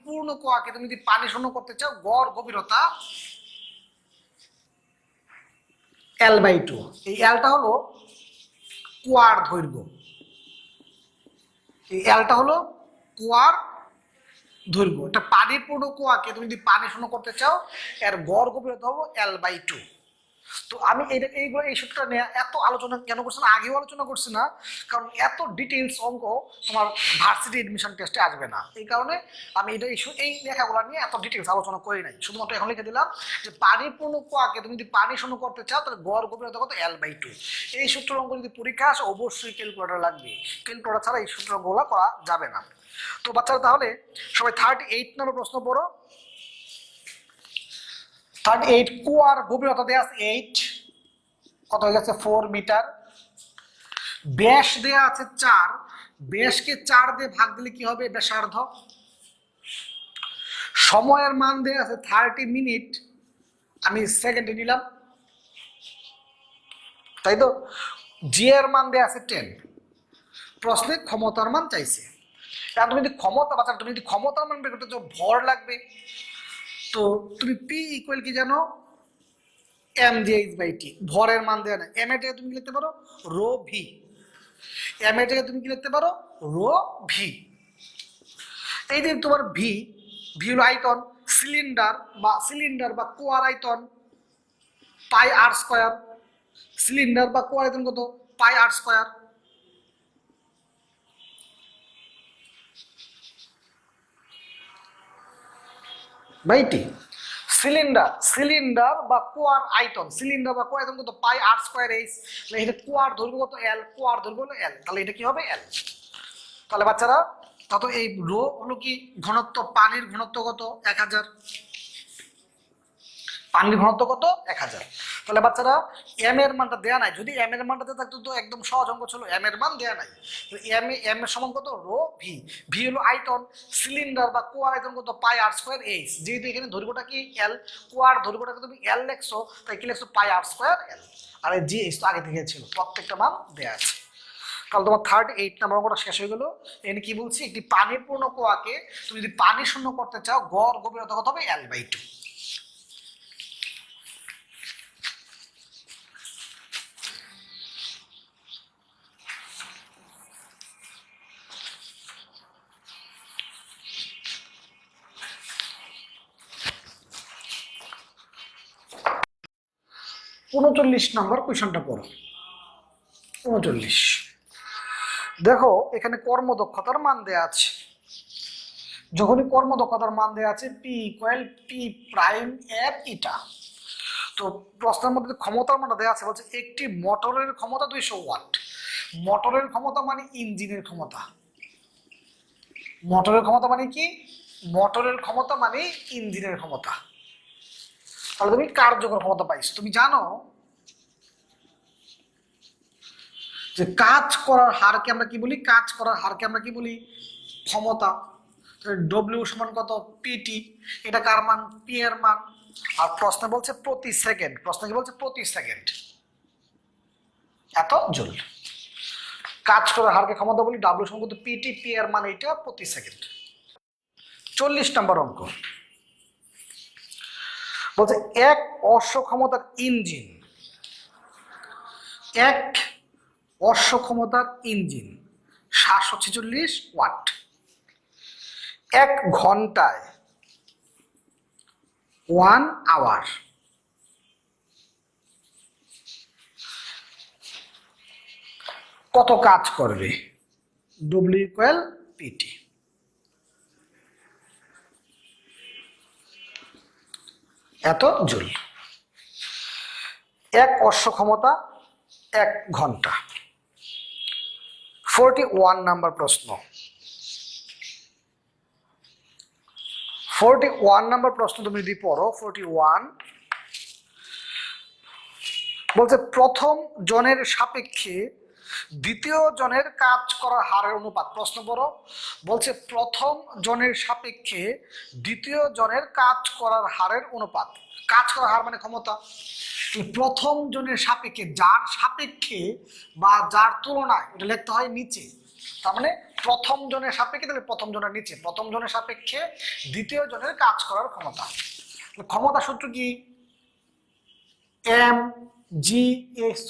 পূর্ণ কুয়াকে তুমি যদি পানি শূন্য করতে চাও, গড় গভীরতা L/2। এই Lটা হলো কুয়ার দৈর্ঘ্য, এই Lটা হলো কুয়ার দৈর্ঘ্য। এটা পানি পূর্ণ কুয়াকে তুমি যদি পানি শূন্য করতে চাও, এর গড় গভীরতা হলো L/2। তো আমি এই সূত্রটা নিয়ে এত আলোচনা কেন করছি না, আগেও আলোচনা করছি না, কারণ এত ডিটেইলস অঙ্ক তোমার ভার্সিটি এডমিশন টেস্টে আসবে না। এই কারণে আমি এই লেখাগুলো নিয়ে এত ডিটেইলস আলোচনা করি নাই, শুধুমাত্র এখন লিখে দিলাম যে পানি পূর্ণ কুয়াকে তুমি যদি পানি শূন্য করতে চাও তাহলে গড় গভীরতা কত, L/2। এই সূত্র অঙ্ক যদি পরীক্ষা আসে অবশ্যই ক্যালকুলেটর লাগবে, ক্যালকুলেটর ছাড়া এই সূত্র অঙ্কগুলো করা যাবে না। তো বাচ্চারা তাহলে সবাই 38 নম্বর প্রশ্ন পড়ো। 38 কুয়ার গভীরতা দেয়া আছে 8, কত হয়ে গেছে 4 মিটার। ব্যাস দেয়া আছে 4, ব্যাসকে 4 দিয়ে ভাগ দিলে কি হবে, ব্যাসার্ধ। সময়ের মান দেয়া আছে 30 মিনিট, আমি সেকেন্ডে নিলাম, তাই তো। জি এর মান দেয়া আছে 10, প্রশ্নে ক্ষমতার মান চাইছে। এখন তুমি যদি ক্ষমতার মান বের করতে চাও, ভর লাগবে। তো তুমি পি ইকুয়াল কি জানো, এম জি এইচ বাই টি। ভরের মান দেওয়া না, এম এর জায়গায় তুমি কি লিখতে পারো, রো ভি। এম এর জায়গায় তুমি কি লিখতে পারো, রো ভি। এই যে তোমার ভি, ভি হলো আয়তন, সিলিন্ডার বা কোয়ার আয়তন পাই আর স্কয়ার। সিলিন্ডার বা কোয়ার আয়তন কত, পাই আর স্কয়ার। বাইটি সিলিন্ডার বা কোয়ার আয়তন, কত, পাই আর স্কয়ার এইচ। এটা কোয়ার দৈর্ঘ্য কত, এল, কোয়ার দৈর্ঘ্য হলো এল, তাহলে এটা কি হবে, এল। তাহলে বাচ্চারা তত এই রো হলো কি ঘনত্ব, পানির ঘনত্ব কত, 1000। পানির ঘনত্ব কত, 1000। তাহলে বাচ্চারা এম এর মানটা দেয়া নাই, যদি এম এর মানটা থাকতো তো একদম সহজ অঙ্ক ছিল। এম এর মান দেয়া নাই, এম এর সমান কত, রো ভি। ভি হলো আয়তন, সিলিন্ডার বা কোয়ার আয়তন কত, পাই আর স্কয়ার এইচ। যেহেতু এখানে দৈর্ঘ্যটা কি এল, কোয়ার দৈর্ঘ্যটাকে তুমি এল লেখছো, তাই কি লেখছো, পাই আর স্কয়ার এল। আর এই জি এইচ তো আগে থেকে ছিল, প্রত্যেকটা মান দেয়া আছে। তাহলে তোমার 38 নম্বর অঙ্কটা শেষ হয়ে গেল। এখানে কি বলছি, একটি পানিপূর্ণ কুয়াকে তুমি যদি পানি শূন্য করতে চাও, গড় গভীরতা কত হবে, এল বাই 2। 39 নম্বর কোয়েশনটা পড়ো। 39 দেখো, এখানে কর্মদক্ষতার মান দেয়া আছে। যখনই কর্মদক্ষতার মান দেয়া আছে পি ইকুয়াল পি প্রাইম এর ইটা, তো প্রশ্নের মধ্যে ক্ষমতার মানটা দেওয়া আছে, বলছে একটি মোটরের ক্ষমতা 200 ওয়াট। মোটরের ক্ষমতা মানে ইঞ্জিনের ক্ষমতা। মোটরের ক্ষমতা মানে কি, মোটরের ক্ষমতা মানে ইঞ্জিনের ক্ষমতা। তাহলে তুমি কার্যকর ক্ষমতা পাইছো। তুমি জানো যে কাজ করার হারকে আমরা কি বলি, ক্ষমতা। ডব্লিউ সমান কত, পিটি। এটা কার মান, পি এর মান। আর প্রশ্ন বলছে প্রতি সেকেন্ড, এত জুল। কাজ করার হারকে ক্ষমতা বলি, ডাব্লিউ সমান কত, পিটি, পি এর মান এটা প্রতি সেকেন্ড। 40 নম্বর অঙ্ক বলছে এক অশ্ব ক্ষমতার ইঞ্জিন, 746 ওয়াট 1 ঘন্টায় 1 আওয়ার কত কাজ করবে, ডব্লিউ ইকুয়াল পিটি। এত জুল। এক অশ্ব ক্ষমতা 1 ঘন্টা। 41 নাম্বার প্রশ্ন। 41 নাম্বার প্রশ্ন তুমি যদি পড়ো, 41 বলছে প্রথম জনের সাপেক্ষে দ্বিতীয় জনের কাজ করার হারের অনুপাত। প্রশ্ন পড়ো, বলছে প্রথম জনের সাপেক্ষে দ্বিতীয় জনের কাজ করার হারের অনুপাত। কাজ করার হার মানে ক্ষমতা। প্রথম জনের সাপেক্ষে, যার সাপেক্ষে বা যার তুলনায়, এটা লিখতে হয় নিচে। তার মানে প্রথম জনের সাপেক্ষে, তাহলে প্রথম জনের নিচে, প্রথম জনের সাপেক্ষে দ্বিতীয় জনের কাজ করার ক্ষমতা। ক্ষমতা সূত্র কি, M G H,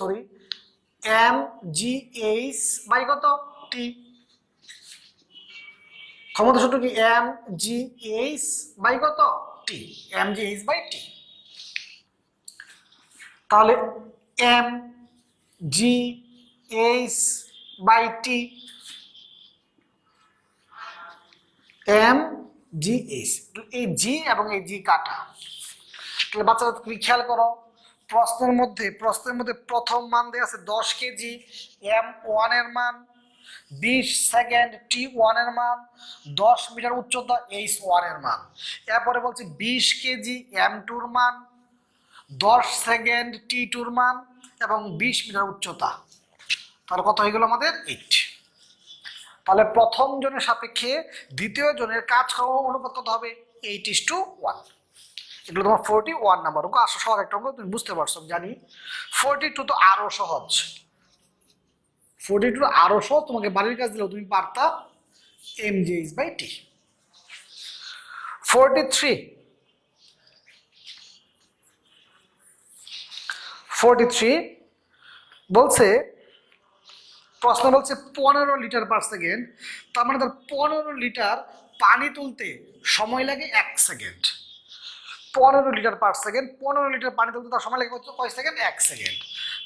M G H by কত, টি। ক্ষমতা সূত্র কি, এম জি এইচ বাই কত, T. M G H by T. তাহলে M G H by T, M G H, এই জি এবং এই জি কাটা। তাহলে বাচ্চারা তুমি খেয়াল করো, প্রশ্নের মধ্যে প্রথম মান দেওয়া আছে 10 কেজি, এম 1 এর মান 20 সেকেন্ড, টি 1 এর মান 10 মিটার উচ্চতা, এইচ 1 এর মান। এরপরে বলছে 20 কেজি, এম 2 এর মান 10 সেকেন্ড, টি 2 এর মান এবং 20 মিটার উচ্চতা। তাহলে কত হয়ে গেল আমাদের 8। তাহলে প্রথম জনের সাপেক্ষে দ্বিতীয় জনের কাজ করার অনুপাত কত হবে, 8:1। এগুলো তোমার 41 নাম্বার অঙ্ক। আসো সহজ একটা অঙ্ক, তুমি বুঝতে পারছো জানি। 42 তো আরো সহজ। 42 আরো সহজ, তোমাকে বাড়ির কাজ দিলেও তুমি পারতা, mgh/t। 43 বলছে, প্রশ্ন বলছে 15 লিটার পার সেকেন্ড, তার মানে তার 15 লিটার পানি তুলতে সময় লাগে 1 second. 15 litre per second, 15 litre পানি তুলতে তার সময় লাগে কয় সেকেন্ড? 1 সেকেন্ড।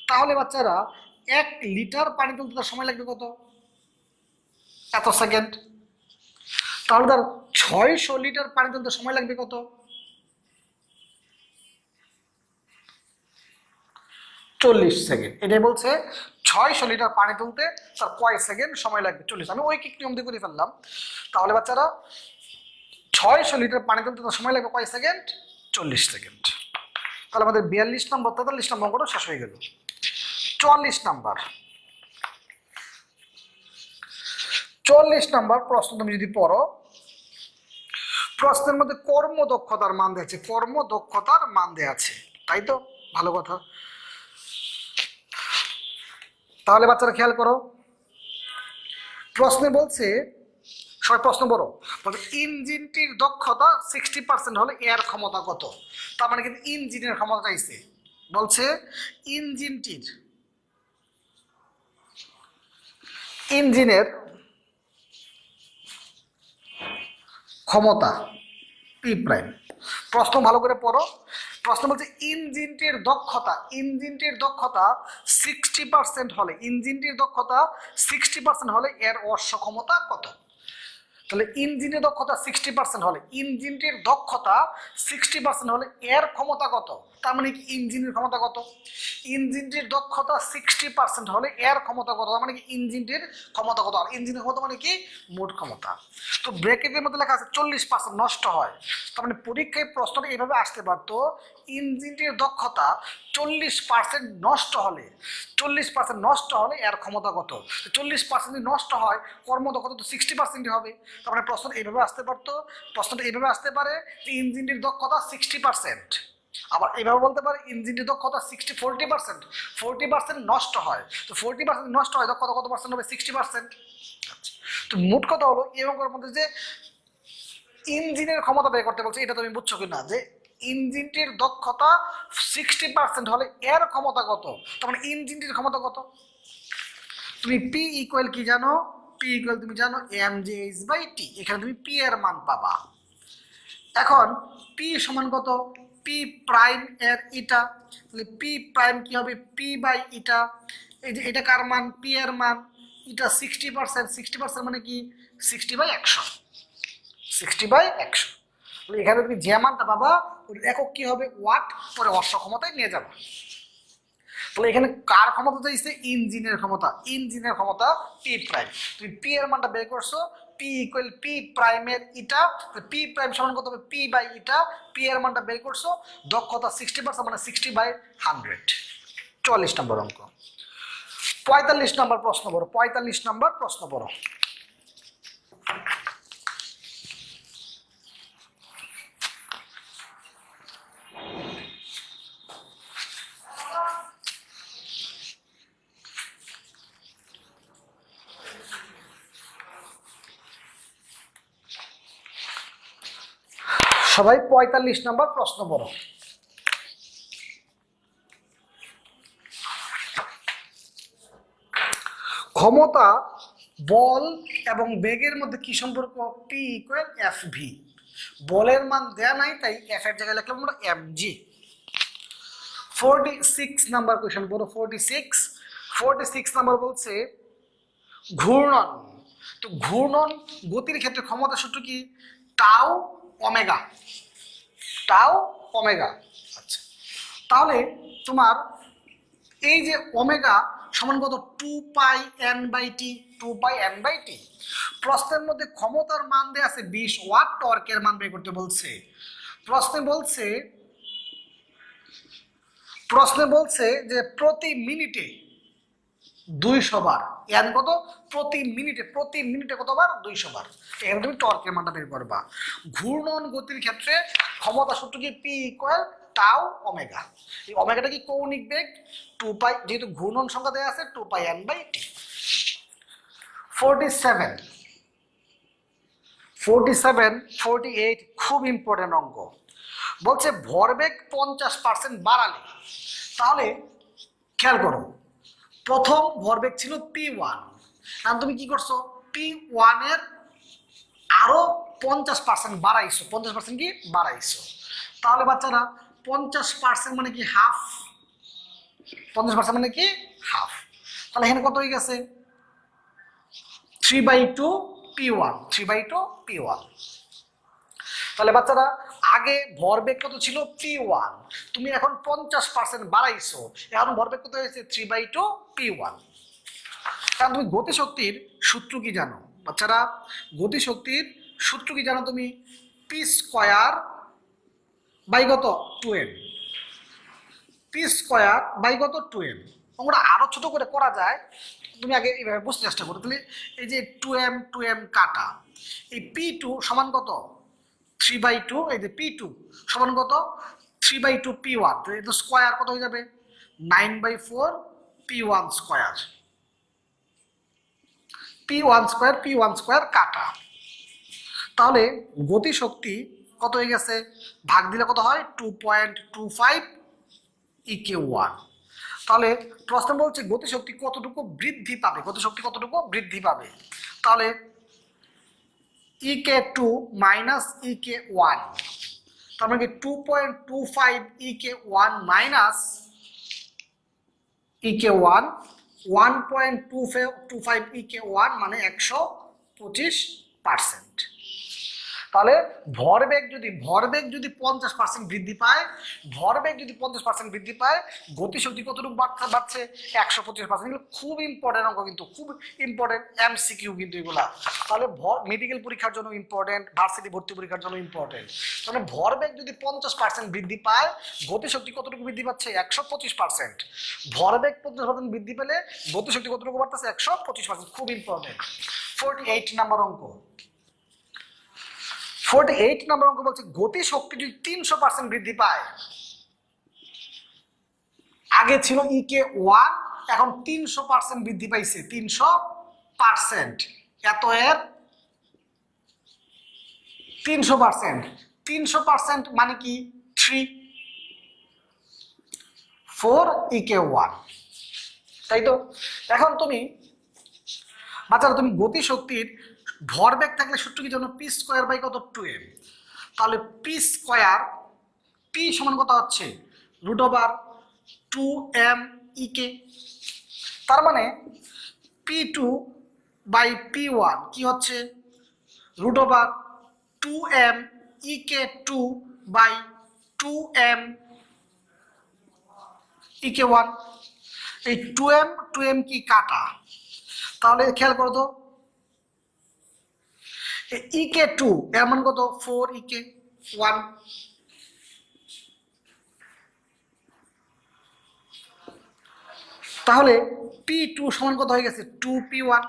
তাহলে বাচ্চারা 1 লিটার পানি তুলতে তার সময় লাগবে কত? এত সেকেন্ড। তাহলে তার 600 লিটার পানি তুলতে সময় লাগবে কত? 40 সেকেন্ড। এটাই বলছে 600 লিটার পানি তুলতে তার কয় সেকেন্ড সময় লাগবে? 40। আমি ঐকিক নিয়ম দিয়ে করে ফেললাম। তাহলে বাচ্চারা 600 লিটার পানি তুলতে তার সময় লাগবে কয় সেকেন্ড? 40 সেকেন্ড। তাহলে আমাদের 42 নম্বর 43 নম্বর করে শেষ হয়ে গেল। 44 নাম্বার, 44 নাম্বার প্রশ্ন তুমি যদি পড়ো, প্রশ্নের মধ্যে কর্মদক্ষতার মান দেওয়া আছে, কর্মদক্ষতার মান দেওয়া আছে, তাই তো? ভালো কথা। তাহলে বাচ্চারা খেয়াল করো, প্রশ্নে বলছে, সবাই প্রশ্ন বড়, বলছে ইঞ্জিনটির দক্ষতা 60% হলে এর ক্ষমতা কত? তার মানে কিন্তু ইঞ্জিনের ক্ষমতা চাইছে। বলছে ইঞ্জিনের ক্ষমতা পি প্রাইম। প্রশ্ন ভালো করে পড়ো। প্রশ্ন বলছে ইঞ্জিনটির দক্ষতা 60% হলে, ইঞ্জিনটির দক্ষতা 60% হলে এর অশ্ব ক্ষমতা কত? তাহলে ইঞ্জিনের দক্ষতা 60% হলে, ইঞ্জিনটির দক্ষতা 60% হলে এর ক্ষমতা কত? তার মানে কি ইঞ্জিনের ক্ষমতা কত? ইঞ্জিনটির দক্ষতা 60% হলে এর ক্ষমতা কত? তার মানে কি ইঞ্জিনটির ক্ষমতা কত? আর ইঞ্জিনের ক্ষমতা মানে কি? মোট ক্ষমতা। তো ব্র্যাকেটের মধ্যে লেখা আছে 40% নষ্ট হয়, তার মানে পরীক্ষায় প্রশ্নটা এইভাবে আসতে পারতো, ইঞ্জিনটির দক্ষতা 40% নষ্ট হলে, 40% নষ্ট হলে এর ক্ষমতা কত? 40% যদি নষ্ট হয়, কর্মদক্ষতা তো 60% হবে। তার মানে প্রশ্ন এইভাবে আসতে পারতো, প্রশ্নটা এইভাবে আসতে পারে যে ইঞ্জিনটির দক্ষতা 60%। আবার এইভাবে বলতে পারে ইঞ্জিনটির দক্ষতা 40% নষ্ট হয়, তো 40% নষ্ট হয়, দক্ষতা কত পার্সেন্ট হবে? 60%। তো মোট কথা হলো এরকম মধ্যে যে ইঞ্জিনের ক্ষমতা বের করতে বলছে, এটা তুমি বুঝছো কিনা, যে ইঞ্জিনটির দক্ষতা 60% হলে এর ক্ষমতা কত? তার মানে ইঞ্জিনটির ক্ষমতা কত? তুমি পি ইকুয়াল কি জানো? পি ইকুয়াল তুমি জানো mgh/t। এখানে তুমি পি এর মান পাবা। এখন পি সমান কত? পি প্রাইম এর ইটা, তাহলে পি প্রাইম কি হবে? P by eta. এই যে এটা কার মান? পি এর মান। ইটা 60%, 60% মানে কি? 60/100, 60/100। এখানে তুমি যে মানটা পাবা ওর একক কি হবে? ওয়াট, পরে অশ্ব ক্ষমতায় নিয়ে যাবা। তাহলে এখানে কার ক্ষমতা চাইছে? ইঞ্জিনের ক্ষমতা। ইঞ্জিনের ক্ষমতা পি প্রাইম। তুমি পি এর মানটা বের করছো, পি ইকুয়াল পি প্রাইমের ইটা, পি প্রাইম সমান কত হবে? P by eta. পি এর মানটা বের করছো, দক্ষতা 60% মানে 60/100। 44 নম্বর অঙ্ক। 45 নম্বর প্রশ্ন পড়ো, 45 নম্বর প্রশ্ন পড়ো। সবাই 45 নম্বর প্রশ্ন পড়ো। ক্ষমতা, বল এবং বেগের মধ্যে কি সম্পর্ক? P equal F V. বলের মান দেয়া নাই, তাই এফ এর জায়গায় লিখলাম আমরা এফ জি। 46 নাম্বার কোয়েশ্চেন পড়ো। 46 নাম্বার বলছে ঘূর্ণন। তো ঘূর্ণন গতির ক্ষেত্রে ক্ষমতা সূত্র কি? Tau omega, tau omega. আচ্ছা, তাহলে তোমার এই যে ওমেগা সমান কত? 2πn/t, 2πn/t। প্রশ্নের মধ্যে ক্ষমতার মান দেয়া আছে 20 ওয়াট, টর্কের মান বের করতে বলছে। প্রশ্নে বলছে যে প্রতি মিনিটে 200 বার। এন কত? প্রতি মিনিটে কতবার? 200 বার। এখানে তুমি টর্কের মানটা বের করবা। ঘূর্ণন গতির ক্ষেত্রে ক্ষমতা সূত্র কি? P equal tau omega. এই ওমেগাটা কি কৌণিক বেগ 2π, যেহেতু ঘূর্ণন সংখ্যা দেওয়া আছে 2πn/t। 47, 47, 48 খুব ইম্পর্টেন্ট অঙ্ক। বলছে ভরবেগ 50% বাড়ালে, তাহলে খেয়াল করো প্রথম ভরবেগ ছিল P1, কারণ তুমি কি করছো P1 এর আরো 50% বাড়াইছো, 50% কি বাড়াইছো, তাহলে বাচ্চারা 50% মানে কি হাফ, 50% মানে কি হাফ, তাহলে এখানে কত হয়ে গেছে 3/2 P1, 3/2 P1। তাহলে বাচ্চারা আগে ভরবেগ কত ছিল P1, তুমি এখন 50% বাড়াইছো, এখন ভরবেগ কত হয়েছে 3/2 P1। কারণ তুমি গতিশক্তির সূত্র কি জানো বাচ্চারা, গতিশক্তির সূত্র কি জানো তুমি, P² কত 2m, P² কত 2m। আমরা আরো ছোট করে করা যায়, তুমি আগে এইভাবে বুঝতে চেষ্টা করো, তাহলে এই যে 2m কাটা, এই P2 সমান কত 3/2, এই যে P2 সমান কত 3/2 P1, তো এই তো স্কয়ার কত হয়ে যাবে 9/4 P1 স্কয়ার, P1 স্কয়ার কাটা। তাহলে গতিশক্তি কত হয়ে গেছে, ভাগ দিলে কত হয় 2.25 EK1। তাহলে প্রশ্ন বলছে গতিশক্তি কতটুকু বৃদ্ধি পাবে, গতিশক্তি কতটুকু বৃদ্ধি পাবে, তাহলে EK2 মাইনাস EK1, তার মানে কি 2.25 EK1 মাইনাস EK1, 1.25 EK1 মানে 125%। তাহলে ভরবেগ যদি 50% বৃদ্ধি পায়, ভরবেগ যদি 50% বৃদ্ধি পায়, গতিশক্তি কতটুকু বাড়ছে 125%। এগুলো খুব ইম্পর্টেন্ট অঙ্ক, কিন্তু খুব ইম্পর্টেন্ট MCQ কিন্তু এগুলা। তাহলে মেডিকেল পরীক্ষার জন্য ইম্পর্টেন্ট, ভার্সিটি ভর্তি পরীক্ষার জন্য ইম্পর্টেন্ট। তাহলে ভরবেগ যদি 50% বৃদ্ধি পায়, গতিশক্তি কতটুকু বৃদ্ধি পাচ্ছে 125%। ভরবেগ 50% বৃদ্ধি পেলে গতিশক্তি কতটুকু বাড়তেছে 125%, খুব ইম্পর্টেন্ট। 48 নাম্বার অঙ্ক, 48 নম্বর অঙ্ক বলছে গতিশক্তি যদি 300% বৃদ্ধি পায়, আগে ছিল EK1, এখন 300% বৃদ্ধি পাইছে, 300%, এত এর 300%, 300% মানে কি 4 EK1, তাই তো। এখন তুমি বাচ্চারা তুমি গতিশক্তির ভরবেগ থাকলে সূত্র কি জানো, P² কত 2m, তাহলে P² P সমান কত হচ্ছে √2m EK, তার মানে P2/P1 কি হচ্ছে √2m EK2/2m EK1। এই 2m কি কাটা, তাহলে খেয়াল করো তো EK2 এর মান কত 4 EK1, তাহলে P2 সমান কত হয়ে গেছে 2 P1।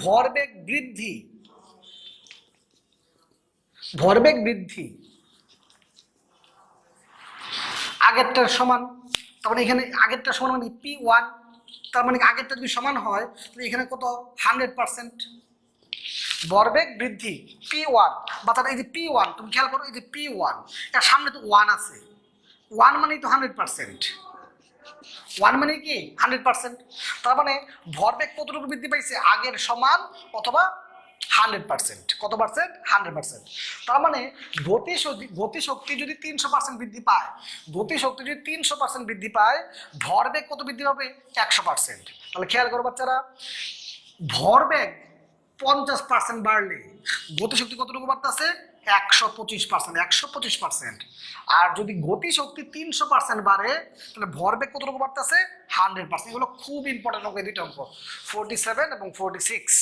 ভরবেগ বৃদ্ধি, ভরবেগ বৃদ্ধি আগেরটার সমান, তার মানে এখানে আগেরটার সমান মানে P1, তার মানে আগেরটা যদি সমান হয় তাহলে এখানে কত 100%। ভরবেগ বৃদ্ধি P1, বা তার এই যে P1 তুমি খেয়াল করো, এই যে P1 এর সামনে তো 1 আছে, 1 মানেই তো 100%, 1 মানে কি 100%, তার মানে ভরবেগ কতটুকু বৃদ্ধি পাইছে আগের সমান অথবা 100%, কত পার্সেন্ট 100%। তার মানে গতিশক্তি যদি 300% বৃদ্ধি পায়, গতিশক্তি যদি 300% বৃদ্ধি পায়, ভরবেগ কত বৃদ্ধি পাবে 100%। তাহলে খেয়াল করো বাচ্চারা, ভরবেগ 50% বাড়লে গতিশক্তি কতটুকু বাড়তেছে 125%, 125%। আর যদি গতিশক্তি 300% বাড়ে, তাহলে ভরবেগ কতটুকু বাড়তেছে 100%। এগুলো খুব ইম্পর্টেন্ট অঙ্ক, এই দুটো অঙ্ক 47 এবং 46।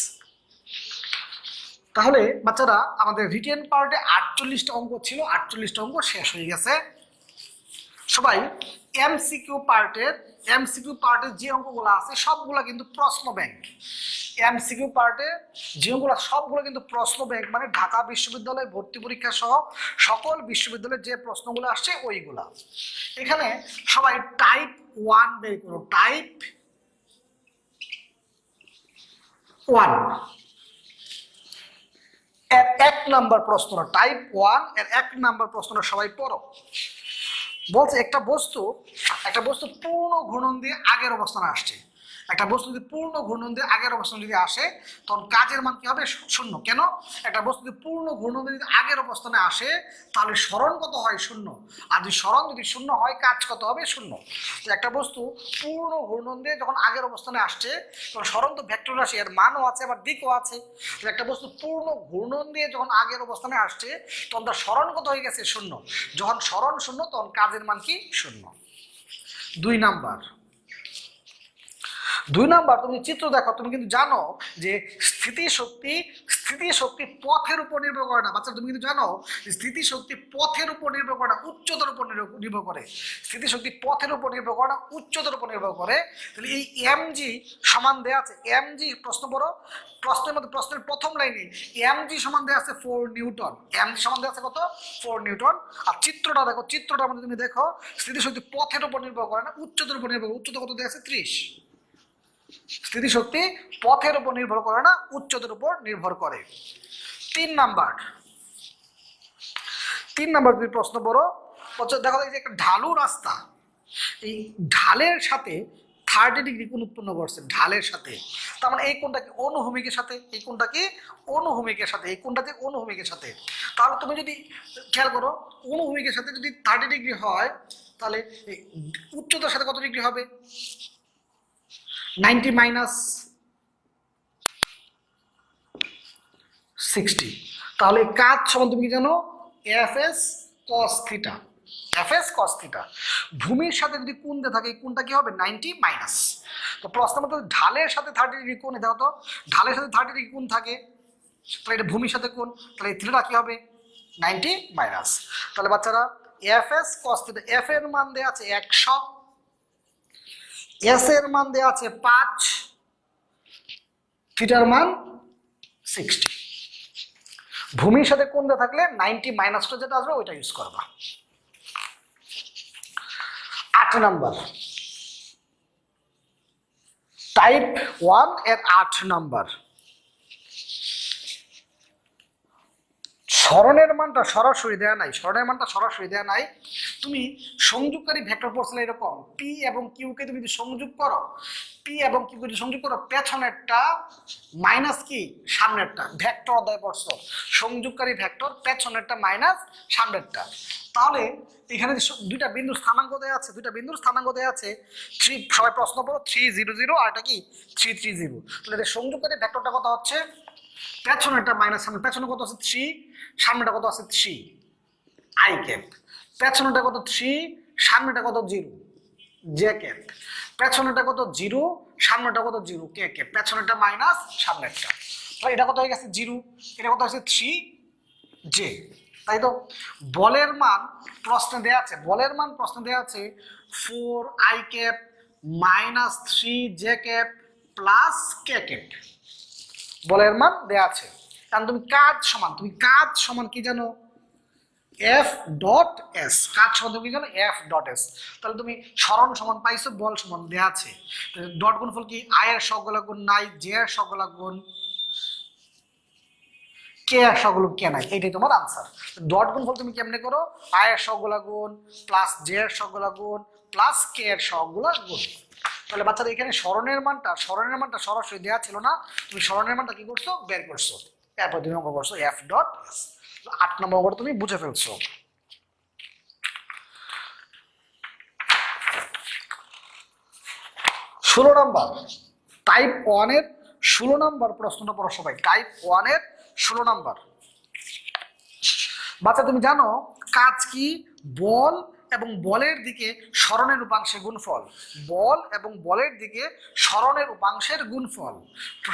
তাহলে বাচ্চারা আমাদের রিটেন পার্টে 48টা অঙ্ক ছিল, 48টা অঙ্ক শেষ হয়ে গেছে। সবাই এমসিকিউ পার্টের যে অঙ্কগুলো আছে সবগুলো কিন্তু প্রশ্ন ব্যাংক। এমসিকিউ পার্টে যে অঙ্কগুলো সবগুলো কিন্তু প্রশ্ন ব্যাংক, মানে ঢাকা বিশ্ববিদ্যালয় ভর্তি পরীক্ষা সহ সকল বিশ্ববিদ্যালয়ের যে প্রশ্নগুলো আসছে ওইগুলা। এখানে সবাই টাইপ 1 বের করো, টাইপ ওয়ান এর 1 নাম্বার প্রশ্ন, টাইপ 1 এর 1 নাম্বার প্রশ্নটা সবাই পড়ো। বলছে একটা বস্তু পূর্ণ ঘূর্ণন দিয়ে আগের অবস্থানে আসছে। একটা বস্তু যদি পূর্ণ ঘূর্ণন দিয়ে আগের অবস্থানে যদি আসে তখন কাজের মান কি হবে? শূন্য। কেন? একটা বস্তু যদি পূর্ণ ঘূর্ণন দিয়ে যদি আগের অবস্থানে আসে তাহলে সরণ কত হয়? শূন্য। আর যদি সরণ যদি শূন্য হয় কাজ কত হবে? শূন্য। তো একটা বস্তু পূর্ণ ঘূর্ণন দিয়ে যখন আগের অবস্থানে আসছে তখন সরণ তো ভেক্টর রাশি, এর মানও আছে আবার দিকও আছে। তো একটা বস্তু পূর্ণ ঘূর্ণন দিয়ে যখন আগের অবস্থানে আসছে তখন তার সরণ কত হয়ে গেছে? শূন্য। যখন সরণ শূন্য তখন কাজের মান কি? শূন্য। 2 নাম্বার তুমি চিত্র দেখো, তুমি কিন্তু জানো যে স্থিতিশক্তি পথের উপর নির্ভর করে না। বাচ্চা তুমি কিন্তু জানো যে স্থিতিশক্তি পথের উপর নির্ভর করে না, উচ্চতার উপর নির্ভর করে। স্থিতিশক্তি পথের উপর নির্ভর করে না, উচ্চতার উপর নির্ভর করে। তাহলে এই mg সমান দেয়া আছে, mg প্রশ্ন পড়ো, প্রশ্নের প্রথম লাইনে mg সমান দেয়া আছে 4 নিউটন। mg সমান দেয়া আছে কত? 4 নিউটন। আর চিত্রটা দেখো, চিত্রটার মধ্যে তুমি দেখো স্থিতিশক্তি পথের উপর নির্ভর করে না, উচ্চতার উপর নির্ভর করে। উচ্চতা কত দেয়া আছে? 30। স্থিতিশক্তি পথের উপর নির্ভর করে না, উচ্চতার উপর নির্ভর করে। 3 নাম্বার তুমি প্রশ্ন পড়ো। দেখো এই যে একটা ঢালু রাস্তা, এই ঢালের সাথে 30 ডিগ্রি কোণ উৎপন্ন করছে, ঢালের সাথে। তার মানে এই কোণটা কি? অনুভূমিকের সাথে। এই কোণটা কি? অনুভূমিকের সাথে। এই কোণটা কি? অনুভূমিকের সাথে। তাহলে তুমি যদি খেয়াল করো অনুভূমিকের সাথে যদি 30 ডিগ্রি হয় তাহলে উচ্চতার সাথে কত ডিগ্রি হবে? 90 মাইনাস 60। তাহলে কাজ সমান তুমি কি জানো? FS cos theta. FS cos theta. ভূমির সাথে যদি কোণ দেয়া থাকে এই কোণটা কি হবে? 90 মাইনাস। তো প্রশ্ন মতো ঢালের সাথে 30 ডিগ্রি কোণ, দেখো তো ঢালের সাথে 30 ডিগ্রি কোণ থাকে, তাহলে এটা ভূমির সাথে কোণ, তাহলে এই থিটাটা কি হবে? 90 মাইনাস। তাহলে বাচ্চারা এফএস কস থিটা, এফ এর মান দেয়া আছে 100, এস এর মান দেয়া আছে 5, থিটার মান 60। ভূমির সাথে কোণ দেয়া থাকলে 90 মাইনাসটা যেটা আসবে ওইটা ইউজ করবা। 8 নাম্বার টাইপ 1 এর 8 নাম্বার। সরণের মানটা সরাসরি দেয়া নাই, তুমি সংযোগকারী ভেক্টর পড়ছিলে এরকম পি এবং কিউ কে তুমি যদি সংযোগ করো, পেছনেরটা মাইনাস কি সামনেরটা, ভেক্টর অধ্যায় পড়ছো, সংযোগকারী ভেক্টর পেছনেরটা মাইনাস সামনেরটা। তাহলে এখানে দুইটা বিন্দুর স্থানাঙ্ক দেয়া আছে, 3, সবাই প্রশ্ন পড়ো, 3 0 0 আর এটা কি 3 3 0। তাহলে সংযোগকারী ভেক্টরটা কত হচ্ছে? পেছনেরটা মাইনাস সামনে, পেছনে কত আছে? 3, সামনেটা কত আছে? 3 আই ক্যাপ। পেছনেটা কত? 3, সামনেটা কত? 0 জে ক্যাপ। পেছনেটা কত? 0, সামনেটা কত? 0 কে ক্যাপ। পেছনেরটা মাইনাস সামনেরটা, তাহলে এটা কত হয়ে গেছে? 0, এটা কত হচ্ছে? 3 জে। তাই তো বলের মান প্রশ্নে দেয়া আছে, 4 I cap minus 3 J cap plus K cap. বলের মান দেয়া আছে। কারণ তুমি কাজ সমান কি জানো? F dot S. কাজ সমান তুমি কি জানো? F dot S. তাহলে তুমি সরণ সমান পাইছো, বল সমান দেয়া আছে। ডট গুণফল কি? আই এর সবগুলা গুণ নাই, জে এর সবগুলা গুণ, কে এর সবগুলো কে নাই, এইটাই তোমার আনসার। ডট গুণফল তুমি কেমনে করো? আই এর সবগুলা গুণ প্লাস জে এর সবগুলা গুণ প্লাস কে এর সবগুলা গুণ। তাহলে বাচ্চারা এখানে সরণের মানটা সরাসরি দেওয়া ছিল না, তুমি সরণের মানটা কি করছো? বের করছো, এরপর তুমি অঙ্ক করছো এফ ডট এস। 8 নম্বর অঙ্কটা তুমি বুঝে ফেলছো। 16 নাম্বার টাইপ 1 এর 16 নাম্বার প্রশ্নটা পড়ো সবাই। টাইপ 1 এর 16 নাম্বার। বাচ্চা তুমি জানো কাজ কি? বল এবং বলের দিকে সরণের উপাংশের গুণফল, বল এবং বলের দিকে সরণের উপাংশের গুণফল।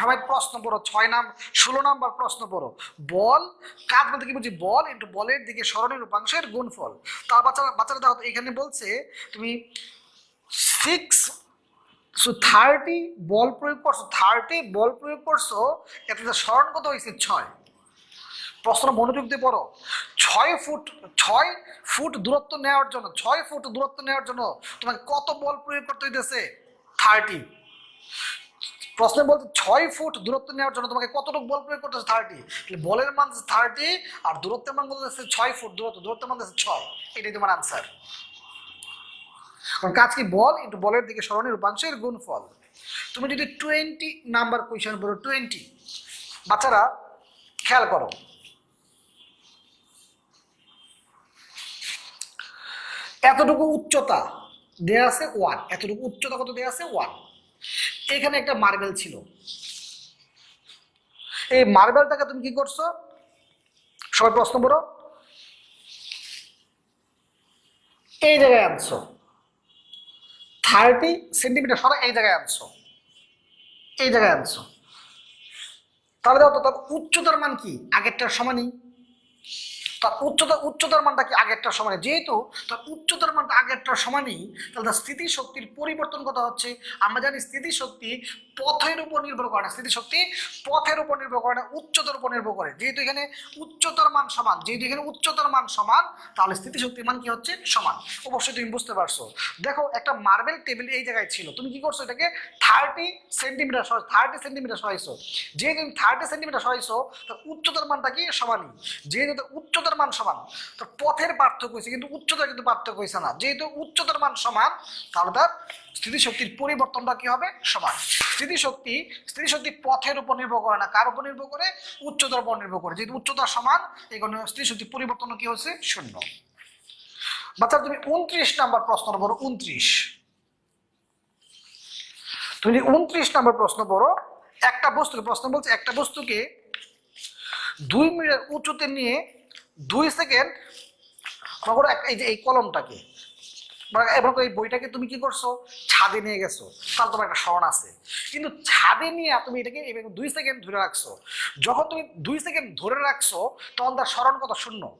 সবাই প্রশ্ন পড়ো, 16 নাম্বার প্রশ্ন পড়ো। বল কাজ বলতে কি বুঝি? বল ইন্টু বলের দিকে সরণের উপাংশের গুণফল। তা বাচ্চারা দেখো এখানে বলছে তুমি 30 বল প্রয়োগ করছো, এতে সরণ কত হয়েছে? 6। প্রশ্ন মনোযোগ দিয়ে পড়ো। 6 ফুট দূরত্ব নেওয়ার জন্য তোমাকে কত বল প্রয়োগ করতে হইতেছে? 30। প্রশ্নে বলছে 6 ফুট দূরত্ব নেওয়ার জন্য তোমাকে কতটুকু বল প্রয়োগ করতে হবে 30, বলের মান 30 আর দূরত্বের মান বলতেছে 6 ফুট দূরত্বের মান হচ্ছে 6, এটাই তোমার আনসার। কারণ কাজ কি বল ইন্টু বলের দিকে সরণের উপাংশের গুণফল। তুমি যদি 20 নাম্বার কোয়েশ্চেন বলো 20, বাচ্চারা খেয়াল করো, এতটুকু উচ্চতা দেয়া আছে 1, এতটুকু উচ্চতা কত দেয়া আছে 1, এখানে একটা মার্বেল ছিল, এই মার্বেলটাকে তুমি কি করছো, সবাই প্রশ্ন করো, এই জায়গায় আনছো 30 সেন্টিমিটার সরা, এই জায়গায় আনছো, এই জায়গায় আনছো, তাহলে দাও তো তার উচ্চতার মান কি আগেরটার সমানই, তার উচ্চতার মানটা কি আগেরটার সমানই, যেহেতু তার উচ্চতার মানটা আগেরটার সমানই, তাহলে তার স্থিতিশক্তির পরিবর্তন কত হচ্ছে, আমরা জানি স্থিতিশক্তি পথের উপর নির্ভর করে না, স্থিতিশক্তি পথের উপর নির্ভর করে না, উচ্চতার উপর নির্ভর করে, যেহেতু এখানে উচ্চতার মান সমান, যেহেতু এখানে উচ্চতার মান সমান, তাহলে স্থিতিশক্তির মান কি হচ্ছে সমান। অবশ্যই তুমি বুঝতে পারছো। দেখো একটা মার্বেল টেবিল এই জায়গায় ছিল, তুমি কি করছো, এটাকে 30 সেন্টিমিটার সরাইছো, যেহেতু তুমি 30 সেন্টিমিটার সরাইছো, তার উচ্চতার মানটা কি সমানই, যেহেতু উচ্চতার মান সমান, তো পথের পার্থক্য হয়েছে কিন্তু উচ্চতা কিন্তু পার্থক্য হয়েছে না, যেহেতু উচ্চতার মান সমান, তাহলে তার স্থিতিশক্তির পরিবর্তনটা কি হবে সমান। স্থিতিশক্তি পথের উপর নির্ভর করে না, কার উপর নির্ভর করে, উচ্চতার উপর নির্ভর করে, যেহেতু উচ্চতা সমান এই কারণে স্থিতিশক্তির পরিবর্তন কি হচ্ছে 0। বাচ্চা তুমি 29 নাম্বার প্রশ্ন পড়ো, 29, তুমি 29 নাম্বার প্রশ্ন পড়ো, একটা বস্তুকে প্রশ্ন বলছে একটা বস্তুকে 2 মিটার উঁচুতে নিয়ে 2 সেকেন্ড, এই যে এই কলমটাকে, এবার এই বইটাকে তুমি কি করছো ছাদে নিয়ে গেছো, তাহলে তোমার একটা স্মরণ আছে, কিন্তু ছাদে নিয়ে তুমি এটাকে 2 সেকেন্ড ধরে রাখছো, যখন তুমি 2 সেকেন্ড ধরে রাখছো তখন তার স্মরণ কত 0,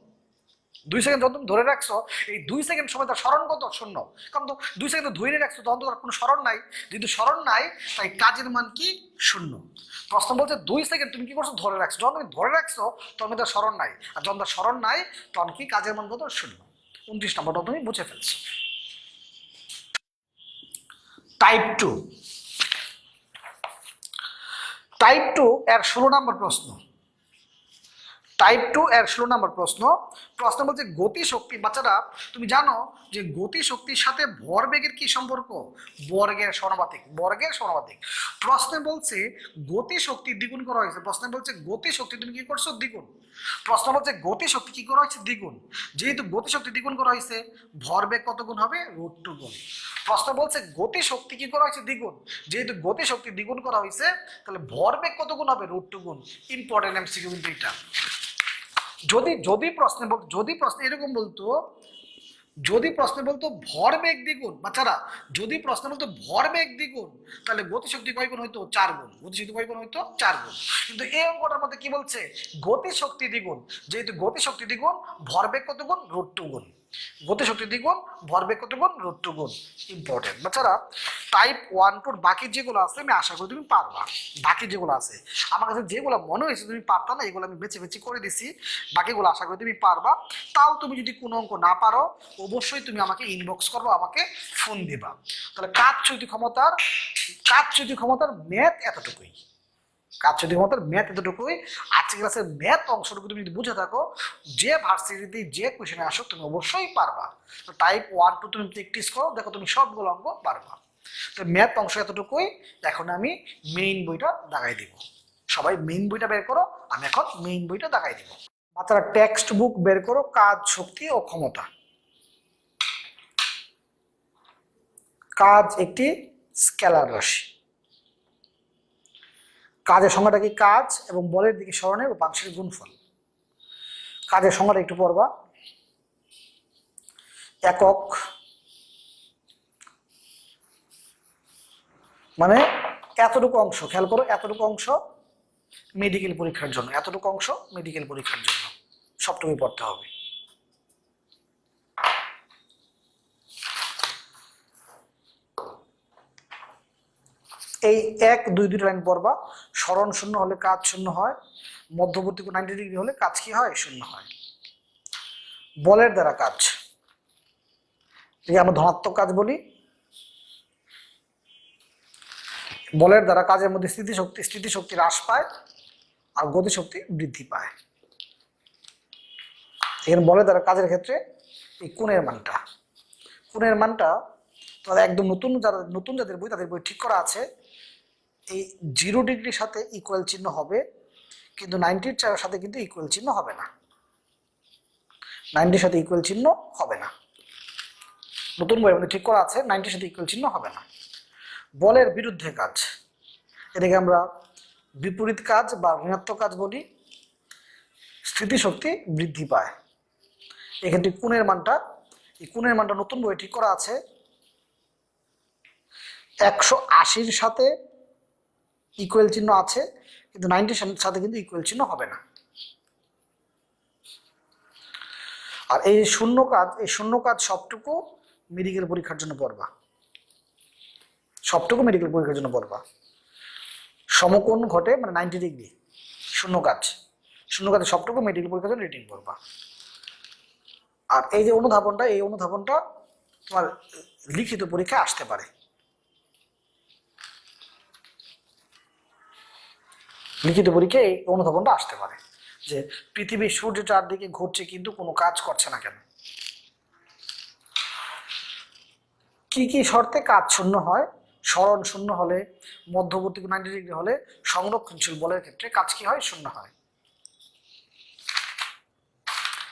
2 সেকেন্ড যখন তুমি ধরে রাখছো এই 2 সেকেন্ড সময় তার স্মরণ কত 0, কারণ তো 2 সেকেন্ড ধরে রাখছো তখন তো তার কোনো স্মরণ নাই, যেহেতু স্মরণ নাই তাই কাজের মান কি 0। প্রশ্ন বলছে 2 সেকেন্ড তুমি কি করছো ধরে রাখছো, যখন তুমি ধরে রাখছো তখন তার স্মরণ নাই, আর যখন তার স্মরণ নাই তখন কি কাজের মান কত 0। 29 নম্বরটা তুমি বুঝে ফেলছো। টাইপ 2 এর 16 নম্বর প্রশ্ন, টাইপ 2 এর 16 নম্বর প্রশ্ন বলছে গতি শক্তি, বাচ্চারা তুমি জানো যে গতি শক্তির সাথে ভরবেগের কি সম্পর্ক, বর্গের সমানুপাতিক, প্রশ্নে বলছে গতি শক্তি দ্বিগুণ করা হয়েছে, প্রশ্নে বলছে গতি শক্তি তুমি কি করছো দ্বিগুণ, প্রশ্ন বলছে গতি শক্তি কি করা হয়েছে দ্বিগুণ, যেহেতু গতি শক্তি দ্বিগুণ করা হয়েছে ভরবেগ কত গুণ হবে √2 গুণ। প্রশ্ন বলছে গতি শক্তি কি করা হয়েছে দ্বিগুণ, যেহেতু গতি শক্তি দ্বিগুণ করা হয়েছে তাহলে ভরবেগ কত গুণ হবে √2 গুণ। ইম্পর্টেন্ট এমসিকিউ কিন্তু এটা। যদি প্রশ্নে এরকম বলতো, যদি প্রশ্নে বলতো ভরবেগ দ্বিগুণ, বাচ্চারা যদি প্রশ্নে বলতো ভরবেগ দ্বিগুণ তাহলে গতিশক্তি কয় গুণ হইতো 4 গুণ, গতিশক্তি কয় গুণ হইতো 4 গুণ, কিন্তু এই অঙ্কটার মধ্যে কি বলছে গতিশক্তি দ্বিগুণ, যেহেতু গতিশক্তি দ্বিগুণ ভরবেগ কত গুণ √2 গুণ, গতিশক্তি দ্বিগুণ ভরবেগ কত গুণ √2 গুণ। ইম্পর্টেন্ট বাচ্চারা। টাইপ 1 2 বাকি যেগুলো আছে আমি আশা করি তুমি পারবা, বাকি যেগুলো আছে আমার কাছে যেগুলো মনে হয়েছে তুমি পারতা না এগুলো আমি বেছে বেছে করে দিছি, বাকিগুলো আশা করি তুমি পারবা। তাও তুমি যদি কোনো অঙ্ক না পারো অবশ্যই তুমি আমাকে ইনবক্স করবো, আমাকে ফোন দিবা। তাহলে কাজ চুক্তি ক্ষমতার ম্যাথ এতটুকুই, আজকে ক্লাসের ম্যাথ অংশটুকু তুমি যদি বুঝে থাকো যে ভার্সিটিতে যে কোশ্চেনে আসো তুমি অবশ্যই পারবা। তো টাইপ 1 2 তুমি প্র্যাকটিস করো, দেখো তুমি সবগুলো অঙ্ক পারবা। তো ম্যাথ অংশ এতটুকুই, এখন আমি মেইন বইটা দাগাই দিব, সবাই মেইন বইটা বের করো, আমি এখন মেইন বইটা দাগাই দিব। বাচ্চারা টেক্সট বুক বের করো, কাজ শক্তি ও ক্ষমতা। কাজ একটি স্কেলার রাশি, কাজের সংখ্যাটা কি কাজ এবং বলের দিকে সরণের উপাংশের গুণফল। কাজের সংখ্যাটা একটু পড়বা, একক মানে এতটুকু অংশ, খেয়াল করো এতটুকু অংশ মেডিকেল পরীক্ষার জন্য, এতটুকু অংশ মেডিকেল পরীক্ষার জন্য সবটুকুই পড়তে হবে। এই 1 2 2 লাইন পড়বা, সরণ শূন্য হলে কাজ শূন্য হয়, মধ্যবর্তী 90 ডিগ্রি হলে কাজ কি হয় শূন্য হয়। বলের দ্বারা কাজ, আমরা ধনাত্মক কাজ বলি, বলের দ্বারা কাজের মধ্যে স্থিতিশক্তি হ্রাস পায় আর গতিশক্তি বৃদ্ধি পায়। এখানে বলের দ্বারা কাজের ক্ষেত্রে এই কোণের মানটা তোমাদের একদম নতুন যাদের বই তাদের বই ঠিক করা আছে, এই 0 ডিগ্রির সাথে ইকুয়াল চিহ্ন হবে, কিন্তু 90-র সাথে কিন্তু ইকুয়াল চিহ্ন হবে না। 90-র সাথে ইকুয়াল চিহ্ন হবে না, নতুন বইয়ের মধ্যে ঠিক করা আছে 90-র সাথে ইকুয়াল চিহ্ন হবে না। বলের বিরুদ্ধে কাজ, এটাকে আমরা বিপরীত কাজ বা ঋণাত্মক কাজ বলি। স্থিতিশক্তি বৃদ্ধি পায়। এখানে কোণের মানটা নতুন বই ঠিক করা আছে 180-র সাথে ইকুয়াল চিহ্ন আছে, কিন্তু 90-র সাথে কিন্তু ইকুয়াল চিহ্ন হবে না। আর এই শূন্য কাজ সবটুকু মেডিকেল পরীক্ষার জন্য পড়বা, সমকোণ ঘটে মানে 90 ডিগ্রি, শূন্য কাজে সবটুকু মেডিকেল পরীক্ষার জন্য রিডিং পড়বা। আর এই যে অনুধাবনটা তোমার লিখিত পরীক্ষায় আসতে পারে। লিখিত পরীক্ষায় এই অনুধাবনটা আসতে পারে যে পৃথিবী সূর্যের চারদিকে ঘুরছে কিন্তু কোনো কাজ করছে না কেন। কি কি শর্তে কাজ শূন্য হয়? সরণ শূন্য হলে, মধ্যবর্তী 90 ডিগ্রি হলে, সংরক্ষণশীল বলের ক্ষেত্রে কাজ কি হয়? শূন্য হয়।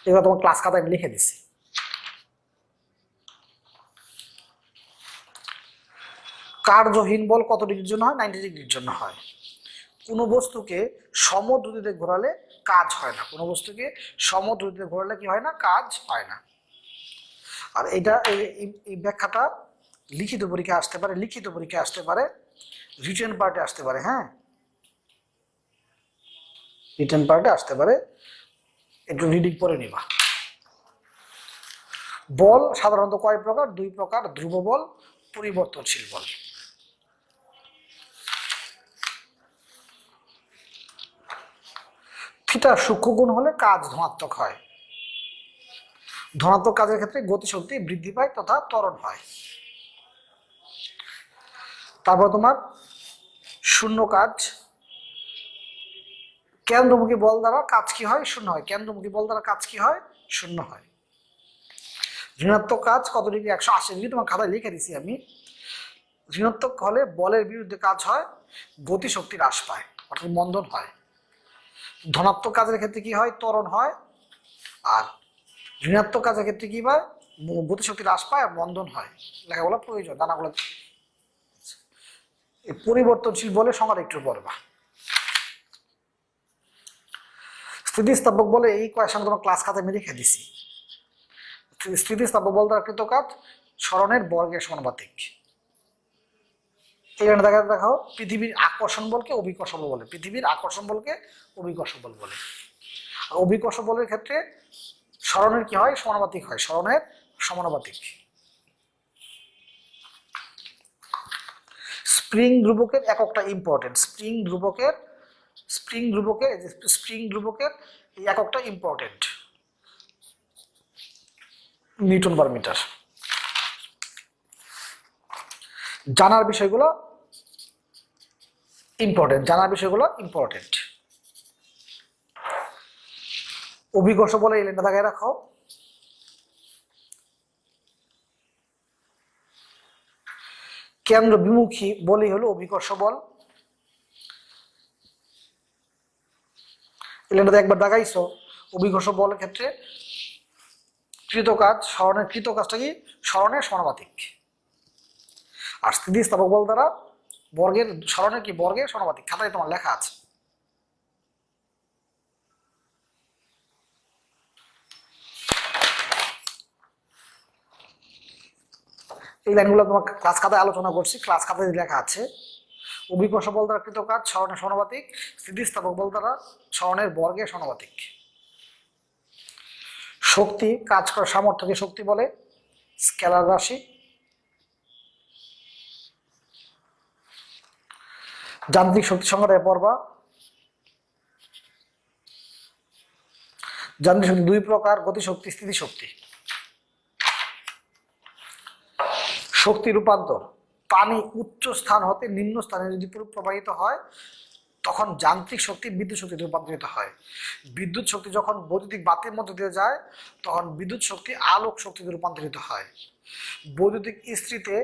এবার তোমার ক্লাস খাতায় আমি লিখে দিচ্ছি। কার্যহীন বল কত ডিগ্রির জন্য হয়? 90 ডিগ্রির জন্য হয়। কোনো বস্তুকে সমদ্রুতিতে ঘোরালে কাজ হয় না। কি হয় না? কাজ হয় না। আর এটা এই ব্যাখ্যাটা লিখিত পরীক্ষায় আসতে পারে, রিটেন পার্টে আসতে পারে। হ্যাঁ, রিটেন পার্টে আসতে পারে, একটু রিডিং করে নিবা। বল সাধারণত কয় প্রকার? 2 প্রকার, ধ্রুব বল, পরিবর্তনশীল বল। থিটা সূক্ষ্মগুণ হলে কাজ ধনাত্মক হয়। ধনাত্মক কাজের ক্ষেত্রে গতিশক্তি বৃদ্ধি পায় তথা ত্বরণ হয়। তারপর তোমার শূন্য কাজ, কেন্দ্রমুখী বল দ্বারা কাজ কি হয়? শূন্য হয়। শূন্য হয়। ঋণাত্মক কাজ কত ডিগ্রি? 180 ডিগ্রি। তোমার খাতায় লিখে দিছি আমি। ঋণাত্মক হলে বলের বিরুদ্ধে কাজ হয়, গতিশক্তি হ্রাস পায় অর্থাৎ মন্দন হয়। ধনাত্মক কাজের ক্ষেত্রে কি হয়? ত্বরণ হয়। আর ঋণাত্মক কাজের ক্ষেত্রে কি হয়? গতিশক্তি হ্রাস পায় আর মন্দন হয়। লেখাগুলো প্রয়োজন, দানাগুলো। পরিবর্তনশীল বলে সংজ্ঞা একটু পড়বা। স্থিতিস্থাপক বলে এই কয়েকটা তোমার ক্লাস খাতায় আমি লিখে দিছি। স্থিতিস্থাপক বল দ্বারা কৃত কাজ সরণের বর্গের সমানুপাতিক। এখানে দেখাও পৃথিবীর আকর্ষণ বলকে অভিকর্ষ বল বলে। অভিকর্ষ বলের ক্ষেত্রে সরণের কি হয়? সমানুপাতিক হয়। স্প্রিং ধ্রুবকের এককটা ইম্পর্টেন্ট। স্প্রিং ধ্রুবকের এই এককটা ইম্পর্টেন্ট, নিউটন পার মিটার। জানার বিষয়গুলো ইম্পর্টেন্ট। অভিকর্ষ বলে এই লাইনটা দাগায় রাখো। কেন্দ্র বিমুখী বলই হলো অভিকর্ষ বল। এই লাইনটা একবার দাগাইছো। অভিকর্ষ বলের ক্ষেত্রে কৃত কাজটা কি? সরণের সমানুপাতিক। আর স্থিতিস্থাপক বল দ্বারা সরণের কি? বর্গের সমানুপাতিক। খাতায় তোমার লেখা আছে। এই লাইনগুলো তোমার ক্লাস খাতায় আলোচনা করছি, ক্লাস খাতায় লেখা আছে। অভিকর্ষ বল দ্বারা কৃত কাজ সরণের সমানুপাতিক, স্থিতিস্থাপক বল দ্বারা সরণের বর্গের সমানুপাতিক। শক্তি, কাজ করার সামর্থ্যকে শক্তি বলে, স্কেলার রাশি। যান্ত্রিক শক্তি সংজ্ঞাটা পড়বা। যান্ত্রিক শক্তি 2 প্রকার, গতিশক্তি, স্থিতিশক্তি। শক্তি রূপান্তর, পানি উচ্চ স্থান হতে নিম্ন স্থানে যদি প্রবাহিত হয় তখন যান্ত্রিক শক্তি বিদ্যুৎ শক্তিতে রূপান্তরিত হয়। বিদ্যুৎ শক্তি যখন বৈদ্যুতিক বাতির মধ্যে দিয়ে যায় তখন বিদ্যুৎ শক্তি আলোক শক্তিতে রূপান্তরিত হয়। বৈদ্যুতিক ইস্ত্রিতে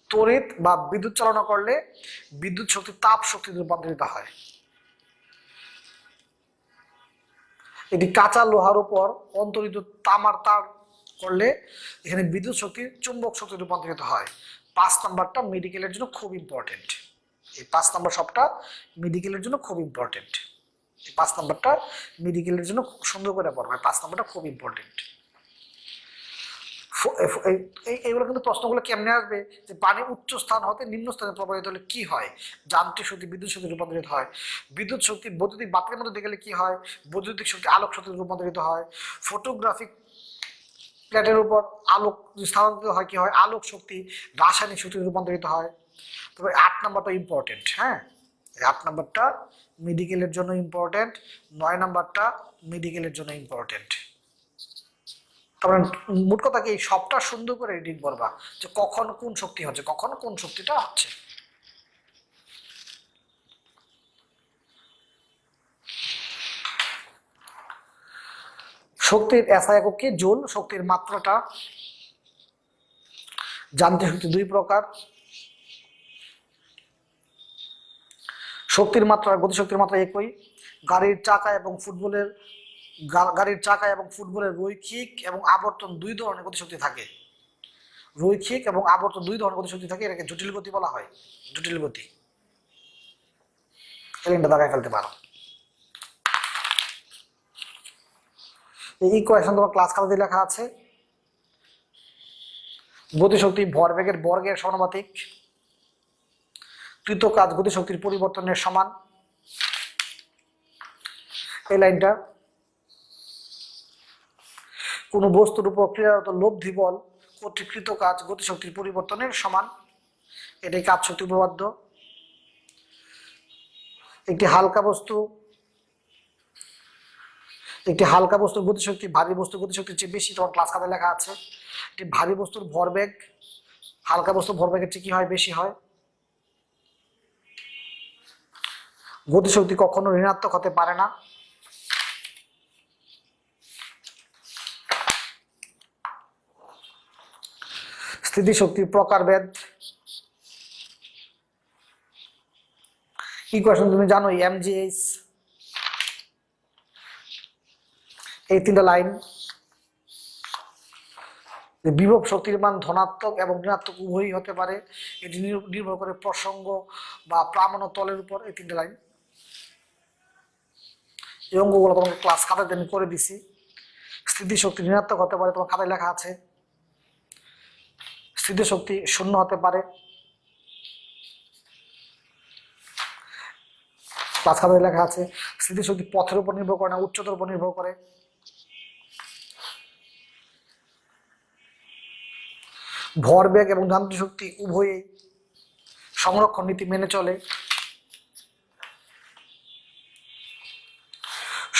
তড়িৎ বা বিদ্যুৎ চালনা করলে বিদ্যুৎ শক্তি তাপ শক্তিতে রূপান্তরিত হয়। এটি কাঁচা লোহার উপর অন্তরিত তামার তার করলে এখানে বিদ্যুৎ শক্তি চুম্বক শক্তি রূপান্তরিত হয়। 5 নাম্বারটা মেডিকেলের জন্য খুব ইম্পর্টেন্ট। এই 5 নাম্বার সবটা মেডিকেলের জন্য খুব ইম্পর্টেন্ট। এই 5 নাম্বারটা মেডিকেলের জন্য খুব সুন্দর করে পড়বে। 5 নাম্বারটা খুব ইম্পর্টেন্ট। এইগুলো কিন্তু প্রশ্নগুলো কেমনে আসবে যে পানি উচ্চ স্থান হতে নিম্ন স্থানে প্রবাহিত হলে কি হয়? যান্ত্রিক শক্তি বিদ্যুৎ শক্তি রূপান্তরিত হয়। বিদ্যুৎ শক্তি বৈদ্যুতিক বাতির মধ্যে দিয়ে গেলে কি হয়? বৈদ্যুতিক শক্তি আলোক শক্তিতে রূপান্তরিত হয়। ফটোগ্রাফিক প্লেটের উপর আলোক স্থানান্তরিত হয় কি হয়? আলোক শক্তি রাসায়নিক শক্তিতে রূপান্তরিত হয়। তবে 8 নাম্বারটা ইম্পর্টেন্ট। হ্যাঁ, 8 নাম্বারটা মেডিকেলের জন্য ইম্পর্টেন্ট। 9 নাম্বারটা মেডিকেলের জন্য ইম্পর্টেন্ট। তারপরে মোট কথা কি সবটা সুন্দর করে রিডিং করবা যে কখন কোন শক্তি হচ্ছে, কখন কোন শক্তিটা হচ্ছে। শক্তির এসআই একক কি? জুল। শক্তির মাত্রাটা যান্ত্রিক শক্তি 2 প্রকার। শক্তির মাত্রা গতিশক্তির মাত্রা একই। গাড়ির চাকা এবং ফুটবলের রৈখিক এবং আবর্তন 2 ধরনের গতিশক্তি থাকে। রৈখিক এবং আবর্তন 2 ধরনের গতিশক্তি থাকে। এটাকে জটিল গতি বলা হয়। জটিল গতি এলিনটা দাগায় ফেলতে পারো। এই ইকুয়েশন তোমার ক্লাস খাতাতে লেখা আছে। গতিশক্তি ভরবেগের বর্গের সমানুপাতিক। কৃত কাজ গতিশক্তির পরিবর্তনের সমান। এই লাইনটা কোন বস্তুর উপর ক্রিয়ারত লব্ধি বল কর্তৃক কৃত কাজ গতিশক্তির পরিবর্তনের সমান। এটাই কাজ শক্তি উপপাদ্য। একটি হালকা বস্তুর গতিশক্তি ভারী বস্তুর গতিশক্তির চেয়ে বেশি, তোমার ক্লাস খাতায় লেখা আছে। একটি ভারী বস্তুর ভরবেগ হালকা বস্তুর ভরবেগের চেয়ে কি হয়? বেশি হয়। গতিশক্তি কখনো ঋণাত্মক হতে পারে না। স্থিতিশক্তির প্রকারভেদ। ইকুয়েশন তুমি জানো, এমজিএইচ। এই 3টা লাইন। বিভব শক্তির মান ধনাত্মক এবং ঋণাত্মক উভয়ই হতে পারে। এটি নির্ভর করে প্রসঙ্গ বা প্রামাণ্য তলের উপর। এই 3টা লাইন। এই অঙ্কগুলো তোমাকে ক্লাস খাতাতে আমি করে দিছি। স্থিতিশক্তি ঋণাত্মক হতে পারে, তোমার খাতায় লেখা আছে। স্থিতিশক্তি 0 হতে পারে, ক্লাস খাতায় লেখা আছে। স্থিতিশক্তি পথের উপর নির্ভর করে না, উচ্চতার উপর নির্ভর করে। ভরবেগ এবং যান্ত্রিক শক্তি উভয়ই সংরক্ষণ নীতি মেনে চলে।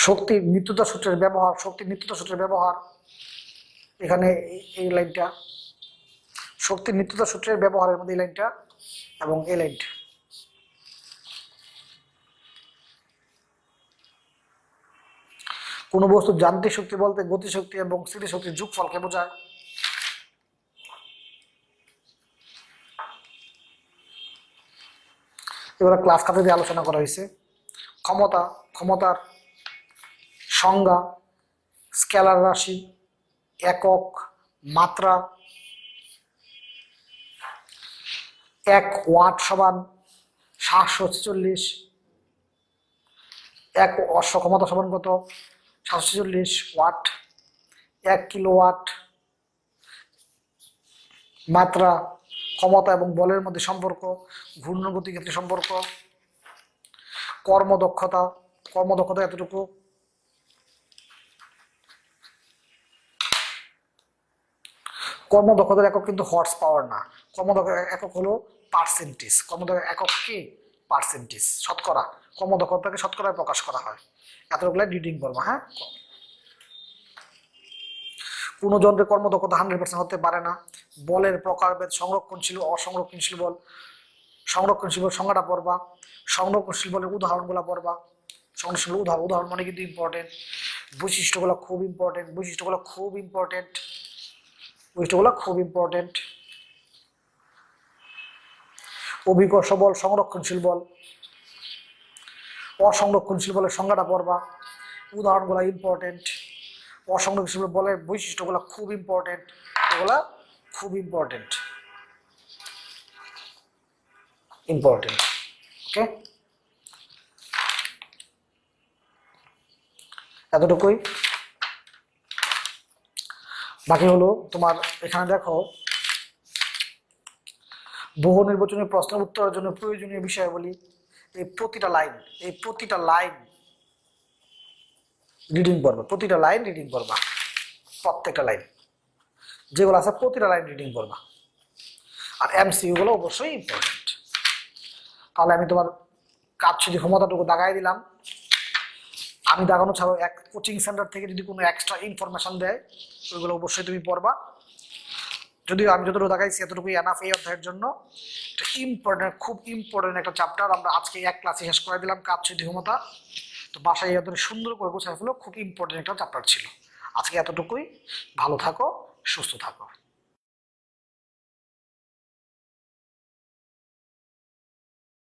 শক্তির নিত্যতা সূত্রের ব্যবহার এখানে এই লাইনটা। শক্তির নিত্যতা সূত্রের ব্যবহারের মধ্যে এই লাইনটা এবং এই লাইনটা। কোন বস্তুর যান্ত্রিক শক্তি বলতে গতিশক্তি এবং স্থিতিশক্তির যোগফলকে বোঝায়। এবার ক্লাস খাতা দিয়ে আলোচনা করা হয়েছে। ক্ষমতার সংজ্ঞা, স্কেলার রাশি, একক, মাত্রা। 1 ওয়াট সমান 746। 1 অশ্ব ক্ষমতা সমান কত? 746 ওয়াট। 1 কিলোওয়াট। মাত্রা ক্ষমতা এবং বলের মধ্যে সম্পর্ক, ঘূর্ণগতির ক্ষেত্রে সম্পর্ক। কর্মদক্ষতা এতটুকু। কর্মদক্ষতার একক কিন্তু হর্স পাওয়ার না, কর্মদক্ষতার একক হলো পার্সেন্টেজ। কর্মদক্ষতার একক কি? পার্সেন্টেজ, শতকরা। কর্মদক্ষতাকে শতকরায় প্রকাশ করা হয়। এতগুলো রিডিং করবো। হ্যাঁ, কোন যন্ত্রের কর্মদক্ষতা 100% হতে পারে না। বলের প্রকারভেদ, সংরক্ষণশীল অসংরক্ষণশীল বল, সংরক্ষণশীল বল সংজ্ঞাটা পড়বা, সংরক্ষণশীল বলের উদাহরণগুলো পড়বা। সংরক্ষণশীল উদাহরণ মানে কিন্তু ইম্পর্টেন্ট। বৈশিষ্ট্যগুলো খুব ইম্পর্টেন্ট, বৈশিষ্ট্যগুলো খুব ইম্পর্টেন্ট, বৈশিষ্ট্যগুলো খুব ইম্পর্টেন্ট। অভিকর্ষ বল, সংরক্ষণশীল বল, অসংরক্ষণশীল বলের সংজ্ঞাটা পড়বা, উদাহরণগুলো ইম্পর্টেন্ট। অসংরক্ষণশীল বলের বৈশিষ্ট্যগুলো খুব ইম্পর্টেন্ট, এগুলা খুব ইম্পর্টেন্ট, ইম্পর্টেন্ট। ওকে, এতটুকুই। বাকি হলো তোমার এখানে দেখো বহু নির্বাচনী প্রশ্নের উত্তরের জন্য প্রয়োজনীয় বিষয়াবলী। এই প্রতিটা লাইন রিডিং করবা, প্রতিটা লাইন রিডিং করবা, প্রত্যেকটা লাইন যেগুলো আছে প্রতিটা লাইন রিডিং করবা। আর এমসিইউ গুলো অবশ্যই ইম্পর্টেন্ট। তাহলে আমি তোমার কাজ যদি ক্ষমতাটুকু দাগাই দিলাম। আমি দাগানো ছাড়াও এক কোচিং সেন্টার থেকে যদি কোনো এক্সট্রা ইনফরমেশন দেয় ওইগুলো অবশ্যই তুমি পড়বা। যদিও আমি যতটুকু দেখাইছি এতটুকুই এনাফ এই অধ্যায়ের জন্য। এটা ইম্পর্টেন্ট, খুব ইম্পর্টেন্ট একটা চ্যাপ্টার। আমরা আজকে এক ক্লাসে শেষ করে দিলাম কাজ যদি ক্ষমতা। তো বাসায় এত সুন্দর করে গোছায় ফেলো, খুব ইম্পর্টেন্ট একটা চ্যাপ্টার ছিল। আজকে এতটুকুই। ভালো থাকো, সুস্থ থাকো।